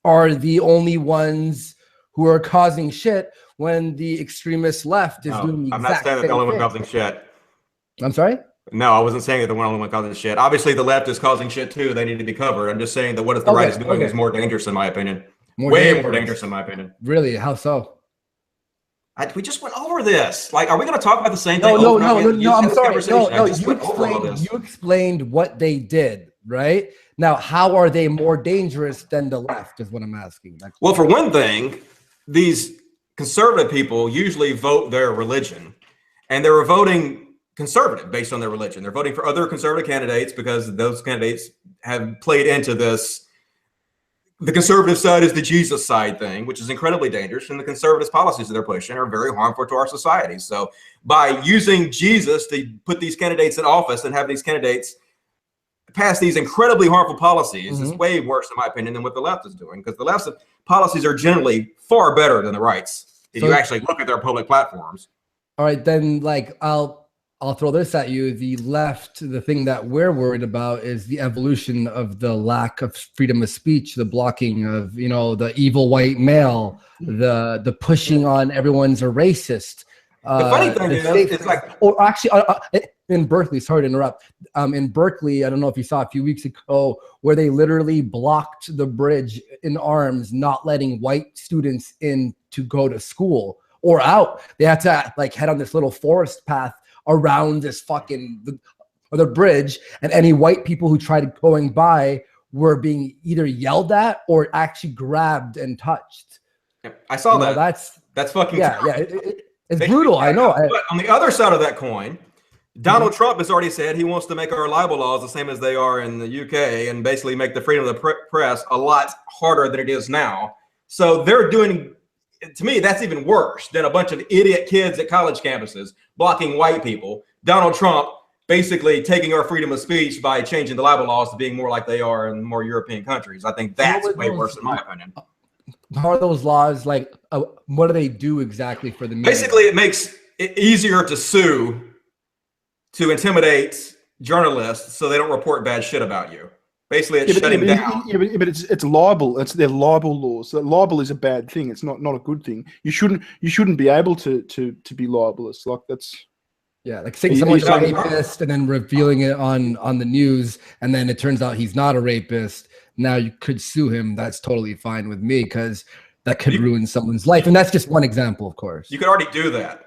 are the only ones who are causing shit when the extremist left is doing the exact same thing. I'm not saying that the only one causing shit. I'm sorry? No, I wasn't saying that the only one causing shit. Obviously, the left is causing shit too. They need to be covered. I'm just saying that what the right is doing is more dangerous, in my opinion. Way more dangerous, in my opinion. Really? How so? We just went over this. Like, are we going to talk about the same thing? No. I'm sorry. No. You explained what they did, right? Now, how are they more dangerous than the left? Is what I'm asking. Well, for one thing, these conservative people usually vote their religion, and they were voting conservative based on their religion. They're voting for other conservative candidates because those candidates have played into this. The conservative side is the Jesus side thing, which is incredibly dangerous. And the conservative policies that they're pushing are very harmful to our society. So by using Jesus to put these candidates in office and have these candidates pass these incredibly harmful policies is way worse, in my opinion, than what the left is doing. Because the left's policies are generally far better than the right's if you actually look at their public platforms. All right, then, like, I'll throw this at you. The left, the thing that we're worried about is the evolution of the lack of freedom of speech, the blocking of, the evil white male, the pushing on everyone's a racist. The funny thing is, it's like, or actually, in Berkeley, sorry to interrupt. In Berkeley, I don't know if you saw a few weeks ago, where they literally blocked the bridge in arms, not letting white students in to go to school or out. They had to head on this little forest path around this the bridge, and any white people who tried going by were being either yelled at or actually grabbed and touched. I saw that. That's fucking terrible. It's brutal. I know. But on the other side of that coin, Donald Trump has already said he wants to make our libel laws the same as they are in the UK, and basically make the freedom of the press a lot harder than it is now. So they're doing. To me, that's even worse than a bunch of idiot kids at college campuses blocking white people. Donald Trump basically taking our freedom of speech by changing the libel laws to being more like they are in more European countries. I think that's way worse, in my opinion. How are those laws like? What do they do exactly for the media? Basically, it makes it easier to sue, to intimidate journalists so they don't report bad shit about you. Basically, it's shutting down. But it's libel. They're libel laws. So libel is a bad thing. It's not a good thing. You shouldn't be able to be libelous. Like that's. Yeah, like saying someone's a rapist and then revealing it on the news, and then it turns out he's not a rapist. Now you could sue him. That's totally fine with me because that could ruin someone's life. And that's just one example, of course. You could already do that.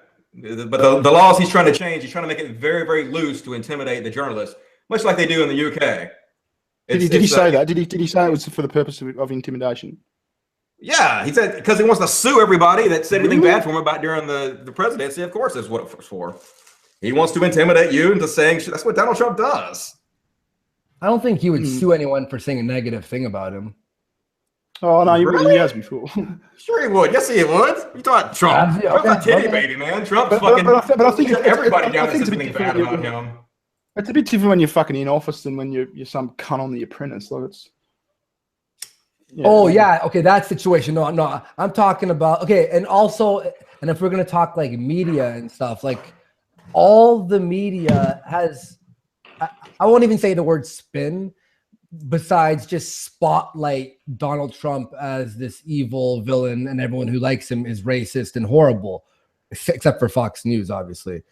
But the laws he's trying to change, he's trying to make it very, very loose to intimidate the journalists, much like they do in the UK. Did he say that? Did he say it was for the purpose of intimidation? Yeah, he said because he wants to sue everybody that said anything bad for him about during the presidency. Of course, that's what it was for. He wants to intimidate you into saying shit. That's what Donald Trump does. I don't think he would sue anyone for saying a negative thing about him. Oh no, he has before. Sure he would. Yes, he would. You thought Trump? Trump's a titty baby, man. Trump's fucking. But I think everybody down there says something bad about him. It's a bit different when you're fucking in office than when you're some cunt on The Apprentice. Like it's. Yeah. Oh yeah, okay, that situation. No, I'm talking about and also, and if we're gonna talk like media and stuff, like all the media has. I won't even say the word spin, besides just spotlight Donald Trump as this evil villain, and everyone who likes him is racist and horrible, except for Fox News, obviously.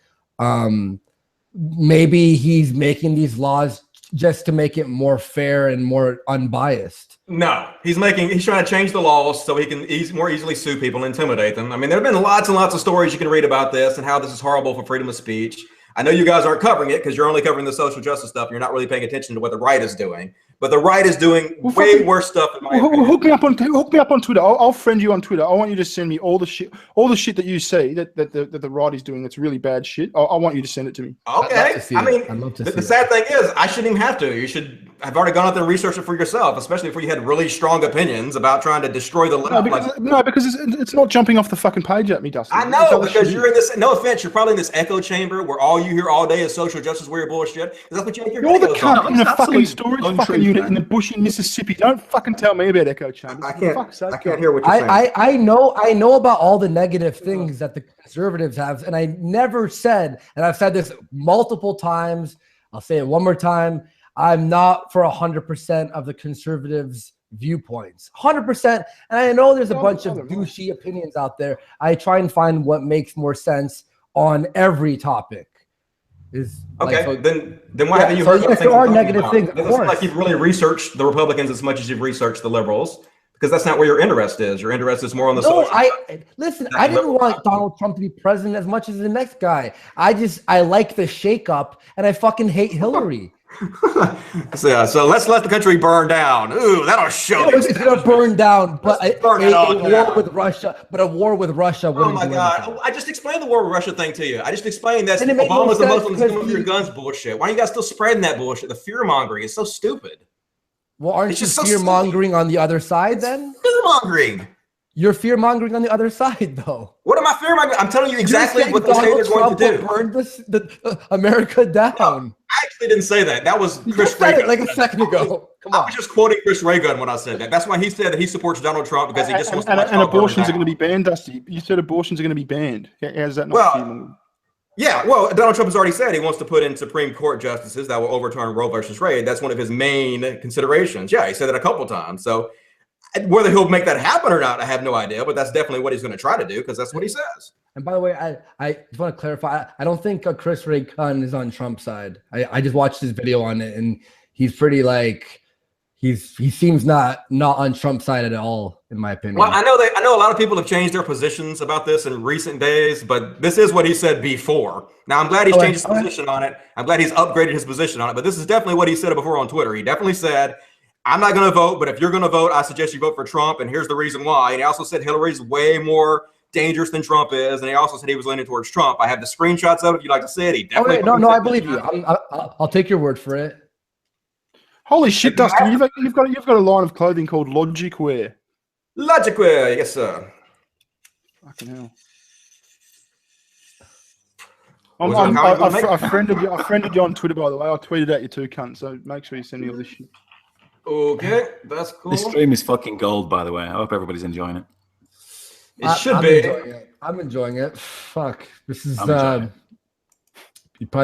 Maybe he's making these laws just to make it more fair and more unbiased. No, he's trying to change the laws so he can more easily sue people and intimidate them. I mean, there have been lots and lots of stories you can read about this and how this is horrible for freedom of speech. I know you guys aren't covering it because you're only covering the social justice stuff. You're not really paying attention to what the right is doing. But the right is doing way worse stuff in my opinion. Hook me up on Twitter. I'll friend you on Twitter. I want you to send me all the shit that you see that the right is doing that's really bad shit. I want you to send it to me. Okay. I mean, the sad thing is I shouldn't even have to. You should have already gone out there and researched it for yourself, especially if you had really strong opinions about trying to destroy the left. No, because it's not jumping off the fucking page at me, Dustin. I know, because you're in this, no offense, you're probably in this echo chamber where all you hear all day is social justice warrior bullshit. That's what you make your You're the cunt in the fucking storage fucking unit in the bush in Mississippi. Don't fucking tell me about echo chambers. I can't hear what you're saying. I know about all the negative things that the conservatives have, and I never said, and I've said this multiple times, I'll say it one more time, I'm not for 100% of the conservatives' viewpoints. 100%. And I know there's a bunch of douchey opinions out there. I try and find what makes more sense on every topic. Okay, then why haven't you heard? Yes, there are negative things. It doesn't like you've really researched the Republicans as much as you've researched the liberals, because that's not where your interest is. Your interest is more on the social side. Listen. I didn't want Donald Trump to be president as much as the next guy. I like the shakeup, and I fucking hate Hillary. So let's let the country burn down. Ooh, that'll show. It's gonna burn down, but a war with Russia. But a war with Russia. Oh my God! I just explained the war with Russia thing to you. I just explained that Obama's the Muslims come with your guns bullshit. Why are you guys still spreading that bullshit? The fear mongering is so stupid. Well, aren't you fear mongering on the other side then? Fear mongering. You're fear mongering on the other side, though. What am I fear mongering? I'm telling you exactly what they say they're going to do. Burn America down. No, I actually didn't say that. That was Chris Reagan. Like a second ago. Come on. I was just quoting Chris Reagan when I said that. That's why he said that he supports Donald Trump because he just wants to. And abortions are going to be banned, Dusty. You said abortions are going to be banned. How's that not? Yeah, well, Donald Trump has already said he wants to put in Supreme Court justices that will overturn Roe versus Wade. That's one of his main considerations. Yeah, he said that a couple times. So whether he'll make that happen or not, I have no idea. But that's definitely what he's going to try to do because that's what he says. And by the way, I just want to clarify. I don't think Chris Reagan is on Trump's side. I just watched his video on it, and he's pretty like he seems not on Trump's side at all, in my opinion. Well, I know a lot of people have changed their positions about this in recent days, but this is what he said before. Now I'm glad he's changed his position on it. I'm glad he's upgraded his position on it. But this is definitely what he said before on Twitter. He definitely said, "I'm not going to vote, but if you're going to vote, I suggest you vote for Trump, and here's the reason why." And he also said Hillary's way more dangerous than Trump is, and he also said he was leaning towards Trump. I have the screenshots of it if you'd like to see it. He definitely. No, I believe you. I'll take your word for it. Holy shit, Dustin! You've got a line of clothing called Logic Wear. Logic Wear, yes, sir. Fucking hell. I friended you on Twitter, by the way. I tweeted at you too, cunt. So make sure you send me all this shit. Okay, that's cool. This stream is fucking gold, by the way. I hope everybody's enjoying it. It should be. I'm enjoying it. Fuck, this is probably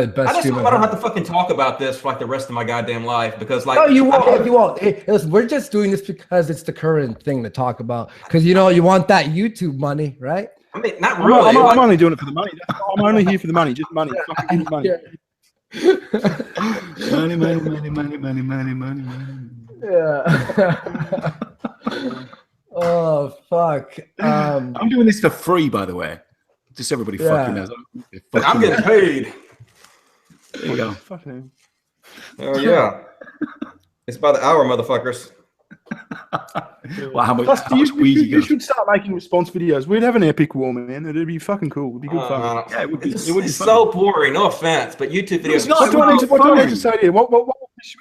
the best. I just hope I don't have to fucking talk about this for like the rest of my goddamn life because like. No, you won't. You won't. Hey, listen, we're just doing this because it's the current thing to talk about. Because you want that YouTube money, right? I mean, not really. I'm only doing it for the money. I'm only here for the money. Just money. Fucking money. money. Yeah. Oh fuck. I'm doing this for free, by the way. Just everybody fucking knows. I'm getting paid. There you go. Fucking. Oh yeah. It's by the hour, motherfuckers. Well, how much weed you should start making response videos. We'd have an epic war, man. It'd be fucking cool. It'd be good fun. Yeah, it would be. It's so boring. No offense, but YouTube videos. What do I need to say to you? What,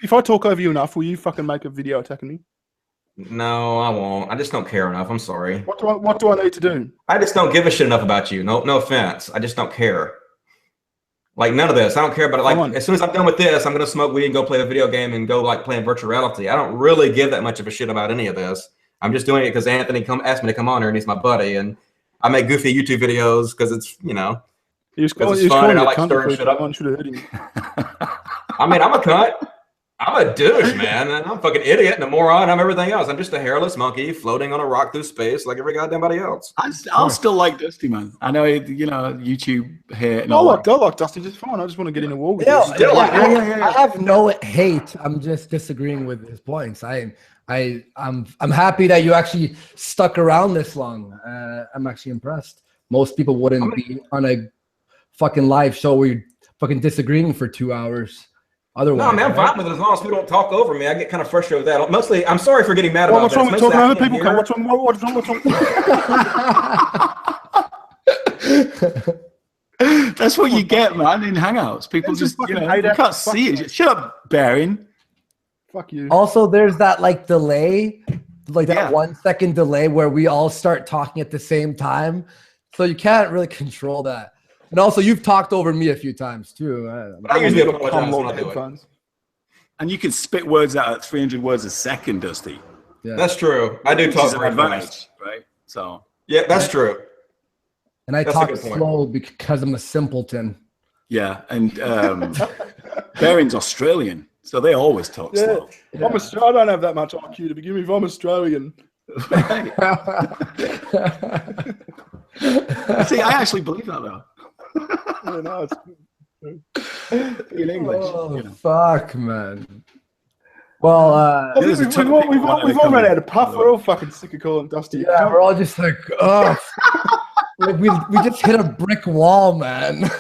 if I talk over you enough, will you fucking make a video attacking me? No, I won't. I just don't care enough. I'm sorry. What do I need to do? I just don't give a shit enough about you. No offense. I just don't care. Like none of this. I don't care about it. Like as soon as I'm done with this, I'm gonna smoke weed and go play a video game and go like playing virtual reality. I don't really give that much of a shit about any of this. I'm just doing it because Anthony asked me to come on here and he's my buddy, and I make goofy YouTube videos because it's it's fun and I like stirring shit up. I mean, I'm a cunt. I'm a douche, man. I'm a fucking idiot and a moron. I'm everything else. I'm just a hairless monkey floating on a rock through space like every goddamn body else. I'll still like Dusty, man. I know, YouTube hate. I like Dusty just fine. I just want to get in a war with you. I have no hate. I'm just disagreeing with his points. I'm happy that you actually stuck around this long. I'm actually impressed. Most people wouldn't be on a fucking live show where you're fucking disagreeing for 2 hours. Otherwise, no, man, I'm fine with it as long as people don't talk over me. I get kind of frustrated with that. Mostly, I'm sorry for getting mad about what's wrong with talking over people? What's wrong? That's what you get, man, in Hangouts. People just you can't see it. Shut up, Baron. Fuck you. Also, there's that like delay, like that 1 second delay where we all start talking at the same time. So you can't really control that. And also, you've talked over me a few times too. I usually apologize when I do it. And you can spit words out at 300 words a second, Dusty. Yeah. That's true. I do talk very fast, right? So yeah, that's true. And I talk slow because I'm a simpleton. Yeah, and Baron's Australian, so they always talk slow. Yeah. I don't have that much IQ to begin with. I'm Australian. See, I actually believe that though. In English. Oh, fuck, man. Well, I think we've all run out of puff. We're all fucking sick of calling Dusty. yeah, we're all just like, oh, like we just hit a brick wall, man.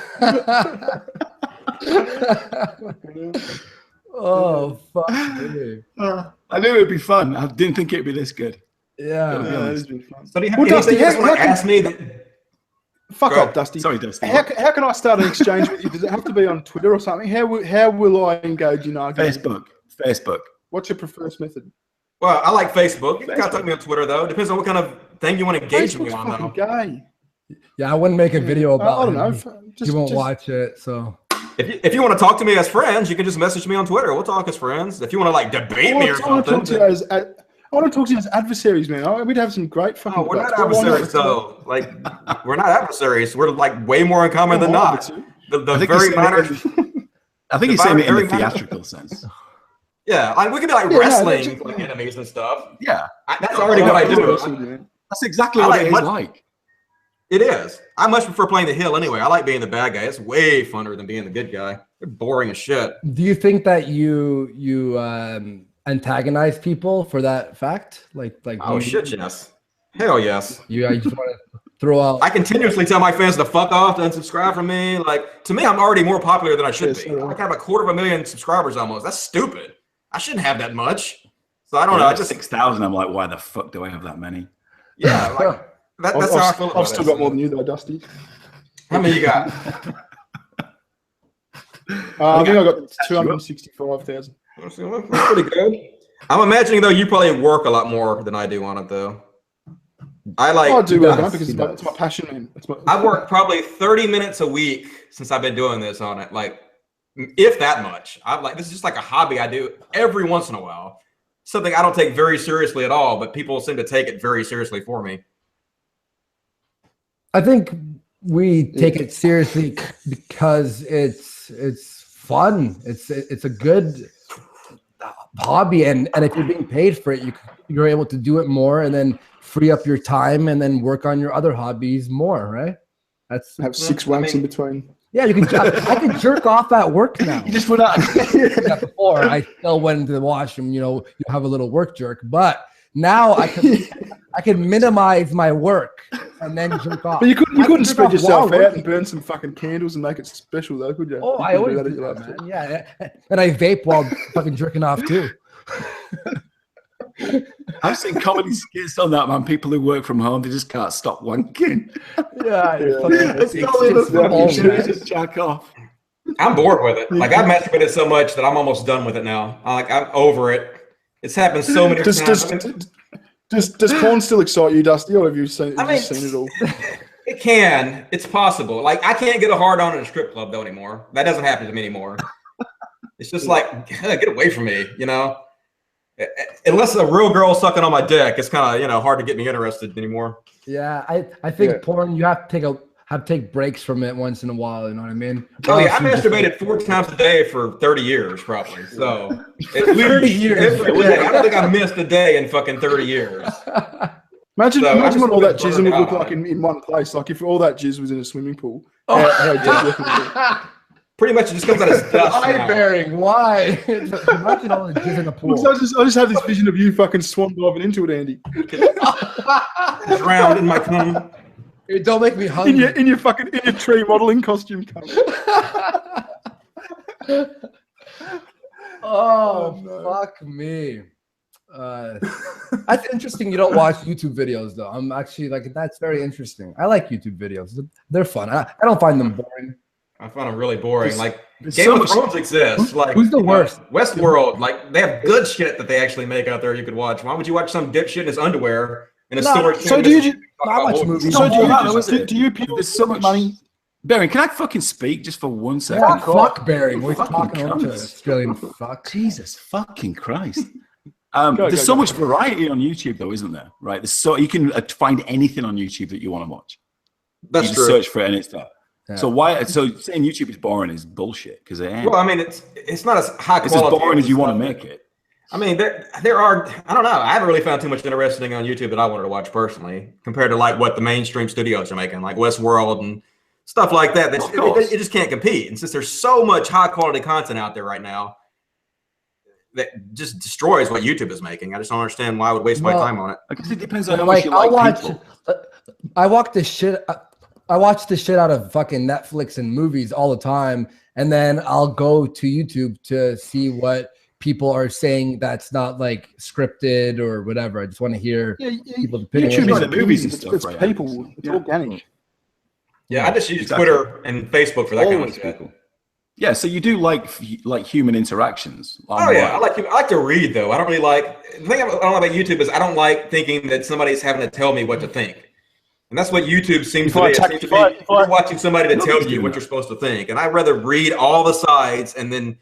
Oh, fuck me. I knew it'd be fun. I didn't think it'd be this good. Yeah, It's been fun. So do you have anything you want to ask me? Fuck off, Dusty. Sorry, Dusty. How can I start an exchange with you? Does it have to be on Twitter or something? How will I engage in argument? Facebook. What's your preferred method? Well, I like Facebook. You can contact me on Twitter, though. Depends on what kind of thing you want to engage me on, fucking though. Gay. yeah. I wouldn't make a video about. I don't know. You won't watch it, so. If you want to talk to me as friends, you can just message me on Twitter. We'll talk as friends. If you want to like debate me or something, I want to talk to you as adversaries, man. We'd have some great fucking. Oh, we're not adversaries, though. Like, we're not adversaries. We're like way more in common than not. The very minor. I think he's saying it in the theatrical sense. Yeah, like we could be like wrestling like enemies and stuff. Yeah, that's already what I do. That's exactly what it is like. It is. I much prefer playing the heel anyway. I like being the bad guy. It's way funner than being the good guy. They're boring as shit. Do you think that you antagonize people for that fact? Like oh shit, yes. Hell yes. I just want to throw out. I continuously tell my fans to fuck off, to unsubscribe from me. Like, to me, I'm already more popular than I should be. I have 250,000 subscribers almost. That's stupid. I shouldn't have that much. So I don't know. I just 6,000. I'm like, why the fuck do I have that many? Yeah, like that's how I feel about it. I've still got more than you though, Dusty. How many you got? I think I got 265,000. That's pretty good. I'm imagining though you probably work a lot more than I do on it though. I do work on it because it's my passion, man. I've worked probably 30 minutes a week since I've been doing this on it. Like, if that much. This is just like a hobby I do every once in a while. Something I don't take very seriously at all, but people seem to take it very seriously for me. I think we take it seriously because it's fun. It's a good hobby, and if you're being paid for it, you're able to do it more, and then free up your time, and then work on your other hobbies more. Right? That's have 6 wanks in between. Yeah, you can. I can jerk off at work now. You just put out. Before I still went into the washroom. You have a little work jerk, but now I can minimize my work and then jerk off. But you couldn't spread yourself out and burn some fucking candles and make it special though, could you? Oh, I always do that, man. Yeah, and I vape while fucking jerking off too. I've seen comedy skits on that, man. People who work from home, they just can't stop wanking. Just jack off. I'm bored with it. Like, I've masturbated so much that I'm almost done with it now. I'm over it. It's happened so many times. Does porn still excite you, Dusty, or have you seen it all? It can. It's possible. Like, I can't get a hard on in a strip club though anymore. That doesn't happen to me anymore. It's just like, get away from me, Unless a real girl sucking on my dick, it's kind of hard to get me interested anymore. Yeah, I think porn, you have to take breaks from it once in a while. You know what I mean? Oh yeah, I masturbated 4 times a day for 30 years probably. So 30 years. I don't think I missed a day in fucking 30 years. Imagine what all that jizz would look like in one place. Like if all that jizz was in a swimming pool. Pretty much it just comes out as dust. Eye bearing. Why? Imagine all the jizz in a pool. I just have this vision of you fucking swan diving into it, Andy. Drowned in my cum. Don't make me hungry. In your tree modeling costume. Fuck me. That's interesting. You don't watch YouTube videos though. I'm actually that's very interesting. I like YouTube videos. They're fun. I don't find them boring. I find them really boring. Game of Thrones exists. Who's the worst? Westworld. They have good shit that they actually make out there you could watch. Why would you watch some dipshit in his underwear in a storage? So do you watch movies? So do you people? There's so much money. Baron, can I fucking speak just for 1 second? Fuck Baron. We're talking to Australian fuck. Jesus fucking Christ. There's so much variety on YouTube, though, isn't there? Right? You can find anything on YouTube that you want to watch. That's true. Search for it and it's there. Yeah. So saying YouTube is boring is bullshit because it ain't. Well, I mean, it's not as high quality. It's as boring as you want to make it. I mean, there are. I don't know. I haven't really found too much interesting on YouTube that I wanted to watch personally, compared to what the mainstream studios are making, like Westworld and stuff like that. It just can't compete. And since there's so much high quality content out there right now, that just destroys what YouTube is making. I just don't understand why I would waste my time on it. I guess it depends on how much you like people. I watch the shit. I watch the shit out of fucking Netflix and movies all the time, and then I'll go to YouTube to see what people are saying that's not like scripted or whatever. I just want to hear people's opinions. YouTube is the movies and stuff, it's right? people. It's organic. Yeah, I just use Twitter and Facebook for that kind of shit. Yeah, so you do like human interactions. Oh yeah, I like to read though. I don't really like the thing I don't like about YouTube is I don't like thinking that somebody's having to tell me what to think, and that's what YouTube seems to be. You're watching somebody to tell you what you're supposed to think, and I'd rather read all the sides and then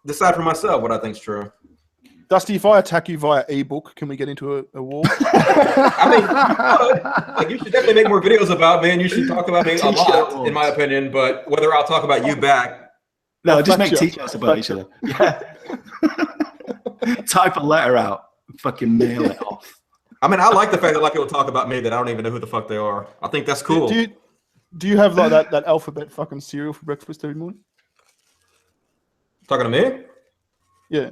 decide for myself what I think's true. Dusty, if I attack you via ebook, can we get into a war? I mean, like you should definitely make more videos about me, and you should talk about me a lot, in my opinion. But whether I'll talk about you back, no, just make t-shirts about each other. Yeah. Type a letter out, fucking mail it off. I mean, I like the fact that a lot of people talk about me that I don't even know who the fuck they are. I think that's cool. Do you have like that alphabet fucking cereal for breakfast every morning? Talking to me? Yeah.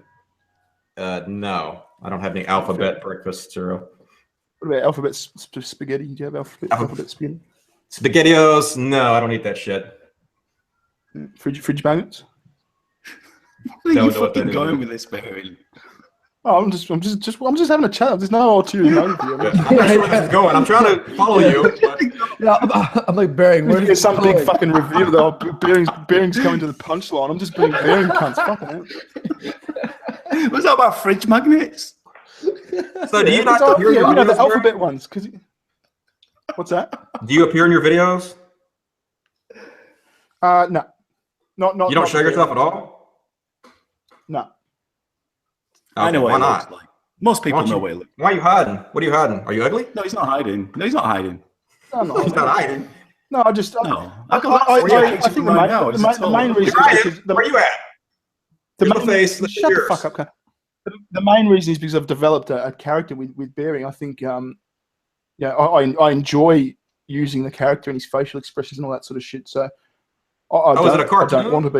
No, I don't have any alphabet breakfast cereal. What about alphabet spaghetti? Do you have alphabet spaghetti? SpaghettiOs? No, I don't eat that shit. Fridge magnets? Where are you fucking going with this, Barry? Oh, I'm just having a chat. There's no ulterior motive here. I'm not sure where this is going. I'm trying to follow you. But... Yeah, I'm like Bearing. There's some big fucking review though. Bearing's coming to the punchline. I'm just being Bearing cunts. Fucking hell. What's that about fridge magnets? So do you not appear in your videos? The alphabet ones. What's that? Do you appear in your videos? No. Not. You don't show yourself at all? No. I know why what not? Looks like. Most people know what it looks like. Why are you hiding? What are you hiding? Are you ugly? No, he's not hiding. No, he's not hiding. No, he's not hiding. No, I just. No. I think the main reason. Where are you at? The face. Shut the fuck up. The main reason is because I've developed a character with Bearing. I think, I enjoy using the character and his facial expressions and all that sort of shit. So, is it a cartoon? I don't want to be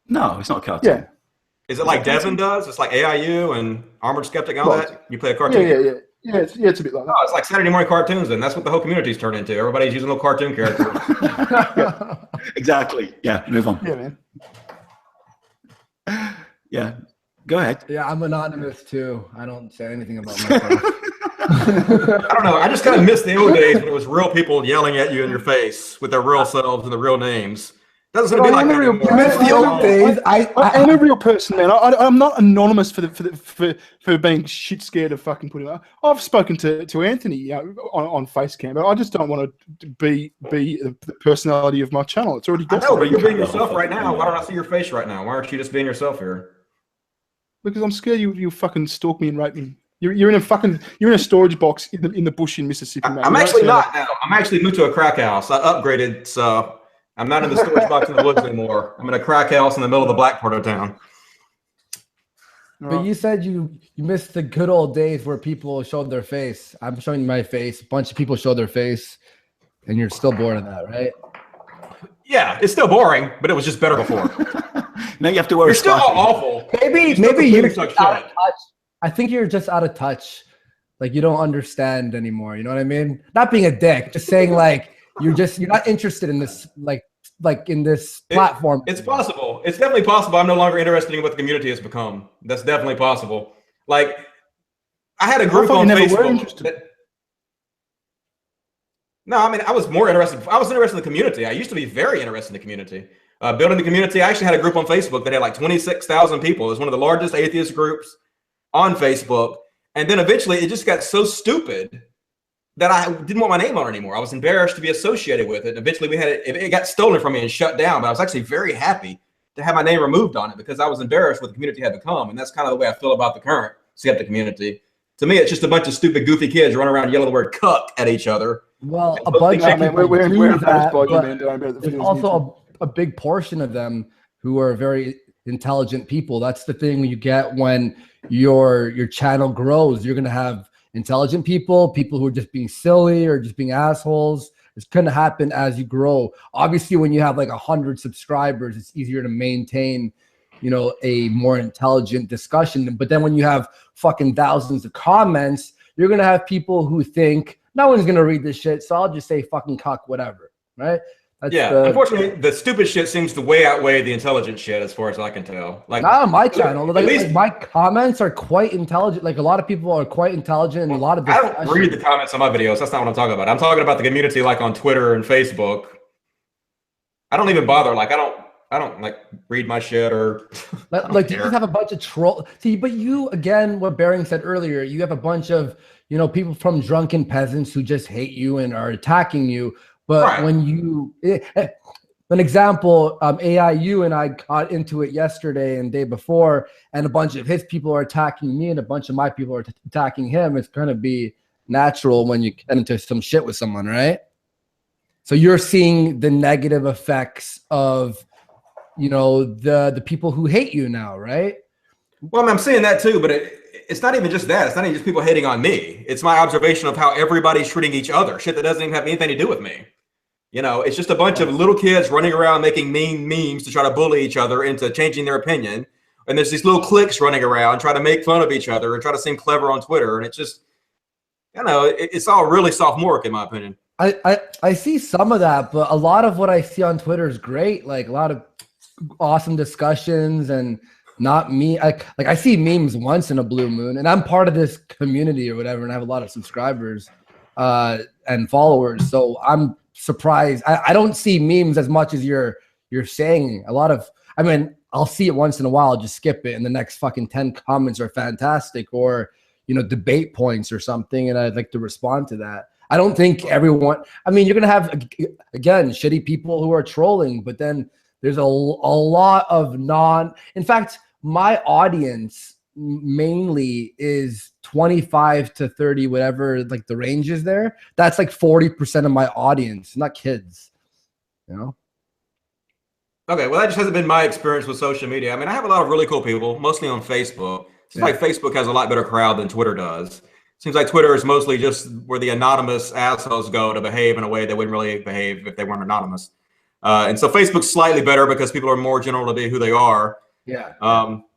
No, it's not a cartoon. Yeah. Is it like Devin does? It's like AIU and Armored Skeptic and all that? You play a cartoon? Yeah, it's a bit like that. Oh, it's like Saturday morning cartoons, and that's what the whole community's turned into. Everybody's using little cartoon characters. Exactly. Yeah, move on. Yeah, man. Yeah, go ahead. Yeah, I'm anonymous too. I don't say anything about myself. I don't know. I just kind of miss the old days when it was real people yelling at you in your face with their real selves and their real names. Doesn't be like that anymore. The old days. I'm a real person, man. I'm not anonymous for being shit scared of fucking putting up. I've spoken to Anthony on Facecam, but I just don't want to be the personality of my channel. It's already. I know, but you're being yourself right now. Why don't I see your face right now? Why aren't you just being yourself here? Because I'm scared you fucking stalk me and rape me. You're in a storage box in the bush in Mississippi, man. I'm actually not now. I'm actually moved to a crack house. I upgraded, so I'm not in the storage box in the woods anymore. I'm in a crack house in the middle of the black part of town. But you said you missed the good old days where people showed their face. I'm showing you my face. A bunch of people showed their face, and you're still bored of that, right? Yeah, it's still boring, but it was just better before. Now you have to wear. You're still awful. Maybe you're out of touch. I think you're just out of touch. Like you don't understand anymore. You know what I mean? Not being a dick, just saying like you're not interested in this like in this platform. It's possible. It's definitely possible. I'm no longer interested in what the community has become. That's definitely possible. Like I had a group on Facebook. No, I mean I was more interested. I was interested in the community. I used to be very interested in the community. Building the community. I actually had a group on Facebook that had like 26,000 people. It was one of the largest atheist groups on Facebook. And then eventually it just got so stupid that I didn't want my name on it anymore. I was embarrassed to be associated with it. Eventually it got stolen from me and shut down, but I was actually very happy to have my name removed on it because I was embarrassed what the community had become. And that's kind of the way I feel about the current skeptic community. To me, it's just a bunch of stupid, goofy kids running around yelling the word cuck at each other. Well, a bunch of people we're that, but there's also a big portion of them who are very intelligent people. That's the thing you get when your channel grows. You're going to have intelligent people who are just being silly or just being assholes. It's going to happen as you grow. Obviously, when you have like 100 subscribers, it's easier to maintain you know, a more intelligent discussion. But then when you have fucking thousands of comments, you're going to have people who think no one's going to read this shit, so I'll just say fucking cuck, whatever, right? That's unfortunately, the stupid shit seems to way outweigh the intelligent shit, as far as I can tell. Like, not on my channel. Like my comments are quite intelligent. Like, a lot of people are quite intelligent, and a lot of I don't read the comments on my videos. That's not what I'm talking about. I'm talking about the community, like on Twitter and Facebook. I don't even bother. Like, I don't like read my shit or like you just have a bunch of troll. See, but you, again, what Bering said earlier, you have a bunch of, you know, people from drunken peasants who just hate you and are attacking you. But when you, an example, AIU and I got into it yesterday and day before, and a bunch of his people are attacking me and a bunch of my people are attacking him. It's going to be natural when you get into some shit with someone, right? So you're seeing the negative effects of, you know, the people who hate you now, right? Well, I mean, I'm seeing that too, but it's not even just that. It's not even just people hating on me. It's my observation of how everybody's treating each other. Shit that doesn't even have anything to do with me. You know, it's just a bunch of little kids running around making mean memes to try to bully each other into changing their opinion. And there's these little cliques running around trying to make fun of each other and try to seem clever on Twitter. And it's just, you know, it's all really sophomoric in my opinion. I see some of that, but a lot of what I see on Twitter is great. Like a lot of awesome discussions and not me. I see memes once in a blue moon, and I'm part of this community or whatever, and I have a lot of subscribers and followers. So I'm surprised. I don't see memes as much as you're saying. A lot of, I mean, I'll see it once in a while, just skip it, and the next fucking 10 comments are fantastic, or, you know, debate points or something, and I'd like to respond to that. I don't think everyone, I mean, you're going to have, again, shitty people who are trolling, but then there's a lot of in fact, my audience mainly is 25 to 30, whatever, like the range is there. That's like 40% of my audience, not kids, you know? Okay, well, that just hasn't been my experience with social media. I mean, I have a lot of really cool people, mostly on Facebook. It's like Facebook has a lot better crowd than Twitter does. Seems like Twitter is mostly just where the anonymous assholes go to behave in a way they wouldn't really behave if they weren't anonymous. And so Facebook's slightly better because people are more general to be who they are. Yeah.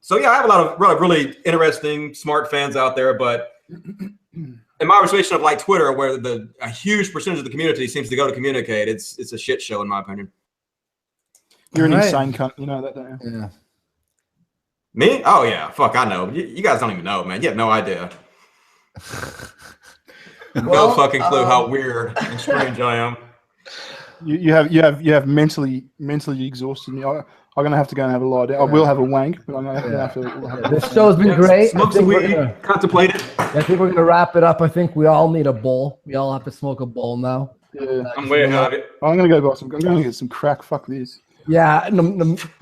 So yeah, I have a lot of really interesting, smart fans out there, but in my observation of like Twitter, where a huge percentage of the community seems to go to communicate, it's a shit show in my opinion. You're an insane cunt, you know that, don't you? Yeah. Me? Oh yeah, fuck, I know. You guys don't even know, man. You have no idea. No fucking clue how weird and strange I am. You have mentally exhausted me. I'm gonna have to go and have a lie down. I will have a wank, but I'm gonna have to. This show's been great. Smoke some weed. Contemplate it. I think we're gonna wrap it up. I think we all need a bowl. We all have to smoke a bowl now. Yeah. I'm way ahead of it. I'm gonna go buy some. I'm gonna get some crack. Fuck this. Yeah,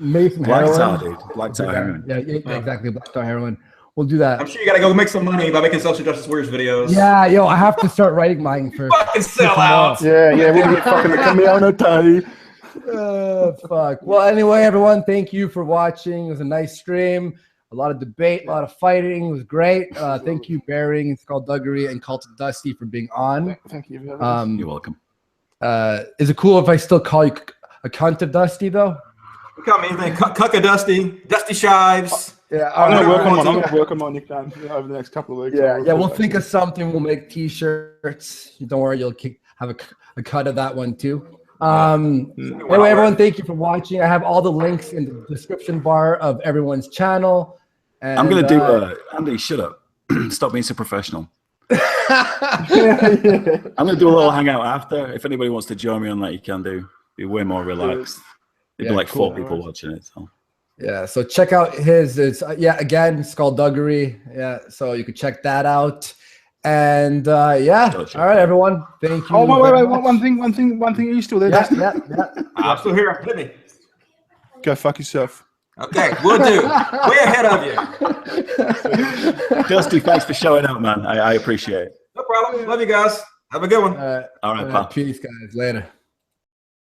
maybe some Black heroin. tar, dude. Black tar heroin. Yeah, exactly. Black tar heroin. We'll do that. I'm sure you gotta go make some money by making social justice warriors videos. Yeah, yo, I have to start writing mine first. Fucking sell out. Yeah, we'll get fucking the Camino Toddy. Fuck. Well, anyway, everyone, thank you for watching. It was a nice stream. A lot of debate, a lot of fighting. It was great. Thank you, Bering, Skullduggery, and Cult of Dusty for being on. Thank you. You're welcome. Is it cool if I still call you a cunt of Dusty, though? You call me anything. Cucka Dusty, Dusty Shives. Yeah, I'm gonna work on my nickname over the next couple of weeks. Yeah, we'll think of something. We'll make T-shirts. Don't worry, you'll have a cut of that one too. Anyway, everyone, thank you for watching. I have all the links in the description bar of everyone's channel. And, I'm gonna do Andy, shut up. Stop being so professional. I'm gonna do a little hangout after. If anybody wants to join me on that, you can do. Be way more relaxed. There'd be like cool. 4 people watching it. So. Yeah, so check out his. It's again, Skullduggery. Yeah, so you could check that out. And yeah, all right, everyone. Thank you. Oh wait, one thing. Are you still there? Yeah. I'm still here. Hit me. Go fuck yourself. Okay, we'll do. Way ahead of you. Dusty, thanks for showing up, man. I appreciate it. No problem. Love you guys. Have a good one. All right, pal. Peace, guys. Later.